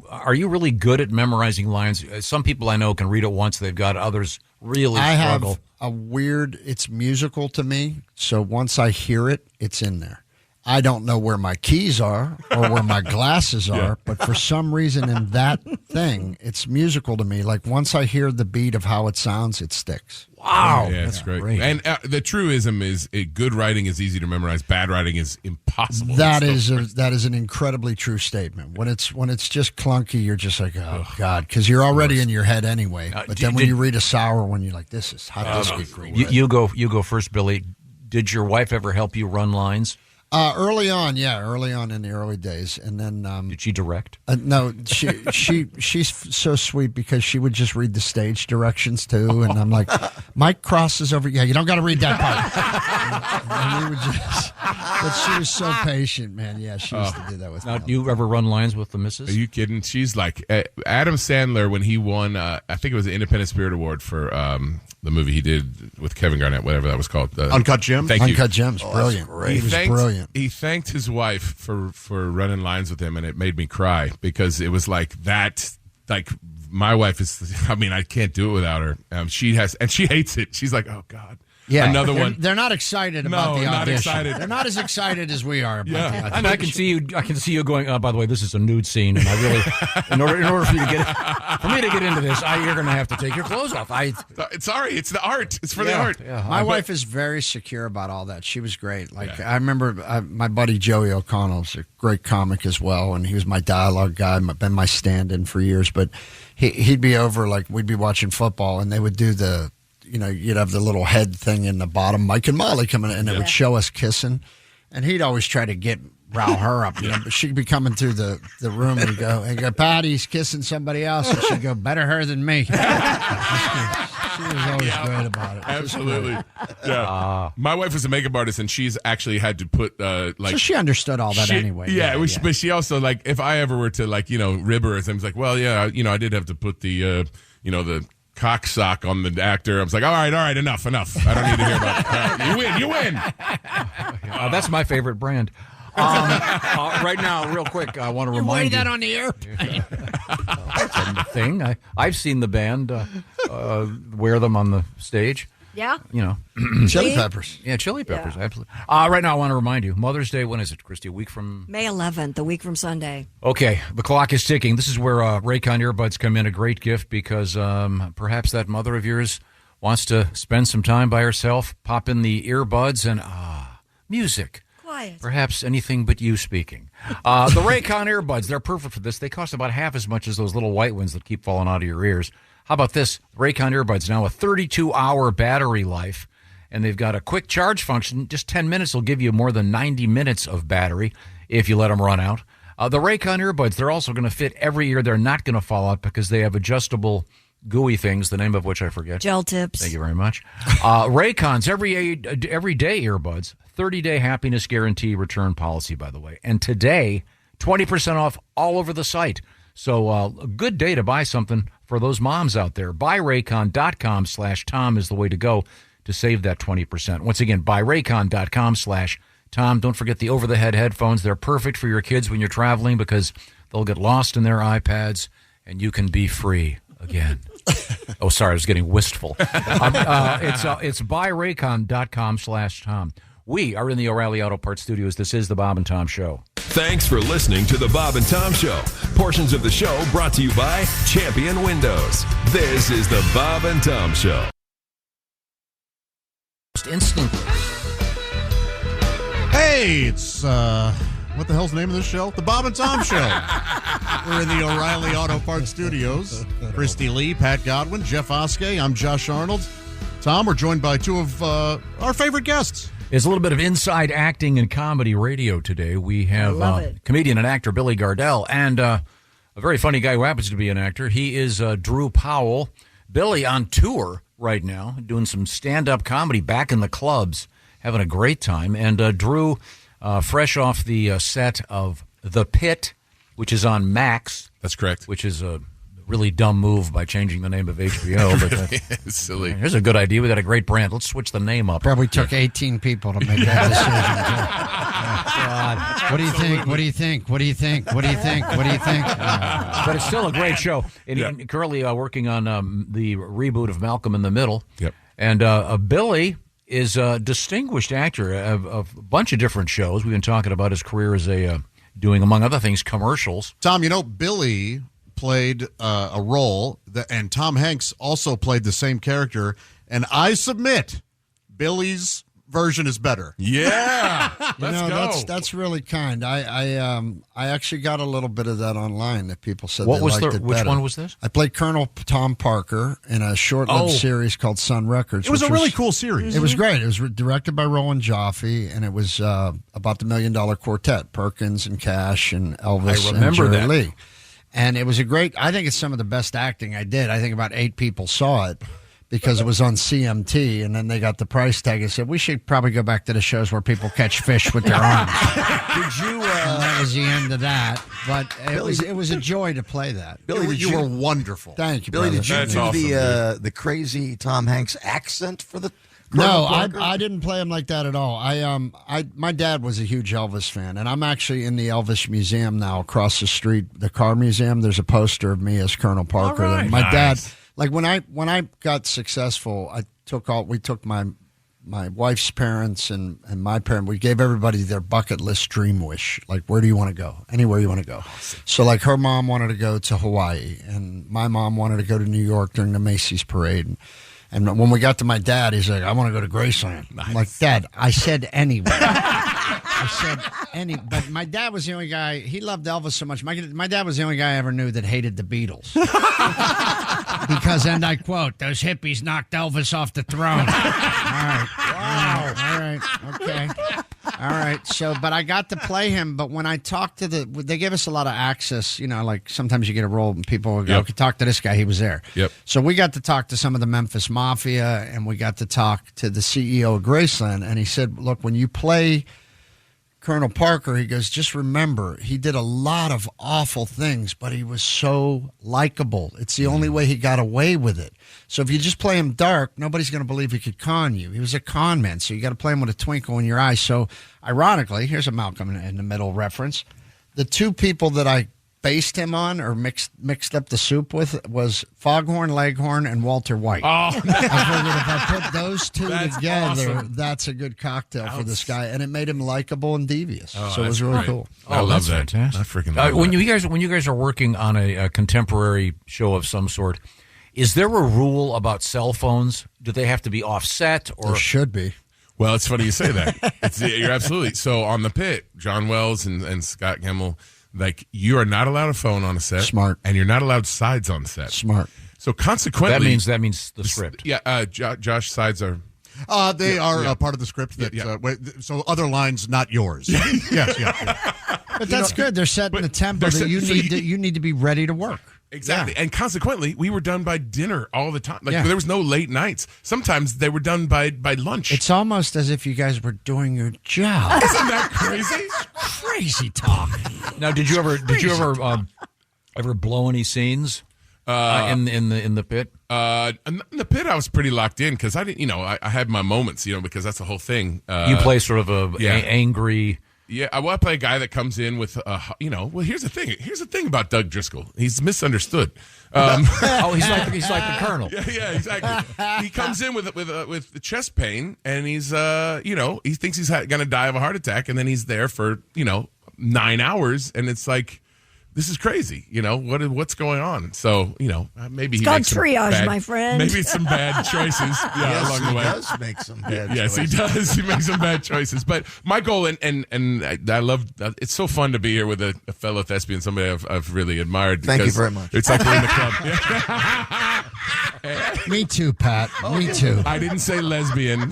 Are you really good at memorizing lines? Some people I know can read it once, they've got others really struggle. I have it's musical to me. So once I hear it, it's in there. I don't know where my keys are or where my glasses are, but for some reason in that thing, it's musical to me. Like once I hear the beat of how it sounds, it sticks. Wow. Yeah, that's great. And the truism is good writing is easy to memorize. Bad writing is impossible. That is an incredibly true statement. When it's just clunky, you're just like, oh, God, because you're already in your head anyway. But then when you read a sour one, you're like, this is, how does this get great? You go first, Billy. Did your wife ever help you run lines? Early on in the early days, and then did she direct? No, she's so sweet because she would just read the stage directions too, and I'm like, Mike crosses over. Yeah, you don't got to read that part. and we would just, but she was so patient, man. Yeah, she used to do that with me. Now, do you ever run lines with the missus? Are you kidding? She's like Adam Sandler when he won. I think it was the Independent Spirit Award for the movie he did with Kevin Garnett, whatever that was called. Uncut Gems? Thank you. Uncut Gems, brilliant. He was brilliant. He thanked his wife for running lines with him, and it made me cry because it was like that. Like my wife is, I mean, I can't do it without her. She hates it. She's like, oh God. Yeah, another they're, one. They're not excited about the audition. not excited. They're not as excited as we are. About the audition. And I can see you. I can see you going. By the way, this is a nude scene, and I really, in order for you to for me to get into this, you're going to have to take your clothes off. Sorry, it's the art. It's for the art. Yeah, my wife is very secure about all that. She was great. Like I remember my buddy Joey O'Connell's a great comic as well, and he was my dialogue guy, been my stand-in for years. But he'd be over, like we'd be watching football, and they would do the. You'd have the little head thing in the bottom, Mike and Molly coming in, and it would show us kissing. And he'd always try to rile her up, but she'd be coming through the room and go, Patty's kissing somebody else. And she'd go, better her than me. She was always great about it. Absolutely. Yeah. My wife was a makeup artist, and she's actually had to put, so she understood all that anyway. Yeah, but she also, like, if I ever were to, like, rib her or something, like, well, yeah, I did have to put the, the cock sock on the actor. I was like, all right, enough. I don't need to hear about it. You win. That's my favorite brand. Right now, real quick, I want to remind you. that on the air? That's a thing. I've seen the band wear them on the stage. Yeah. Chili Peppers. Yeah, Chili Peppers. Yeah. Absolutely. Right now, I want to remind you, Mother's Day, when is it, Christy? A week from? May 11th, a week from Sunday. Okay, the clock is ticking. This is where Raycon earbuds come in, a great gift, because perhaps that mother of yours wants to spend some time by herself, pop in the earbuds, and music. Quiet. Perhaps anything but you speaking. The Raycon earbuds, they're perfect for this. They cost about half as much as those little white ones that keep falling out of your ears. How about this? Raycon earbuds, now a 32-hour battery life, and they've got a quick charge function. Just 10 minutes will give you more than 90 minutes of battery if you let them run out. The Raycon earbuds, they're also going to fit every ear. They're not going to fall out because they have adjustable gooey things, the name of which I forget. Gel tips. Thank you very much. Raycon's everyday earbuds, 30-day happiness guarantee return policy, by the way. And today, 20% off all over the site. So a good day to buy something for those moms out there. BuyRaycon.com/Tom is the way to go to save that 20%. Once again, BuyRaycon.com/Tom. Don't forget the over-the-head headphones. They're perfect for your kids when you're traveling because they'll get lost in their iPads and you can be free again. Oh, sorry, I was getting wistful. It's BuyRaycon.com/Tom. We are in the O'Reilly Auto Parts Studios. This is the Bob and Tom Show. Thanks for listening to the Bob and Tom Show. Portions of the show brought to you by Champion Windows. This is the Bob and Tom Show. Instantly. Hey, it's what the hell's the name of this show? The Bob and Tom Show. We're in the O'Reilly Auto Parts Studios. Christy Lee, Pat Godwin, Jeff Oskey. I'm Josh Arnold. Tom, we're joined by two of our favorite guests. It's a little bit of inside acting and comedy radio today. We have comedian and actor Billy Gardell and a very funny guy who happens to be an actor. He is Drew Powell. Billy on tour right now, doing some stand-up comedy back in the clubs, having a great time. And Drew, fresh off the set of The Pit, which is on Max. That's correct. Which is a really dumb move by changing the name of HBO. But it's silly. Here's a good idea. We got a great brand. Let's switch the name up. Probably took 18 people to make that decision. What do you think? What do you think? What do you think? What do you think? What do you think? But it's still a great show. And currently working on the reboot of Malcolm in the Middle. Yep. And Billy is a distinguished actor of a bunch of different shows. We've been talking about his career as doing, among other things, commercials. Tom, Billy played a role, and Tom Hanks also played the same character, and I submit Billy's version is better. Yeah, let's go. That's really kind. I actually got a little bit of that online that people said what they was liked it better. Which one was this? I played Colonel Tom Parker in a short-lived series called Sun Records. It was a really cool series. It was great. It was directed by Roland Joffe, and it was about the $1 Million Quartet, Perkins and Cash and Elvis and Jerry Lee. And it was I think it's some of the best acting I did. I think about 8 people saw it because it was on CMT, and then they got the price tag and said, we should probably go back to the shows where people catch fish with their arms. Did you? And that was the end of that. But it was a joy to play that. Billy, you were wonderful. Thank you, Billy, brother. did you do awesome, the crazy Tom Hanks accent for the... No, I didn't play him like that at all. My dad was a huge Elvis fan, and I'm actually in the Elvis Museum now across the street, the Car Museum. There's a poster of me as Colonel Parker. All right. My dad, like when I got successful, we took my my wife's parents and my parents, we gave everybody their bucket list dream wish. Like, where do you want to go? Anywhere you want to go. So, like, her mom wanted to go to Hawaii, and my mom wanted to go to New York during the Macy's parade. And when we got to my dad, he's like, I want to go to Graceland. Nice. I'm like, Dad, I said anywhere. I said any, but my dad was the only guy. He loved Elvis so much. My dad was the only guy I ever knew that hated the Beatles. Because, and I quote, those hippies knocked Elvis off the throne. All right. Wow. All right. Okay. All right. So, but I got to play him. But when I talked to they gave us a lot of access. You know, like sometimes you get a role and people will go, okay, talk to this guy. He was there. Yep. So we got to talk to some of the Memphis Mafia, and we got to talk to the CEO of Graceland. And he said, look, when you play Colonel Parker, he goes, just remember, he did a lot of awful things, but he was so likable. It's the only way he got away with it. So if you just play him dark, nobody's going to believe he could con you. He was a con man, so you got to play him with a twinkle in your eye. So ironically, here's a Malcolm in the Middle reference. The two people that I based him on or mixed up the soup with was Foghorn Leghorn and Walter White. Oh, I figured if I put those two together, awesome. That's a good cocktail for this guy, and it made him likable and devious. Oh, so it was really great. cool. I love that. Fantastic. I freaking love when that. you guys are working on a contemporary show of some sort, is there a rule about cell phones? Do they have to be offset, or There should be. Well, it's funny you say that. You're absolutely. So on the Pit, John Wells and Scott Gemmell, like, you are not allowed a phone on a set. Smart. And you're not allowed sides on set. Smart. So consequently, that means the script. Yeah, Josh sides are. They are part of the script. So other lines, not yours. yes. But that's good. They're setting the tempo that you need to be ready to work. Exactly. Yeah. And consequently, we were done by dinner all the time. Like, Yeah. there was no late nights. Sometimes they were done by lunch. It's almost as if you guys were doing your job. Isn't that crazy? Crazy talk. Now, did you ever blow any scenes in the Pit? In the Pit, I was pretty locked in because I didn't. I had my moments. Because that's the whole thing. You play sort of angry. Yeah, I play a guy that comes in with, well, here's the thing. Here's the thing about Doug Driscoll. He's misunderstood. He's like the Colonel. Yeah, exactly. He comes in with the chest pain, and he's, he thinks he's going to die of a heart attack, and then he's there for, 9 hours, and it's like, this is crazy. What's going on? So, maybe It's he called makes some triage, bad- my friend. Maybe it's some bad choices. Yes, along he the way. does make some bad Yes, choices. he does. He makes some bad choices. But my goal, and I love, it's so fun to be here with a fellow thespian, somebody I've really admired. Thank you because very much. It's like we're in the club. Me too, Pat. Me too. I didn't say lesbian.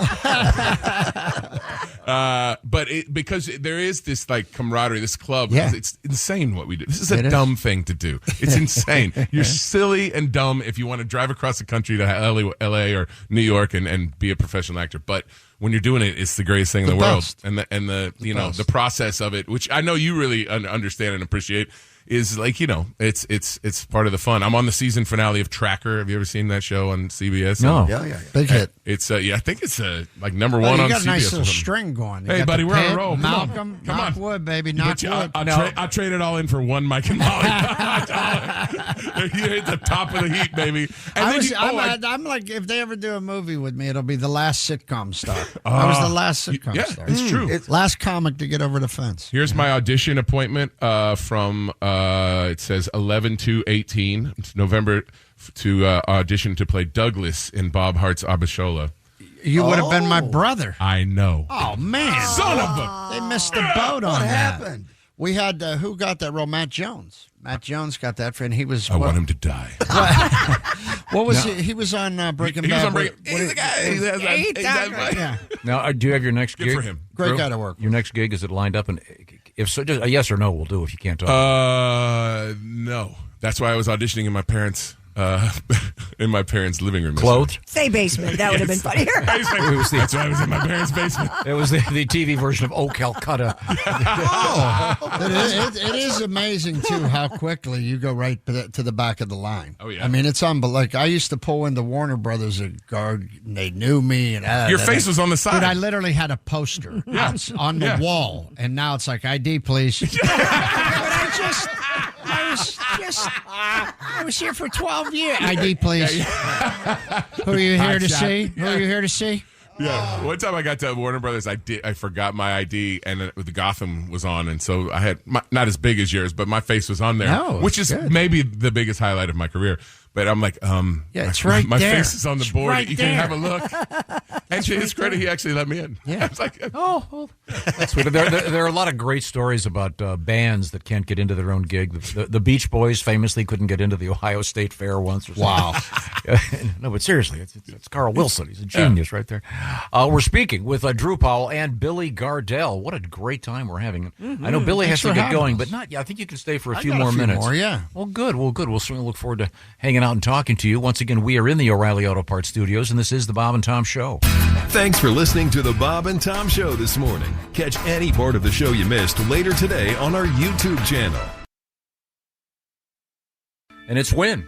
But because there is this like camaraderie, this club, Yeah. it's insane what we do. This is It a is. dumb thing to do. It's insane. You're silly and dumb if you want to drive across the country to LA or New York and be a professional actor. But when you're doing it, it's the greatest thing in the world. best. And the process of it, which I know you really understand and appreciate, is like, it's part of the fun. I'm on the season finale of Tracker. Have you ever seen that show on CBS? No. Yeah. Big hit. It's I think it's like number Well, one you on got CBS. a nice or little something. string going. You Hey, got buddy, the we're on a Pit, roll. Come Malcolm, on. knock wood, baby, knock wood. I'll trade it all in for one Mike and Molly. You hit the top of the heat, baby. And I'm like, if they ever do a movie with me, it'll be the last sitcom star. I was the last sitcom yeah, star. it's true. Last comic to get over the fence. Here's my audition appointment from, it says 11/2/18. It's November to audition to play Douglas in Bob Hart's Abishola. You would have been my brother. I know. Oh, man. Son of a... They missed the boat on What that. happened? We had, who got that role? Matt Jones. Matt Jones got that for, and he was... I want him to die. What was he was on Breaking Bad. He was on Breaking... He's the guy. Yeah. Now, do you have your next gig? Good for him. Great guy to work with. Your next gig, is it lined up? And if so, just a yes or no will do if you can't talk. No. That's why I was auditioning in my parents' living room. Clothed? Say basement. That would have been funnier. That's why I was in my parents' basement. It was the TV version of Oh Calcutta. It is amazing, too, how quickly you go right to the back of the line. Oh, yeah. I mean, it's unbelievable. Like, I used to pull into Warner Brothers and guard, and they knew me. And Your face was on the side. Dude, I literally had a poster on the wall, and now it's like, ID, please. I was here for 12 years. ID, please. Who are you here to see? Who are you here to see? Yeah, one time I got to Warner Brothers, I forgot my ID, and the Gotham was on, and so I had not as big as yours, but my face was on there, which is maybe the biggest highlight of my career. But I'm like, it's right my there. face is on the It's board. right You there. can have a look. And to his credit, he actually let me in. Yeah. I was like, That's sweet. There are a lot of great stories about bands that can't get into their own gig. The Beach Boys famously couldn't get into the Ohio State Fair once. Or something. Wow. No, but seriously, it's Carl Wilson. He's a genius right there. We're speaking with Drew Powell and Billy Gardell. What a great time we're having. I know Billy has to get going, but not. Yeah, I think you can stay for a few more minutes. Yeah. Well, good. We'll certainly look forward to hanging out and talking to you. Once again, we are in the O'Reilly Auto Parts studios, and this is the Bob and Tom Show. Thanks for listening to the Bob and Tom Show this morning. Catch any part of the show you missed later today on our YouTube channel. And it's Win.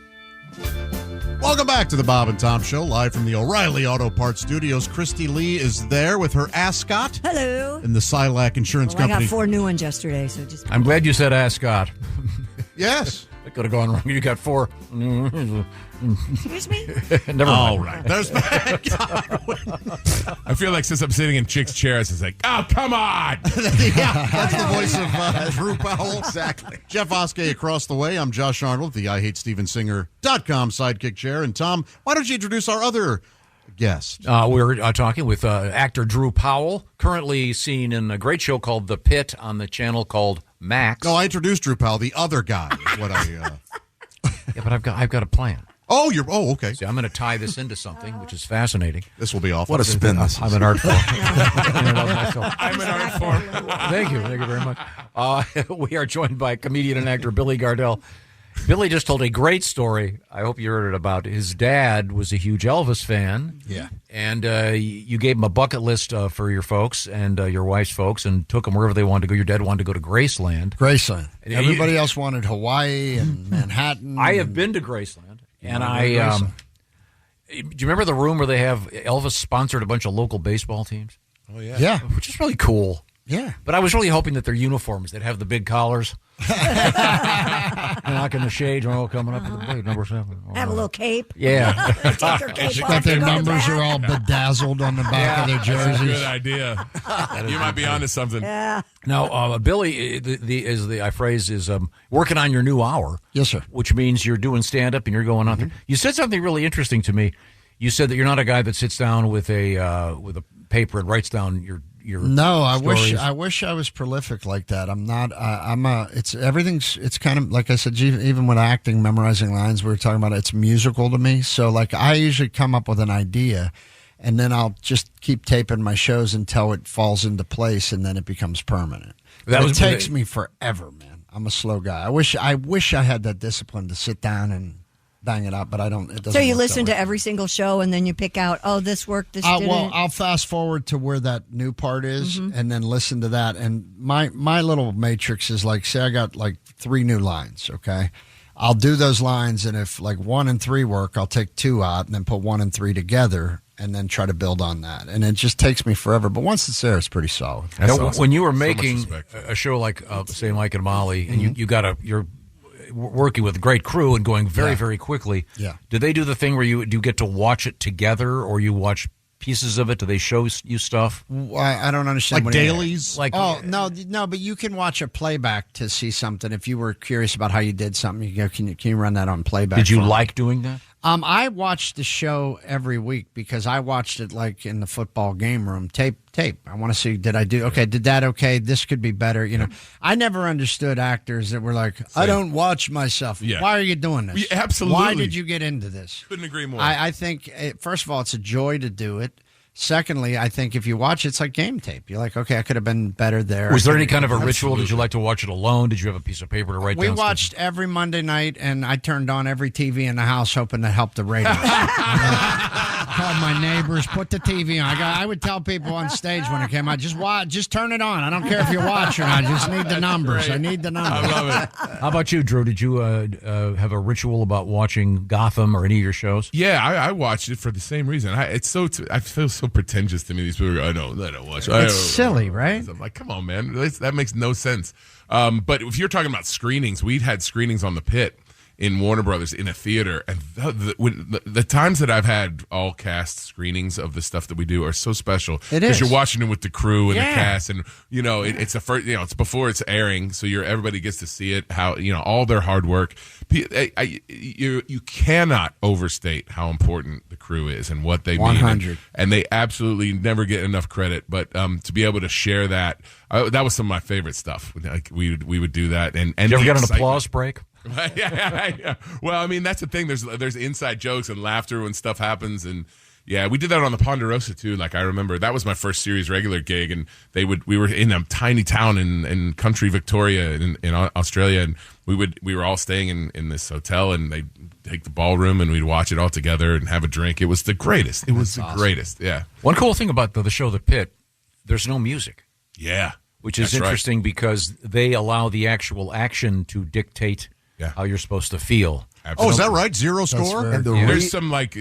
Welcome back to the Bob and Tom Show, live from the O'Reilly Auto Parts studios. Christy Lee is there with her ascot. Hello. And the Silac Insurance I Company. got 4 new ones yesterday, so just. I'm glad you said ascot. Yes. That could have gone wrong. You got 4. Excuse me? Never mind. All right. There's Pat Godwin. I feel like since I'm sitting in chicks' chairs, it's like, oh, come on. Yeah, that's the voice of Drew Powell. Exactly. Jeff Oskey across the way. I'm Josh Arnold, the IHateStevensinger.com sidekick chair. And Tom, why don't you introduce our other guest? We're talking with actor Drew Powell, currently seen in a great show called The Pit on the channel called Max. No, I introduced Drew Powell. The other guy is what I... Yeah, but I've got a plan. Oh, okay. See, I'm going to tie this into something, which is fascinating. This will be awful. What a spin this is. I'm an art form. I'm an art form. Thank you very much. We are joined by comedian and actor Billy Gardell. Billy just told a great story. I hope you heard it about his dad was a huge Elvis fan. Yeah. And you gave him a bucket list for your folks and your wife's folks and took them wherever they wanted to go. Your dad wanted to go to Graceland. Graceland. And Everybody else wanted Hawaii and Manhattan. I have been to Graceland. And do you remember the room where they have Elvis sponsored a bunch of local baseball teams? Oh, yeah. Yeah. Which is really cool. Yeah. But I was really hoping that their uniforms, they'd have the big collars. Knocking the shades. Coming up to the plate, number 7. Have a little cape. Yeah. Take their cape off. Got their and go to numbers bat. are all bedazzled on the back of their That's a jerseys. good idea. You might be onto something. Yeah. Now, Billy, I phrase is working on your new hour. Yes, sir. Which means you're doing stand-up and you're going out there. You said something really interesting to me. You said that you're not a guy that sits down with a paper and writes down your No, stories. I wish I was prolific like that. I'm not. It's kind of like I said. Even with acting, memorizing lines, we were talking about it's musical to me. So like I usually come up with an idea, and then I'll just keep taping my shows until it falls into place, and then it becomes permanent. It takes me forever, man. I'm a slow guy. I wish I had that discipline to sit down and bang it up, but I don't. It doesn't. So you work listen that to way. every single show, and then you pick out, oh, this worked, this didn't. Well, I'll fast forward to where that new part is, and then listen to that. And my little matrix is like, say I got like 3 new lines, okay? I'll do those lines, and if like 1 and 3 work, I'll take 2 out and then put 1 and 3 together, and then try to build on that. And it just takes me forever, but once it's there, it's pretty solid. Now, awesome. when you were So much making respect. a show like, say, Mike and Molly, and you're working with a great crew and going very, very quickly. Yeah. Do they do the thing where you get to watch it together, or you watch pieces of it? Do they show you stuff? I don't understand. Like what you- dailies? Like, no, but you can watch a playback to see something. If you were curious about how you did something, you go, can you run that on playback? did you for me? like doing that? I watched the show every week because I watched it like in the football game room. Tape. I want to see, did that okay? This could be better. You know, I never understood actors that were like, I don't watch myself. Yeah. Why are you doing this? Yeah, absolutely. Why did you get into this? Couldn't agree more. I think, first of all, it's a joy to do it. Secondly, I think if you watch it, it's like game tape. You're like, okay, I could have been better there. Was there any kind of a ritual? Did you like to watch it alone? Did you have a piece of paper to write We down? watched every Monday night, and I turned on every TV in the house, hoping to help the ratings. Called my neighbors, put the TV on. I would tell people on stage when it came out, just turn it on. I don't care if you watch or not. I just need the numbers. I need the numbers. I love it. How about you, Drew? Did you have a ritual about watching Gotham or any of your shows? Yeah, I watched it for the same reason. I feel so pretentious to me. These people go, I don't watch it. It's silly, right? I'm like, come on, man. That makes no sense. But if you're talking about screenings, we'd had screenings on The Pit in Warner Brothers in a theater, and the times that I've had all cast screenings of the stuff that we do are so special. It is. Because you're watching it with the crew and Yeah. the cast, and it's the first, it's before it's airing, so everybody gets to see it. How all their hard work. You cannot overstate how important the crew is and what they mean. 100. And they absolutely never get enough credit. But to be able to share that was some of my favorite stuff. Like we would do that. And Did you ever the get an excitement. applause break? Yeah. Well, I mean, that's the thing. There's inside jokes and laughter when stuff happens, and yeah, we did that on the Ponderosa too. Like I remember that was my first series regular gig, and we were in a tiny town in country Victoria in Australia, and we were all staying in this hotel, and they'd take the ballroom and we'd watch it all together and have a drink. It was the greatest. It was the greatest. Yeah. One cool thing about the show The Pit, there's no music. Yeah. Which is That's right. interesting because they allow the actual action to dictate how you're supposed to feel. Oh, is that right? Zero score? And There's some like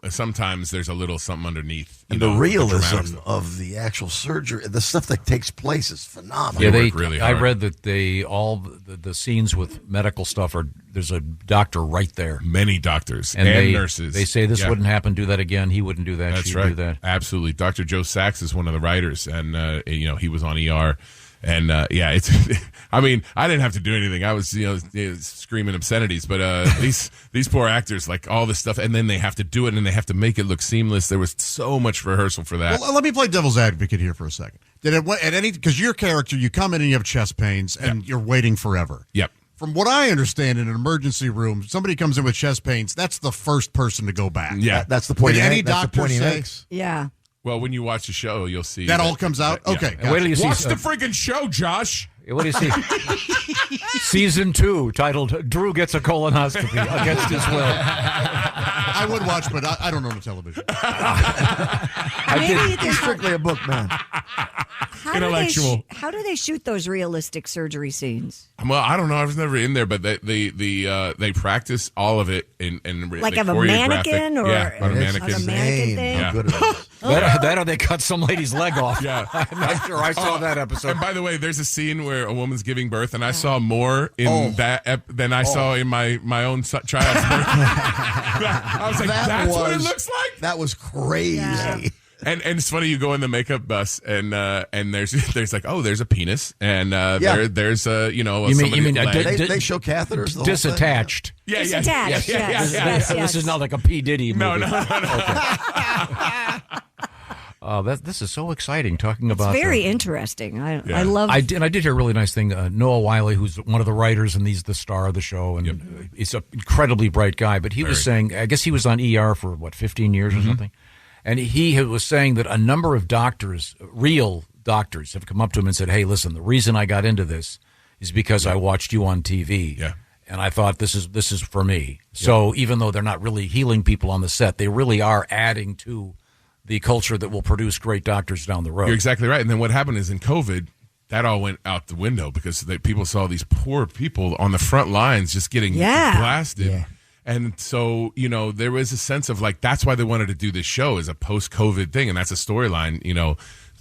sometimes there's a little something underneath. And the realism of the actual surgery, the stuff that takes place is phenomenal. Yeah, work really I hard. read that the scenes with medical stuff there's a doctor right there. Many doctors And and they, nurses. They say this Yeah. wouldn't happen, do that again. He wouldn't do that. That's She'd right. do that. Absolutely. Dr. Joe Sachs is one of the writers, and he was on ER. And it's. I mean, I didn't have to do anything. I was, screaming obscenities. But these poor actors, like all this stuff, and then they have to do it, and they have to make it look seamless. There was so much rehearsal for that. Well, let me play devil's advocate here for a second. Did it at any? Because your character, you come in and you have chest pains, and you're waiting forever. Yep. From what I understand, in an emergency room, somebody comes in with chest pains. That's the first person to go back. Yeah. That's the point. Did any That's the doctor point he say makes. Yeah. Well, when you watch the show, you'll see that all comes out? Yeah. Okay. And wait till you see Watch the freaking show, Josh. What do you see? Season 2, titled "Drew Gets a Colonoscopy Against His Will." I would watch, but I don't own a television. He's strictly a book man. Intellectual. How do they shoot those realistic surgery scenes? Well, I don't know. I was never in there, but they practice all of it in Like they of a choreograph mannequin it. or yeah, on a It's mannequin. on a mannequin thing? Yeah. Good at it. That or they cut some lady's leg off. Yeah. I'm not sure I saw that episode. And by the way, there's a scene where a woman's giving birth, and I saw more in that than I saw in my own child's birth. I was like, that's what it looks like? That was crazy. Yeah. And it's funny, you go in the makeup bus and there's like, oh, there's a penis and there's You mean They show catheters. The disattached? Yeah, Disattached, yes. This is not like a P. Diddy movie. No. This is so exciting talking It's about very interesting. I love. I did hear a really nice thing. Noah Wiley, who's one of the writers, and he's the star of the show, and he's an incredibly bright guy. But he was saying, I guess he was on ER for 15 years or something, and he was saying that a number of doctors, real doctors, have come up to him and said, "Hey, listen, the reason I got into this is because I watched you on TV." Yeah. And I thought this is for me. So even though they're not really healing people on the set, they really are adding to the culture that will produce great doctors down the road. You're exactly right. And then what happened is in COVID, that all went out the window because people saw these poor people on the front lines just getting blasted. Yeah. And so, there was a sense of like, that's why they wanted to do this show as a post-COVID thing. And that's a storyline,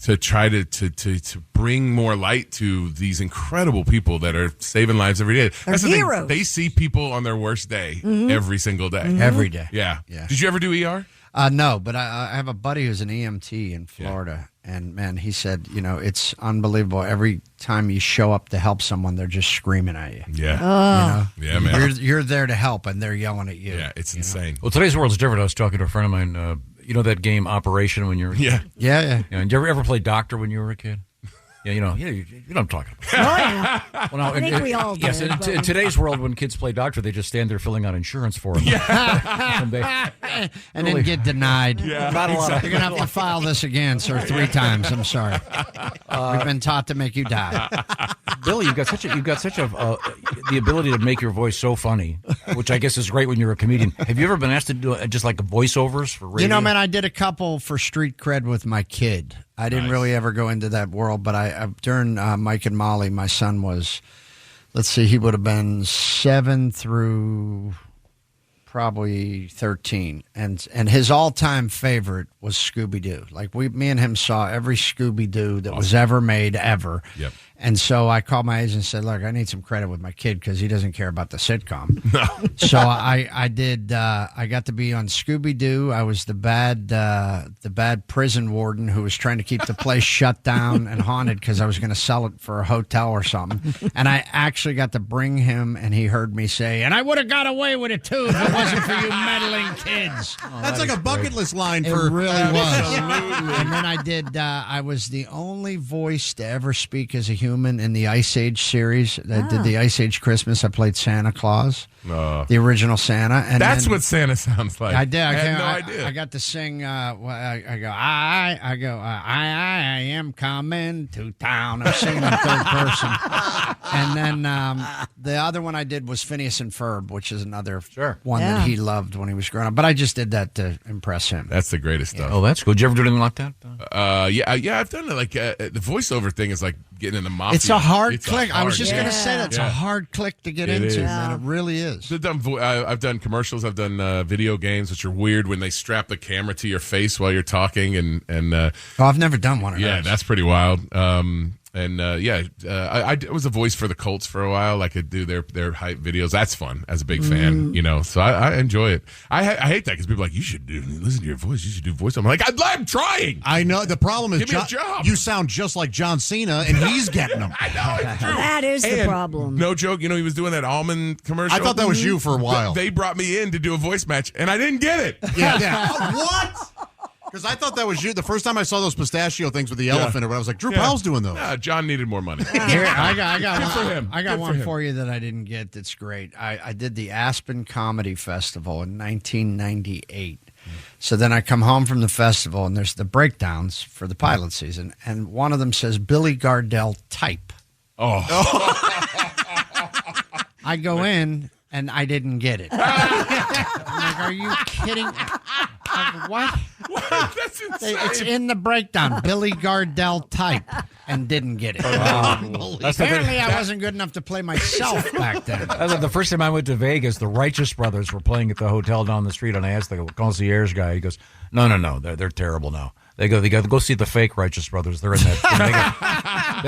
to try to bring more light to these incredible people that are saving lives every day. That's the heroes. thing. They see people on their worst day every single day. Every day. Yeah. Yeah. Did you ever do ER? No, but I have a buddy who's an EMT in Florida, and man, he said, it's unbelievable. Every time you show up to help someone, they're just screaming at you. Yeah. Yeah, man. You're there to help, and they're yelling at you. Yeah, it's insane. Well, today's world's different. I was talking to a friend of mine. You know that game Operation when you were a kid? Yeah. And you ever play doctor when you were a kid? Yeah, you know what I'm talking about. Oh, yeah. Well, no, I think we all yes, did, in but- today's world, when kids play doctor, they just stand there filling out insurance for them. And then get denied. Yeah, Not a lot of- exactly. You're going to have to file this again, sir, 3 times. I'm sorry. We've been taught to make you die. Billy, you've got such the ability to make your voice so funny, which I guess is great when you're a comedian. Have you ever been asked to do just like voiceovers for radio? Man, I did a couple for street cred with my kid. I didn't really ever go into that world, but I during Mike and Molly, my son was, let's see, he would have been 7 through probably 13, and his all-time favorite was Scooby-Doo. Like me and him saw every Scooby-Doo that was ever made ever. Yep. And so I called my agent and said, look, I need some credit with my kid because he doesn't care about the sitcom. So I did. I got to be on Scooby-Doo. I was the bad prison warden who was trying to keep the place shut down and haunted because I was going to sell it for a hotel or something. And I actually got to bring him, and he heard me say, and I would have got away with it, too, if it wasn't for you meddling kids. That's like a bucket list line It for really was. Absolutely. And then I did. I was the only voice to ever speak as a human in the Ice Age series. I did the Ice Age Christmas. I played Santa Claus, the original Santa. And That's then, what Santa sounds like. I did. I had no idea. I got to sing. I am coming to town. I'm singing in third person. And then the other one I did was Phineas and Ferb, which is another one that he loved when he was growing up. But I just did that to impress him. That's the greatest stuff. Oh, that's cool. Did you ever do anything like that? Yeah, I've done it. Like the voiceover thing is like getting in the mafia. It's a hard click. I was just going to say Yeah. it's a hard click to get It into, is. man. It really is. I've done commercials. I've done video games, which are weird when they strap the camera to your face while you're talking. And I've never done one of yeah, those. that's pretty wild. I was a voice for the Colts for a while. I could do their hype videos. That's fun as a big fan, you know. So I enjoy it. I hate that because people are like, you should listen to your voice. You should do voice. I'm like, I'm trying. I know. The problem is Give me a job. You sound just like John Cena, and he's getting them. I know. It's true. That is the And problem. No joke. You know, he was doing that almond commercial. I thought that was you for a while. They brought me in to do a voice match, and I didn't get it. Yeah. What? Because I thought that was you. The first time I saw those pistachio things with the elephant, I was like, Drew Powell's doing those. John needed more money. Here, I got Good for him. I got Good one him. for you that I didn't get that's great. I did the Aspen Comedy Festival in 1998. So then I come home from the festival, and there's the breakdowns for the pilot season, and one of them says Billy Gardell type. Oh. I go in, and I didn't get it. I'm like, are you kidding? Like, what? That's insane. It's in the breakdown. Billy Gardell type, and didn't get it. Apparently, I wasn't good enough to play myself back then. The first time I went to Vegas, the Righteous Brothers were playing at the hotel down the street, and I asked the concierge guy. He goes, "No, they're terrible now. They got to go see the fake Righteous Brothers. They're in that.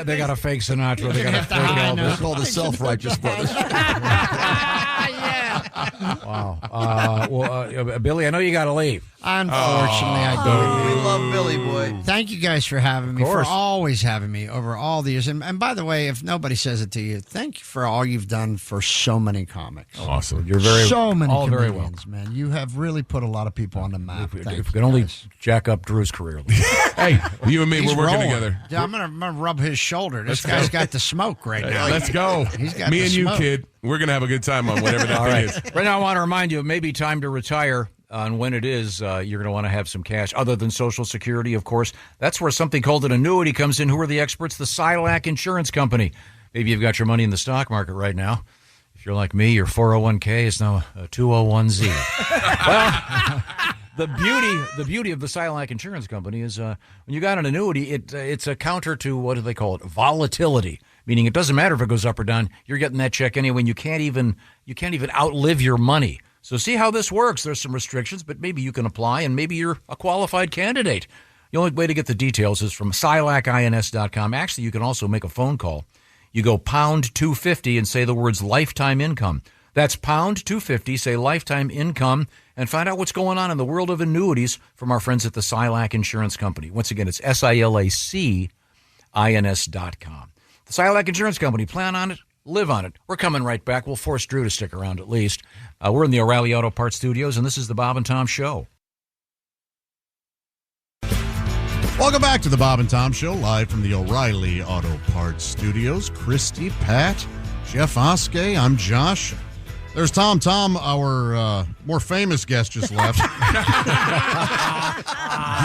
They got a fake Sinatra. They got a fake Elvis. They're called the Self-Righteous Brothers. Wow. Billy, I know you got to leave. Unfortunately, I do. We love Billy Boy. Thank you guys for having me, Of for course. always having me over all the years. And by the way, if nobody says it to you, thank you for all you've done for so many comics. Awesome. You're very so many all very comedians, man. You have really put a lot of people on the map. If Thank we you, can only guys. jack up Drew's career. Hey, you and me, He's we're working rolling. together. Yeah, I'm gonna rub his shoulder. This Let's guy's go. got the smoke right now. Let's go. He's got me the and you, smoke. kid. We're gonna have a good time on whatever that All thing right. is. Right now, I want to remind you, it may be time to retire. And when it is, you're going to want to have some cash other than Social Security, of course. That's where something called an annuity comes in. Who are the experts? The Silac Insurance Company. Maybe you've got your money in the stock market right now. If you're like me, your 401k is now a 201z. Well, the beauty of the Silac Insurance Company is when you got an annuity, it's a counter to, what do they call it, volatility. Meaning it doesn't matter if it goes up or down. You're getting that check anyway, and you can't even outlive your money. So see how this works. There's some restrictions, but maybe you can apply, and maybe you're a qualified candidate. The only way to get the details is from SilacINS.com. Actually, you can also make a phone call. You go pound 250 and say the words lifetime income. That's pound 250, say lifetime income, and find out what's going on in the world of annuities from our friends at the Silac Insurance Company. Once again, it's SILACINS.com. The Silac Insurance Company. Plan on it. Live on it. We're coming right back. We'll force Drew to stick around at least. We're in the O'Reilly Auto Parts Studios, and this is the Bob and Tom Show. Welcome back to the Bob and Tom Show, live from the O'Reilly Auto Parts Studios. Christy, Pat, Jeff Oskey, I'm Josh. There's Tom. Tom, our more famous guest just left.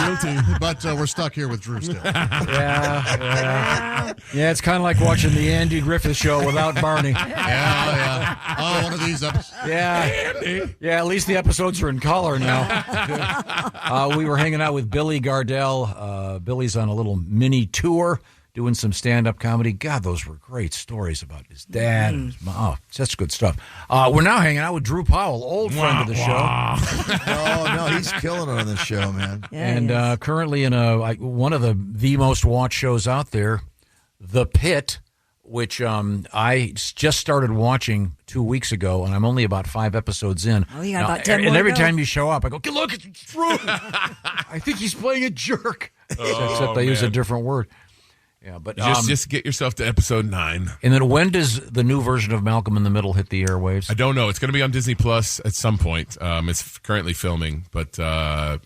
Guilty. But we're stuck here with Drew still. Yeah, it's kind of like watching the Andy Griffith Show without Barney. Yeah. Oh, one of these episodes. Yeah. Yeah, at least the episodes are in color now. We were hanging out with Billy Gardell. Billy's on a little mini tour doing some stand-up comedy. God, those were great stories about his dad and his mom. Oh, such good stuff. We're now hanging out with Drew Powell, old friend of the show. Oh, no, he's killing it on this show, man. And currently in one of the most watched shows out there, The Pit, which I just started watching 2 weeks ago, and I'm only about 5 episodes in. Oh, you got about 10 more And every to go. time you show up, I go, look, it's true. I think he's playing a jerk. Oh, Except I use a man. different word. Yeah, but Just get yourself to episode 9. And then when does the new version of Malcolm in the Middle hit the airwaves? I don't know. It's going to be on Disney Plus at some point. It's currently filming, but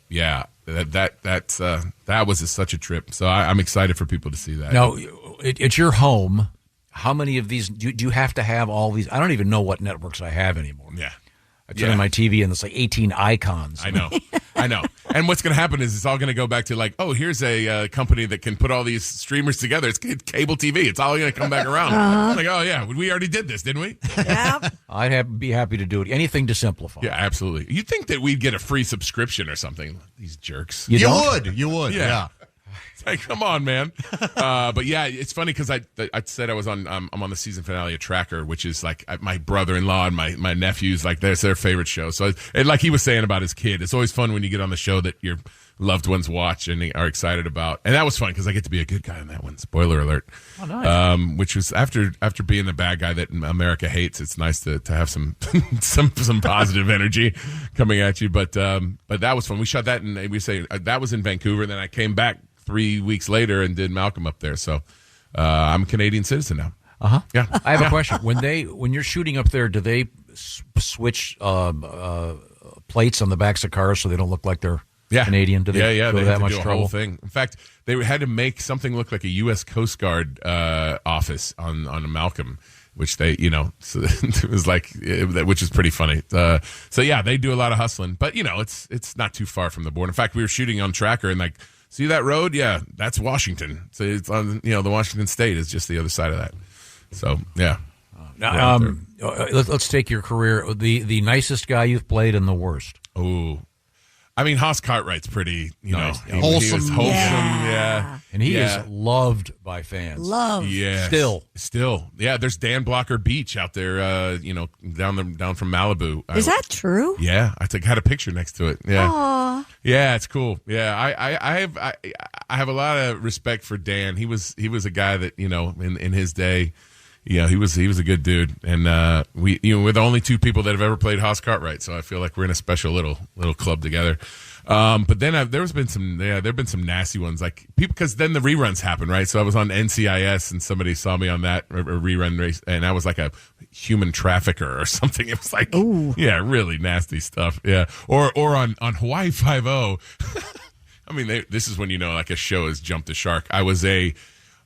yeah, that was such a trip. So I'm excited for people to see that. Now, it's your home. How many of these do you have to have? All these? I don't even know what networks I have anymore. Yeah. I turn on my TV and it's like 18 icons. I know. And what's going to happen is it's all going to go back to like, oh, here's a company that can put all these streamers together. It's cable TV. It's all going to come back around. Like, oh, yeah, we already did this, didn't we? Yep. I'd be happy to do it. Anything to simplify. Yeah, absolutely. You'd think that we'd get a free subscription or something. These jerks. You would. Yeah. It's like, come on, man. But yeah, it's funny because I said I was on. I'm on the season finale of Tracker, which is like my brother-in-law and my nephews. Like that's their favorite show. So and like he was saying about his kid, it's always fun when you get on the show that your loved ones watch and are excited about. And that was fun because I get to be a good guy in that one. Spoiler alert. Oh, nice. Which was after being the bad guy that America hates. It's nice to have some some positive energy coming at you. But that was fun. We shot that and we say that was in Vancouver. And then I came back 3 weeks later and did Malcolm up there. So I'm a Canadian citizen now. Yeah. I have a question. When you're shooting up there, do they switch plates on the backs of cars so they don't look like they're Canadian? Do they go they to that had to much do a trouble? whole thing. In fact, they had to make something look like a U.S. Coast Guard office on Malcolm, which they, so it was like, which is pretty funny. So yeah, they do a lot of hustling, but it's not too far from the border. In fact, we were shooting on Tracker and like, see that road? Yeah, that's Washington. So it's on, the Washington State is just the other side of that. So yeah. Now, let's take your career. The nicest guy you've played and the worst. Oh, I mean, Haas Cartwright's pretty, Nice. He was Wholesome. wholesome. Yeah. And he is loved by fans. Love. Yeah. Still. Yeah, there's Dan Blocker Beach out there, down from Malibu. Is that true? Yeah, I had a picture next to it. Yeah. Aw. Yeah, it's cool. Yeah, I have a lot of respect for Dan. He was a guy that, in his day, he was a good dude, and we're the only two people that have ever played Haas Cartwright, so I feel like we're in a special little club together. But then there've been some nasty ones, like people, because then the reruns happen, right? So I was on NCIS, and somebody saw me on that rerun race, and I was like a human trafficker or something. It was like, really nasty stuff. Yeah, or on Hawaii 5-0. I mean, this is when like a show has jumped the shark. I was a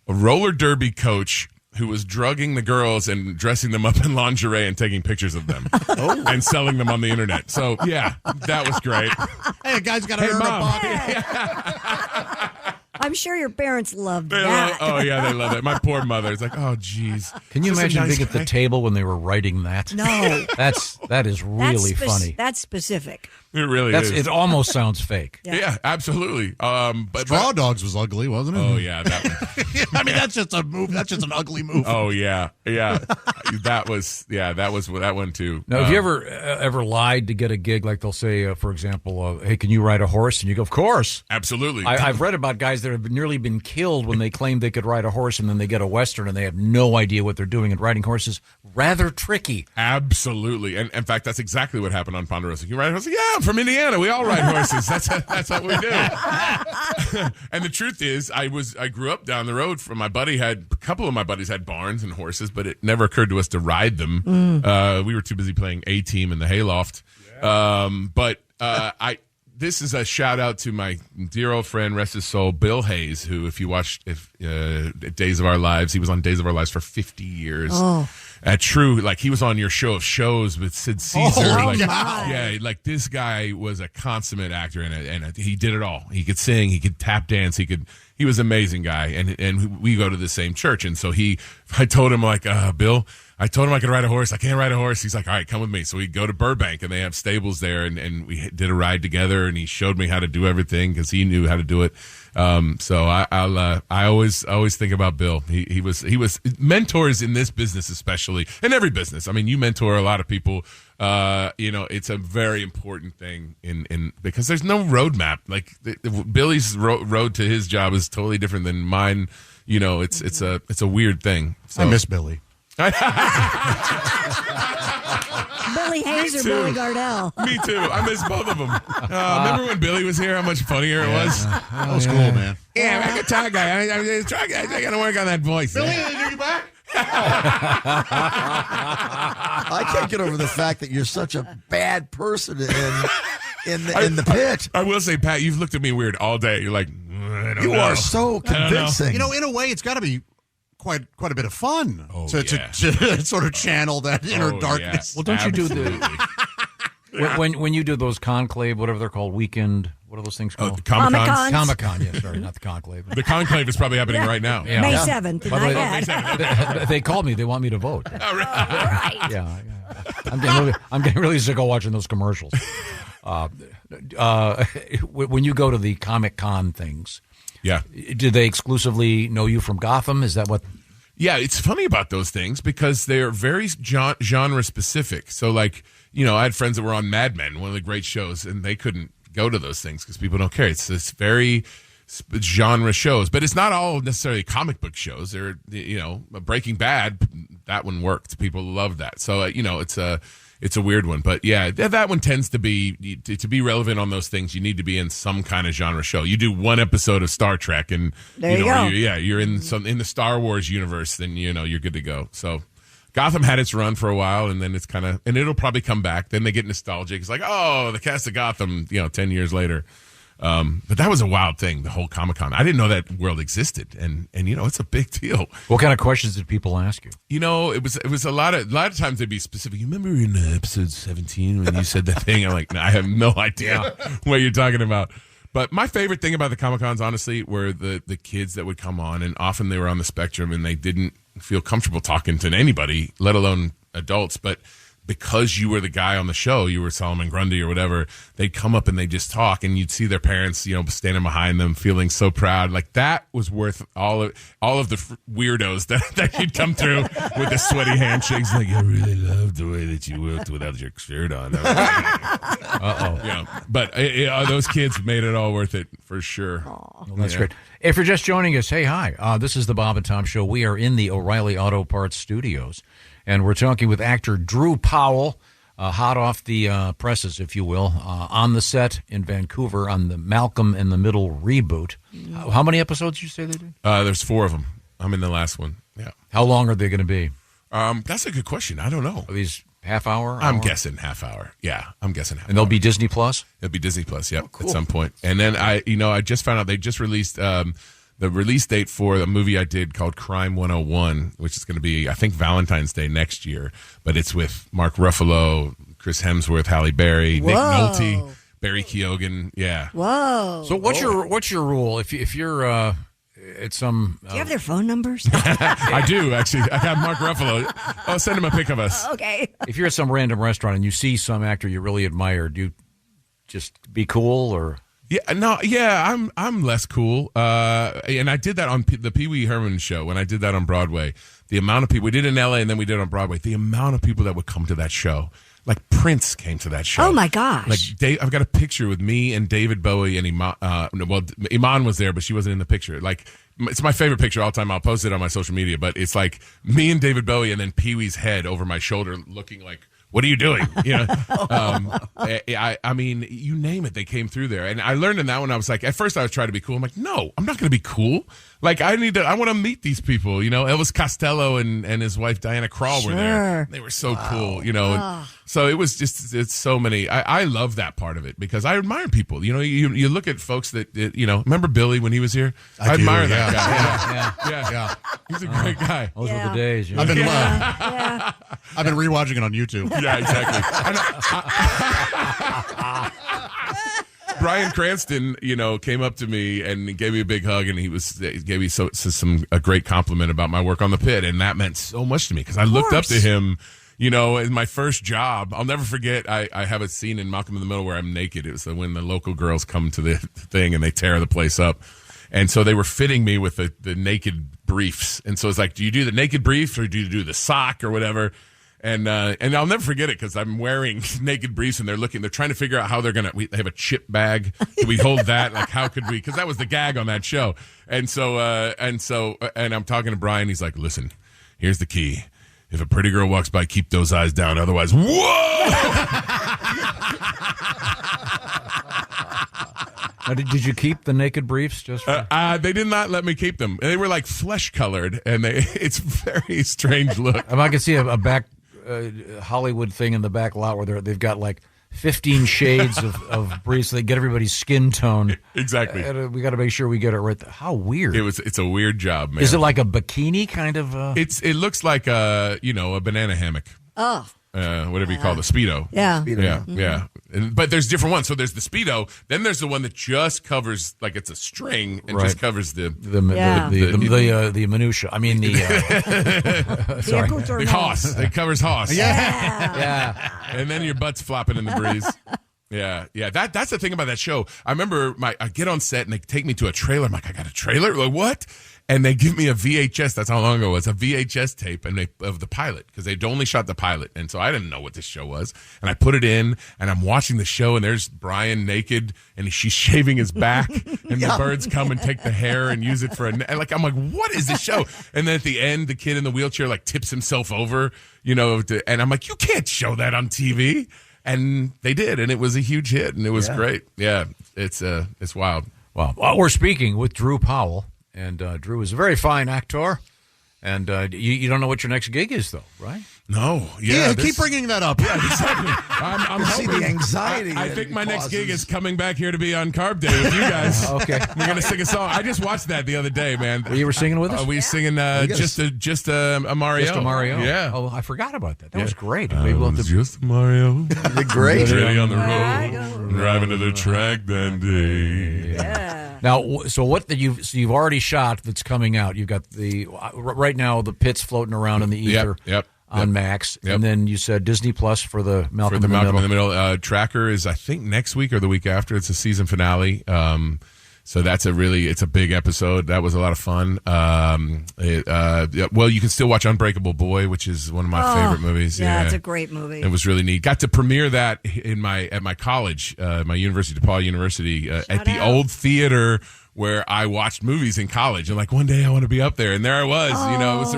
roller derby coach who was drugging the girls and dressing them up in lingerie and taking pictures of them and selling them on the internet. So, yeah, that was great. Hey, a guy's got to earn Mom. I'm sure your parents loved They that. they love it. My poor mother is like, oh, geez. Can you Is this a imagine nice being at guy? the table when they were writing that? No. That is really funny. That's specific. It really is. It almost sounds fake. Yeah, absolutely. But Straw Dogs was ugly, wasn't it? Oh, yeah. That one. I mean, that's just a move. That's just an ugly move. Oh, yeah. That was that one, too. Now, have you ever lied to get a gig? Like they'll say, for example, hey, can you ride a horse? And you go, of course. Absolutely. I've read about guys that have nearly been killed when they claim they could ride a horse, and then they get a Western and they have no idea what they're doing. And riding horses, rather tricky. Absolutely. And in fact, that's exactly what happened on Ponderosa. You ride a horse? Yeah, I'm from Indiana. We all ride horses. That's what we do. And the truth is, I grew up down the road from a couple of my buddies had barns and horses, but it never occurred to us to ride them. We were too busy playing A-Team in the hayloft. This is a shout out to my dear old friend, rest his soul, Bill Hayes, who, if you watched Days of Our Lives, he was on Days of Our Lives for 50 years. Oh. At True, like he was on your show of shows with Sid Caesar. wow. Yeah, like this guy was a consummate actor, and he did it all. He could sing, he could tap dance, he was an amazing guy, and we go to the same church, and so I told him like, Bill, I told him I could ride a horse. I can't ride a horse. He's like, all right, come with me. So we go to Burbank, and they have stables there, and we did a ride together, and he showed me how to do everything because he knew how to do it. So I always think about Bill. He was mentors in this business, especially in every business. I mean, you mentor a lot of people. It's a very important thing in because there's no roadmap. Like Billy's road to his job is totally different than mine. you know, it's a weird thing. So. I miss Billy. Billy Hayes or too. Billy Gardell? Me too. I miss both of them. Remember when Billy was here? How much funnier it was? That was cool, man. Yeah, I'm a guitar guy. I got to work on that voice. Billy, are you back? I can't get over the fact that you're such a bad person in the pit. I will say, Pat, you've looked at me weird all day. You're like, I don't know. You are so convincing. You know, in a way, it's got to be quite a bit of fun to sort of channel that inner darkness. Well, don't you do the when you do those conclave, whatever they're called, weekend? What are those things called? Comic-Cons? Comic-Con, yes, sorry, not the conclave. The conclave is probably happening right now. May 7th. By the way, they called me. They want me to vote. All right. Yeah. I'm getting really sick of watching those commercials. When you go to the Comic-Con things, do they exclusively know you from Gotham? Is that what? Yeah, it's funny about those things because they're very genre specific. So, like, you know, I had friends that were on Mad Men, one of the great shows, and they couldn't go to those things because people don't care. It's this very genre shows, but it's not all necessarily comic book shows. They're, you know, Breaking Bad, that one worked. People loved that. So, you know, it's a weird one, but yeah, that one tends to be relevant on those things. You need to be in some kind of genre show. You do one episode of Star Trek, and there you go. You're in the Star Wars universe, then you know you're good to go. So Gotham had its run for a while, and then it's and it'll probably come back. Then they get nostalgic. It's like, oh, the cast of Gotham, 10 years later. But that was a wild thing, the whole Comic-Con. I didn't know that world existed, and it's a big deal. What kind of questions did people ask you? You know, it was a lot of times they'd be specific. You remember in episode 17 when you said that thing? I'm like, no, I have no idea what you're talking about. But my favorite thing about the Comic-Cons, honestly, were the kids that would come on, and often they were on the spectrum, and they didn't feel comfortable talking to anybody, let alone adults. But because you were the guy on the show, you were Solomon Grundy or whatever, they'd come up and they'd just talk, and you'd see their parents, standing behind them, feeling so proud. Like, that was worth all of the weirdos that you'd come through with the sweaty handshakes. Like, I really loved the way that you worked without your shirt on. But those kids made it all worth it for sure. Well, that's great. If you're just joining us, hey, hi. This is the Bob and Tom Show. We are in the O'Reilly Auto Parts studios. And we're talking with actor Drew Powell, hot off the presses, if you will, on the set in Vancouver on the Malcolm in the Middle reboot. How many episodes did you say they did? There's 4 of them. I'm in the last one. Yeah. How long are they going to be? That's a good question. I don't know. Are these half hour? I'm guessing half hour. Yeah, I'm guessing half hour. And they'll be Disney Plus? It'll be Disney Plus, yeah, cool. At some point. And then I just found out they just released the release date for the movie I did called Crime 101, which is going to be, I think, Valentine's Day next year. But it's with Mark Ruffalo, Chris Hemsworth, Halle Berry, Nick Nolte, Barry Keoghan. Yeah. Whoa. So what's your rule if you're at some? Do you have their phone numbers? I do, actually. I have Mark Ruffalo. I'll send him a pic of us. Okay. If you're at some random restaurant and you see some actor you really admire, do you just be cool or? I'm less cool. And I did that on the Pee Wee Herman show when I did that on Broadway. The amount of people, we did it in LA and then we did it on Broadway. The amount of people that would come to that show. Like Prince came to that show. Oh my gosh. Like I've got a picture with me and David Bowie and Iman. Iman was there, but she wasn't in the picture. Like, it's my favorite picture all the time. I'll post it on my social media, but it's like me and David Bowie and then Pee Wee's head over my shoulder looking like, what are you doing? I mean, you name it, they came through there. And I learned in that one, I was like, at first I was trying to be cool. I'm like, no, I'm not going to be cool. Like, I want to meet these people. Elvis Costello and his wife Diana Krall were there. They were so cool, So it was just, it's so many. I love that part of it because I admire people. You look at folks that, remember Billy when he was here? I admire that guy. Yeah. He's a great guy. Those were the days. I've been rewatching it on YouTube. Yeah, exactly. Bryan Cranston, came up to me and gave me a big hug, and he gave me a great compliment about my work on The Pit, and that meant so much to me because I looked up to him. In my first job, I'll never forget, I have a scene in Malcolm in the Middle where I'm naked. It was when the local girls come to the thing and they tear the place up. And so they were fitting me with the naked briefs. And so it's like, do you do the naked brief or do you do the sock or whatever? And I'll never forget it because I'm wearing naked briefs and they're trying to figure out how they're going to, they have a chip bag. Do we hold that? Like, how could we? Because that was the gag on that show. And I'm talking to Brian. He's like, listen, here's the key. If a pretty girl walks by, keep those eyes down. Otherwise, whoa! Now, did you keep the naked briefs? Just for... they did not let me keep them. They were like flesh colored, and it's a very strange look. I can see a back Hollywood thing in the back lot where they've got like 15 shades of briefs. So they get everybody's skin tone. Exactly. We got to make sure we get it right. How weird! It's a weird job, man. Is it like a bikini kind of? It looks like a banana hammock. Oh. Whatever you call the Speedo. Yeah. Yeah, yeah. But there's different ones. So there's the Speedo. Then there's the one that just covers, like it's a string and just covers the minutia. I mean the Hoss. It covers Hoss. Yeah. And then your butt's flopping in the breeze. Yeah. That's the thing about that show. I remember I get on set and they take me to a trailer. I'm like, I got a trailer? Like, what? And they give me a VHS. That's how long ago it was. A VHS tape of the pilot because they'd only shot the pilot. And so I didn't know what this show was. And I put it in and I'm watching the show and there's Brian naked and she's shaving his back and the birds come and take the hair and use it for I'm like, what is this show? And then at the end, the kid in the wheelchair like tips himself over, and I'm like, you can't show that on TV. And they did. And it was a huge hit and it was great. Yeah. It's wild. Wow. Well, we're speaking with Drew Powell. And Drew is a very fine actor. And you don't know what your next gig is, though, right? No. Yeah, keep bringing that up. Yeah, exactly. I'm see the anxiety. I think my next gig is coming back here to be on Carb Day with you guys. Okay. We're going to sing a song. I just watched that the other day, man. You were singing with us? We singing just a Mario. Just a Mario? Yeah. Oh, I forgot about that. That was great. Maybe we'll have to... Just a Mario. You're great. Ready on the road. Driving to the track that day. Yeah. Now, so you've already shot that's coming out. You've got right now the Pits floating around in the ether on Max, and then you said Disney Plus for the Malcolm in the Middle. Tracker is I think next week or the week after. It's a season finale. So that's it's a big episode. That was a lot of fun. Well, you can still watch Unbreakable Boy, which is one of my favorite movies. Yeah, it's a great movie. It was really neat. Got to premiere that at my college, my university, DePaul University, at the old theater where I watched movies in college. And like one day I want to be up there, and there I was. It was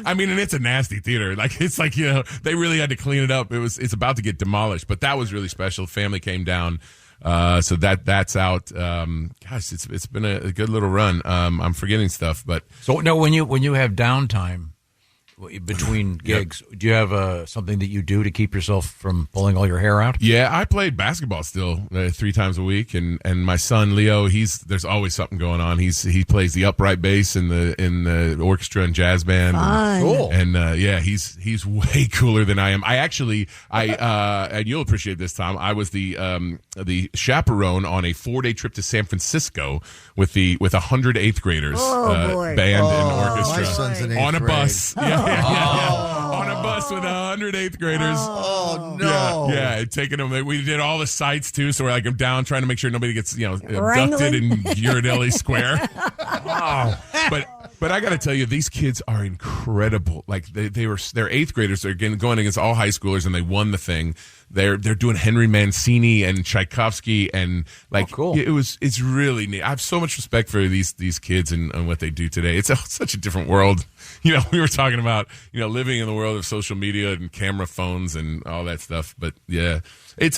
and it's a nasty theater. Like it's like they really had to clean it up. It's about to get demolished, but that was really special. Family came down. So that's out. Gosh, it's been a good little run. I'm forgetting stuff, but so no. When you have downtime between gigs, do you have something that you do to keep yourself from pulling all your hair out? Yeah, I played basketball still 3 times a week, and my son Leo, there's always something going on. He plays the upright bass in the orchestra and jazz band. Cool. And he's way cooler than I am. And you'll appreciate this, Tom. I was the chaperone on a 4-day trip to San Francisco with 100 8th graders band and orchestra my son's in 8th on a grade. bus. On a bus with 100 8th graders. Oh no! Yeah, taking them. We did all the sites too, so I'm down trying to make sure nobody gets abducted in Ghirardelli Square. Wow! But I got to tell you, these kids are incredible. Like they're 8th graders. They're going against all high schoolers, and they won the thing. They're doing Henry Mancini and Tchaikovsky, and cool. It's really neat. I have so much respect for these kids and what they do today. It's such a different world. We were talking about living in the world of social media and camera phones and all that stuff. But yeah,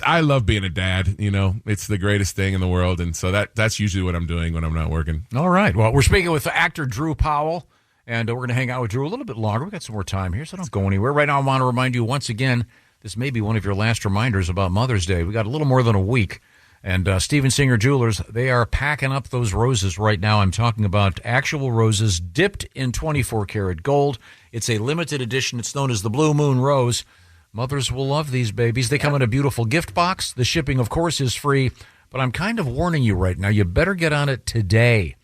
I love being a dad. It's the greatest thing in the world, and so that's usually what I'm doing when I'm not working. All right. Well, we're speaking with actor Drew Powell, and we're going to hang out with Drew a little bit longer. We've got some more time here, so don't go anywhere. Right now, I want to remind you once again, this may be one of your last reminders about Mother's Day. We got a little more than a week. And Steven Singer Jewelers, they are packing up those roses right now. I'm talking about actual roses dipped in 24-karat gold. It's a limited edition. It's known as the Blue Moon Rose. Mothers will love these babies. They come in a beautiful gift box. The shipping, of course, is free. But I'm kind of warning you right now, you better get on it today.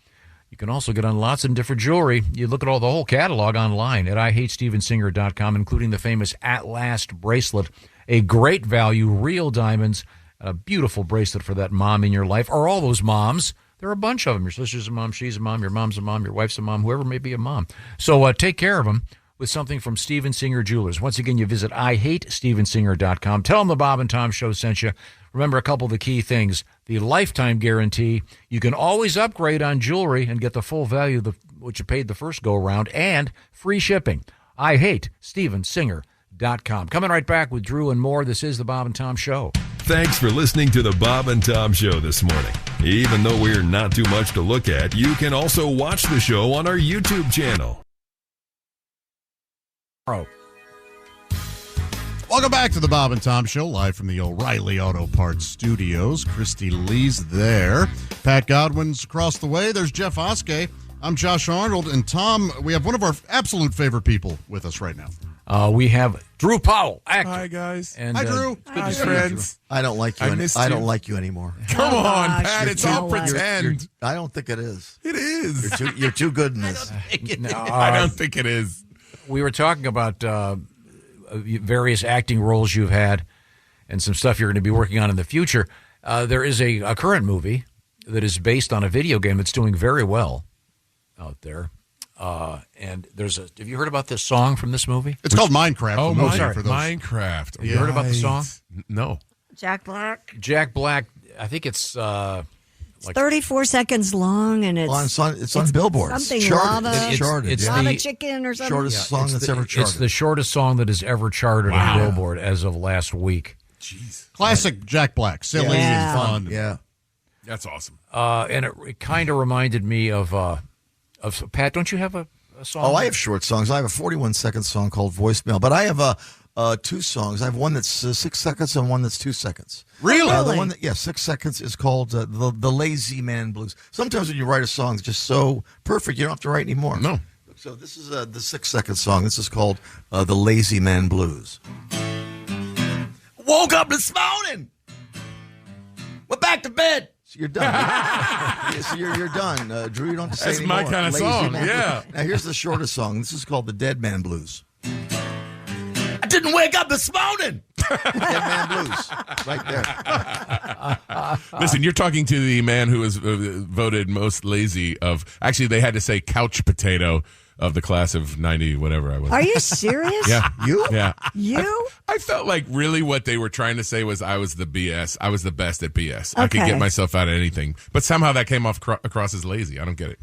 You can also get on lots of different jewelry. You look at the whole catalog online at IHateStevenSinger.com, including the famous At Last bracelet. A great value, real diamonds. A beautiful bracelet for that mom in your life, or all those moms. There are a bunch of them. Your sister's a mom, she's a mom, your mom's a mom, your wife's a mom, whoever may be a mom. So take care of them. with something from Steven Singer Jewelers. Once again, you visit IHateStevenSinger.com. Tell them the Bob and Tom Show sent you. Remember a couple of the key things. The lifetime guarantee. You can always upgrade on jewelry and get the full value of what you paid the first go-around, and free shipping. IHateStevenSinger.com. Coming right back with Drew and more. This is the Bob and Tom Show. Thanks for listening to the Bob and Tom Show this morning. Even though we're not too much to look at, you can also watch the show on our YouTube channel. Welcome back to the Bob and Tom Show, live from the O'Reilly Auto Parts Studios. Christy Lee's there. Pat Godwin's across the way. There's Jeff Oskey. I'm Josh Arnold. And Tom, we have one of our absolute favorite people with us right now. We have Drew Powell, actor. Hi, guys. And, hi, Drew. Hi, friends. I don't like you. I don't like you anymore. Come on, Pat. You're It's all pretend. I don't think it is. It is. You're too good in this. I don't think it is. We were talking about various acting roles you've had and some stuff you're going to be working on in the future. There is a current movie that is based on a video game that's doing very well out there. And there's have you heard about this song from this movie? It's called Minecraft. Oh, for those. Minecraft. You heard about the song? No. Jack Black. Jack Black, I think it's... It's 34 seconds long, and it's on Billboard. Something charted. lava. It's charted. It's lava the chicken or something. Shortest song that's ever charted. It's the shortest song that has ever charted on Billboard as of last week. Jeez. Classic Jack Black. Silly and fun. Yeah. That's awesome. And it kind of reminded me of Pat, don't you have a song? Oh, I have short songs. I have a 41-second song called Voicemail, but I have two songs. I have one that's 6 seconds and one that's 2 seconds. Really? The one that 6 seconds is called the Lazy Man Blues. Sometimes when you write a song, it's just so perfect you don't have to write anymore. No. So this is the 6 second song. This is called the Lazy Man Blues. Woke up this morning. Went back to bed. So you're done. So you're done. Drew, you don't have to say That's anymore. my kind of Lazy song, Man yeah. Blues. Now here's the shortest song. This is called the Dead Man Blues. I didn't wake up this morning. Dead Man Blues. Right there. Listen, you're talking to the man who was voted most lazy of... Actually, they had to say couch potato of the class of 90, whatever I was. Are you serious? Yeah. You? Yeah. You? I felt like really what they were trying to say was I was the BS. I was the best at BS. I could Okay. get myself out of anything. But somehow that came off across as lazy. I don't get it.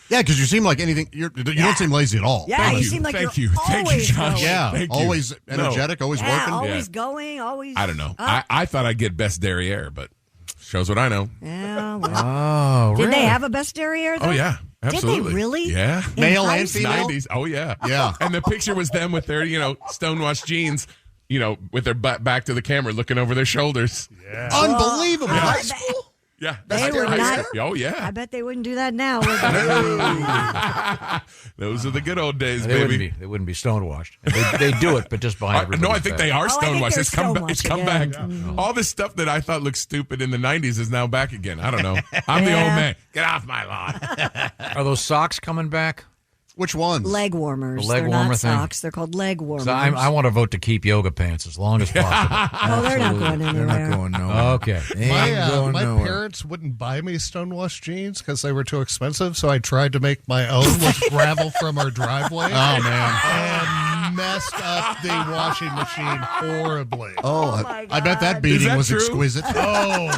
Yeah, because you seem like anything. You don't seem lazy at all. Yeah, you you. seem like Thank you're you. Thank you, always Josh. going. Yeah, Thank you. always energetic, always Yeah, working. always going, always. I don't know. up. I thought I'd get best derriere, but shows what I know. Yeah, well. Oh, Did really? they have a best derriere, though? Oh, yeah. Absolutely. Did they really? Yeah. In Male high and school? female? 90s. Oh, yeah. Yeah. And the picture was them with their, stonewashed jeans, with their butt back to the camera looking over their shoulders. Yeah. Unbelievable. In high school? Yeah. They were not. Oh, yeah. I bet they wouldn't do that now. Would they? Those are the good old days, They baby. wouldn't be stonewashed. They do it, but just behind everybody's No, I think back. they are I think stonewashed. they're It's come stonewashed back. again. All this stuff that I thought looked stupid in the 90s is now back again. I don't know. I'm the old man. Get off my lawn. Are those socks coming back? Which ones? Leg warmers. The leg They're warmer not thing? socks. They're called leg warmers. So I want to vote to keep yoga pants as long as possible. Oh, they're not going They're anywhere. not going nowhere. Okay. My parents wouldn't buy me stonewashed jeans because they were too expensive, so I tried to make my own with gravel from our driveway. Oh, man. And messed up the washing machine horribly. I bet that beating was true? exquisite. Oh,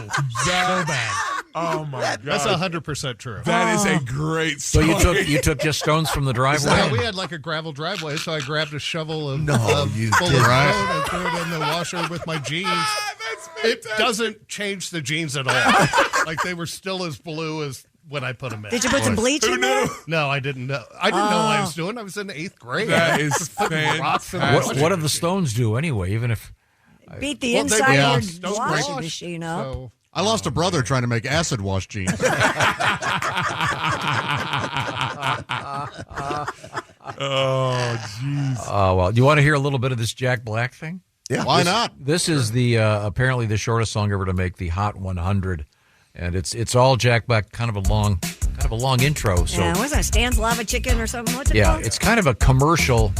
so bad. Oh, my God. That's 100% true. That is a great So story. you took just stones from the driveway? Yeah, we had like a gravel driveway, so I grabbed a shovel of you full of did. stone and threw it in the washer with my jeans. It doesn't change the jeans at all. Like they were still as blue as when I put them in. Did you put some bleach in there? No, I didn't know. I didn't know what I was doing. I was in 8th grade. That is Just putting rocks in the fantastic. washing What do the machine. stones do anyway? Even if Beat the Well, they inside were of your stone washing washed, machine up. so- I lost a brother trying to make acid wash jeans. Oh, jeez. well, do you want to hear a little bit of this Jack Black thing? Yeah. Why not? This is the apparently the shortest song ever to make the Hot 100, and it's all Jack Black. Kind of a long intro. So Yeah, what's that? Stan's Lava Chicken or something? What's it yeah, called? it's kind of a commercial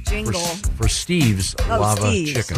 Jingle. for Steve's Oh, Lava Steve's. Chicken.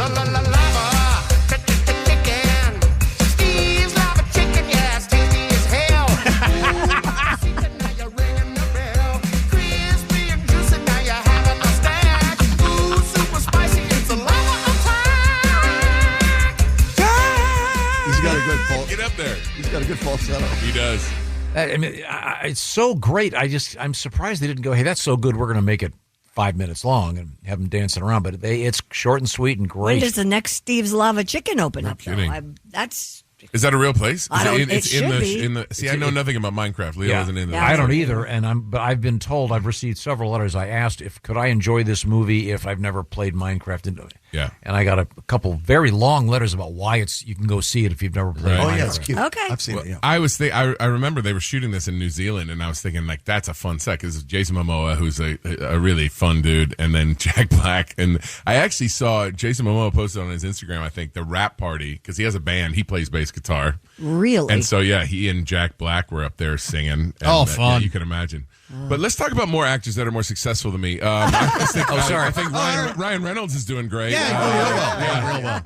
falsetto. He does. I mean, it's so great. I'm surprised they didn't go, hey, that's so good, we're going to make it 5 minutes long and have them dancing around. But it's short and sweet and great. When does the next Steve's Lava Chicken open up? kidding. That's Is that a real place? It should be. See, I know nothing about Minecraft. Leo isn't in there. I don't either, but I've been told, I've received several letters. I asked could I enjoy this movie if I've never played Minecraft. Yeah. And I got a couple very long letters about why you can go see it if you've never played Minecraft. Oh, yeah, it's cute. Okay. I've seen it, yeah. I remember they were shooting this in New Zealand, and I was thinking, like, that's a fun set, because Jason Momoa, who's a really fun dude, and then Jack Black. And I actually saw Jason Momoa posted on his Instagram, I think, the rap party, because he has a band. He plays bass guitar. Really? And so, yeah, he and Jack Black were up there singing. And, fun. Yeah, you can imagine. But let's talk about more actors that are more successful than me. I think Ryan Reynolds is doing great. Real well.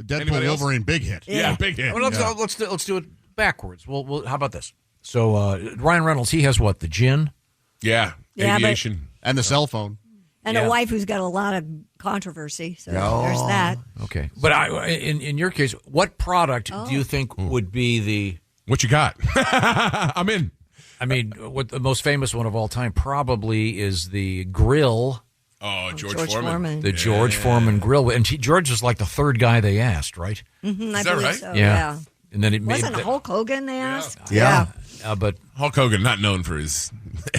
Deadpool Wolverine, big hit. Yeah, big hit. Well, let's do it backwards. Well, how about this? So Ryan Reynolds, he has what? The gin? Yeah, Yeah, aviation. And the cell phone. And Yeah. a wife who's got a lot of controversy. So there's that. Okay. But in your case, what product do you think would be the... What you got? I'm in. I mean, what the most famous one of all time probably is the grill. Oh, George Foreman. The George Foreman grill. And George was like the third guy they asked, right? Mm-hmm, Is that right? So, Yeah. And then it Wasn't made... Hulk Hogan they asked? Yeah. but Hulk Hogan, not known for his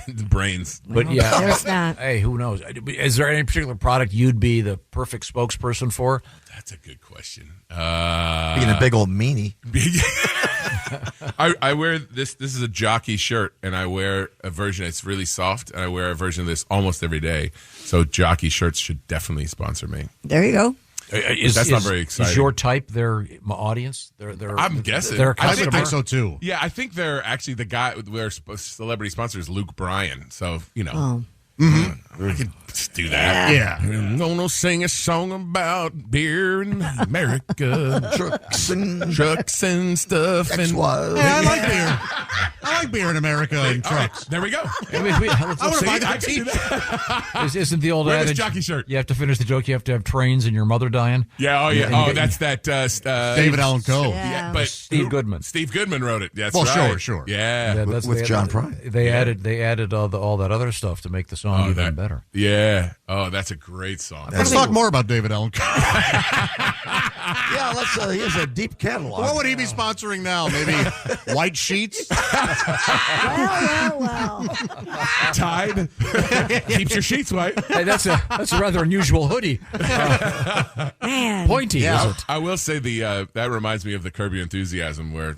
brains. But yeah, There's that. hey, who knows? Is there any particular product you'd be the perfect spokesperson for? That's a good question. Being a big old meanie. I wear this. This is a jockey shirt, and I wear a version. It's really soft, and I wear a version of this almost every day. So jockey shirts should definitely sponsor me. There you go. That's not very exciting. Is your type their audience? I'm guessing. Their I customer? would think so, too. Yeah, I think they're actually the guy. Their celebrity sponsor is Luke Bryan. So I could do that. Yeah. I'm gonna sing a song about beer in America, trucks and stuff. And I like beer. I like beer in America and trucks. There we go. I want to buy that t-shirt. Isn't the old Wear this adage? jockey shirt. You have to finish the joke. You have to have trains and your mother dying. Yeah. Oh, yeah. And Oh, that's that. David Allen Coe. Yeah, but Steve Goodman. Steve Goodman wrote it. That's Well, right. sure. Yeah. That's With John Prine. They added all that other stuff to make the song even better. Yeah. Oh, that's a great song. Let's talk more about David Allen Coe. Yeah, he has a deep catalog. What would he be sponsoring now? Maybe white sheets? Well. Tide keeps your sheets white. Hey, that's a rather unusual hoodie. Man. Pointy, is it? I will say that reminds me of the Curb Your Enthusiasm, where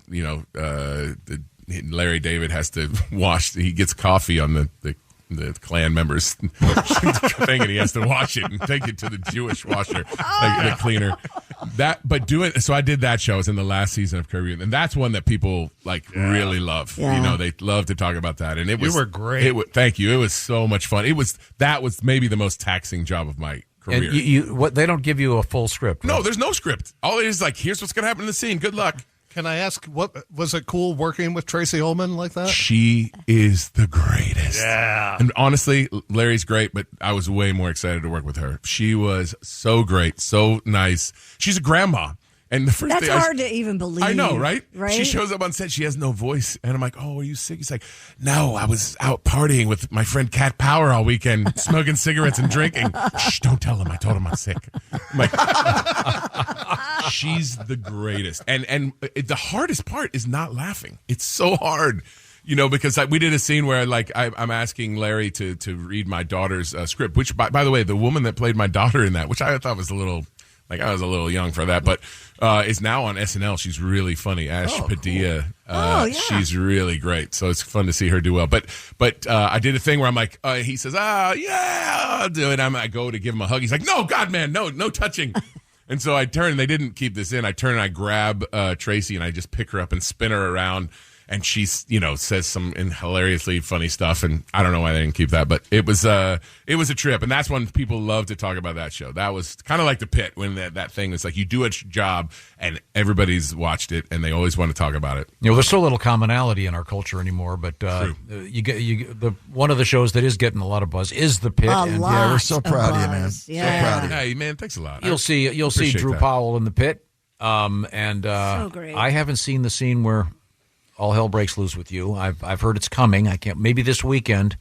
Larry David has to wash. He gets coffee on the Klan members thing, and he has to wash it and take it to the Jewish washer, the cleaner. So I did that show. It was in the last season of Curb Your, and that's one that people really love. Yeah. They love to talk about that, and it was. You were great. Thank you. It was so much fun. That was maybe the most taxing job of my career. And they don't give you a full script. Right? No, there's no script. All it is here's what's going to happen in the scene. Good luck. Can I ask, what was it cool working with Tracy Ullman like that? She is the greatest. Yeah. And honestly, Larry's great, but I was way more excited to work with her. She was so great, so nice. She's a grandma. And the first That's thing hard to even believe. I know, right? Right? She shows up on set. She has no voice. And I'm like, oh, are you sick? He's like, no, I was out partying with my friend Cat Power all weekend, smoking cigarettes and drinking. Shh, don't tell him. I told him I'm sick. I'm like, she's the greatest. And the hardest part is not laughing. It's so hard. Because we did a scene where I'm asking Larry to read my daughter's script, which, by the way, the woman that played my daughter in that, which I thought was a little... I was a little young for that, but is now on SNL. She's really funny. Ash Padilla. Cool. She's really great. So it's fun to see her do well. But I did a thing where I'm like, he says, yeah, I'll do it. I go to give him a hug. He's like, no, God, man, no touching. And so I turn. They didn't keep this in. I turn and I grab Tracy and I just pick her up and spin her around. And she, says some hilariously funny stuff, and I don't know why they didn't keep that, but it was a trip, and that's when people love to talk about that show. That was kind of like The Pit, when that thing was like you do a job, and everybody's watched it, and they always want to talk about it. There's so little commonality in our culture anymore, but one of the shows that is getting a lot of buzz is The Pit. Yeah, we're so proud of you, man. Yeah. So proud of you. Hey, man, thanks a lot. You'll see Drew that. Powell in The Pit, and So great. I haven't seen the scene where all hell breaks loose with you. I've heard it's coming. I can't. Maybe this weekend.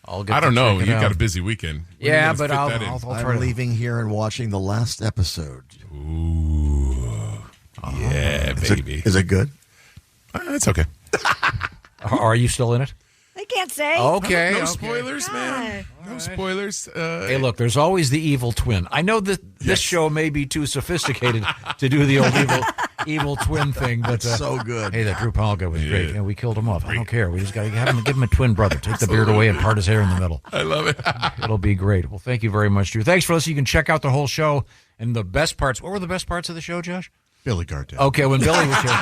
I'll get. I don't know. Check it You've out. got a busy weekend. When are you Yeah, gonna but fit I'll that in? try to. I'm leaving here and watching the last episode. Ooh. Yeah, baby. Is it good? It's okay. Are you still in it? I can't say. Okay. No okay. spoilers, man. No spoilers. Hey, look, there's always the evil twin. I know that this show may be too sophisticated to do the old evil twin thing, but It's so good. Hey, that Drew Powell guy was great. Yeah, we killed him off. I don't care. We just got to give him a twin brother. Take the beard away and part his hair in the middle. I love it. It'll be great. Well, thank you very much, Drew. Thanks for listening. You can check out the whole show and the best parts. What were the best parts of the show, Josh? Billy Gardell. Okay, when Billy was here.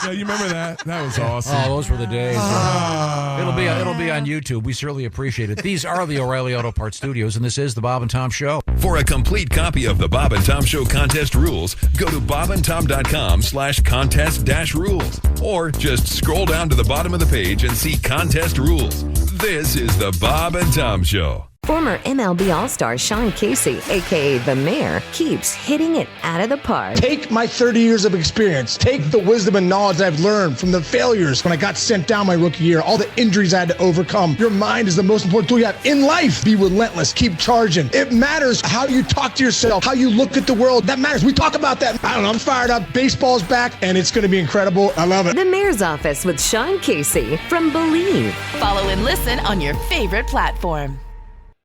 Yeah, you remember that? That was awesome. Oh, those were the days. It'll be on YouTube. We certainly appreciate it. These are the O'Reilly Auto Parts Studios, and this is the Bob and Tom Show. For a complete copy of the Bob and Tom Show contest rules, go to bobandtom.com/contest-rules, or just scroll down to the bottom of the page and see contest rules. This is the Bob and Tom Show. Former MLB All-Star Sean Casey, a.k.a. The Mayor, keeps hitting it out of the park. Take my 30 years of experience. Take the wisdom and knowledge I've learned from the failures when I got sent down my rookie year, all the injuries I had to overcome. Your mind is the most important tool you have in life. Be relentless. Keep charging. It matters how you talk to yourself, how you look at the world. That matters. We talk about that. I don't know. I'm fired up. Baseball's back, and it's going to be incredible. I love it. The Mayor's Office with Sean Casey from Believe. Follow and listen on your favorite platform.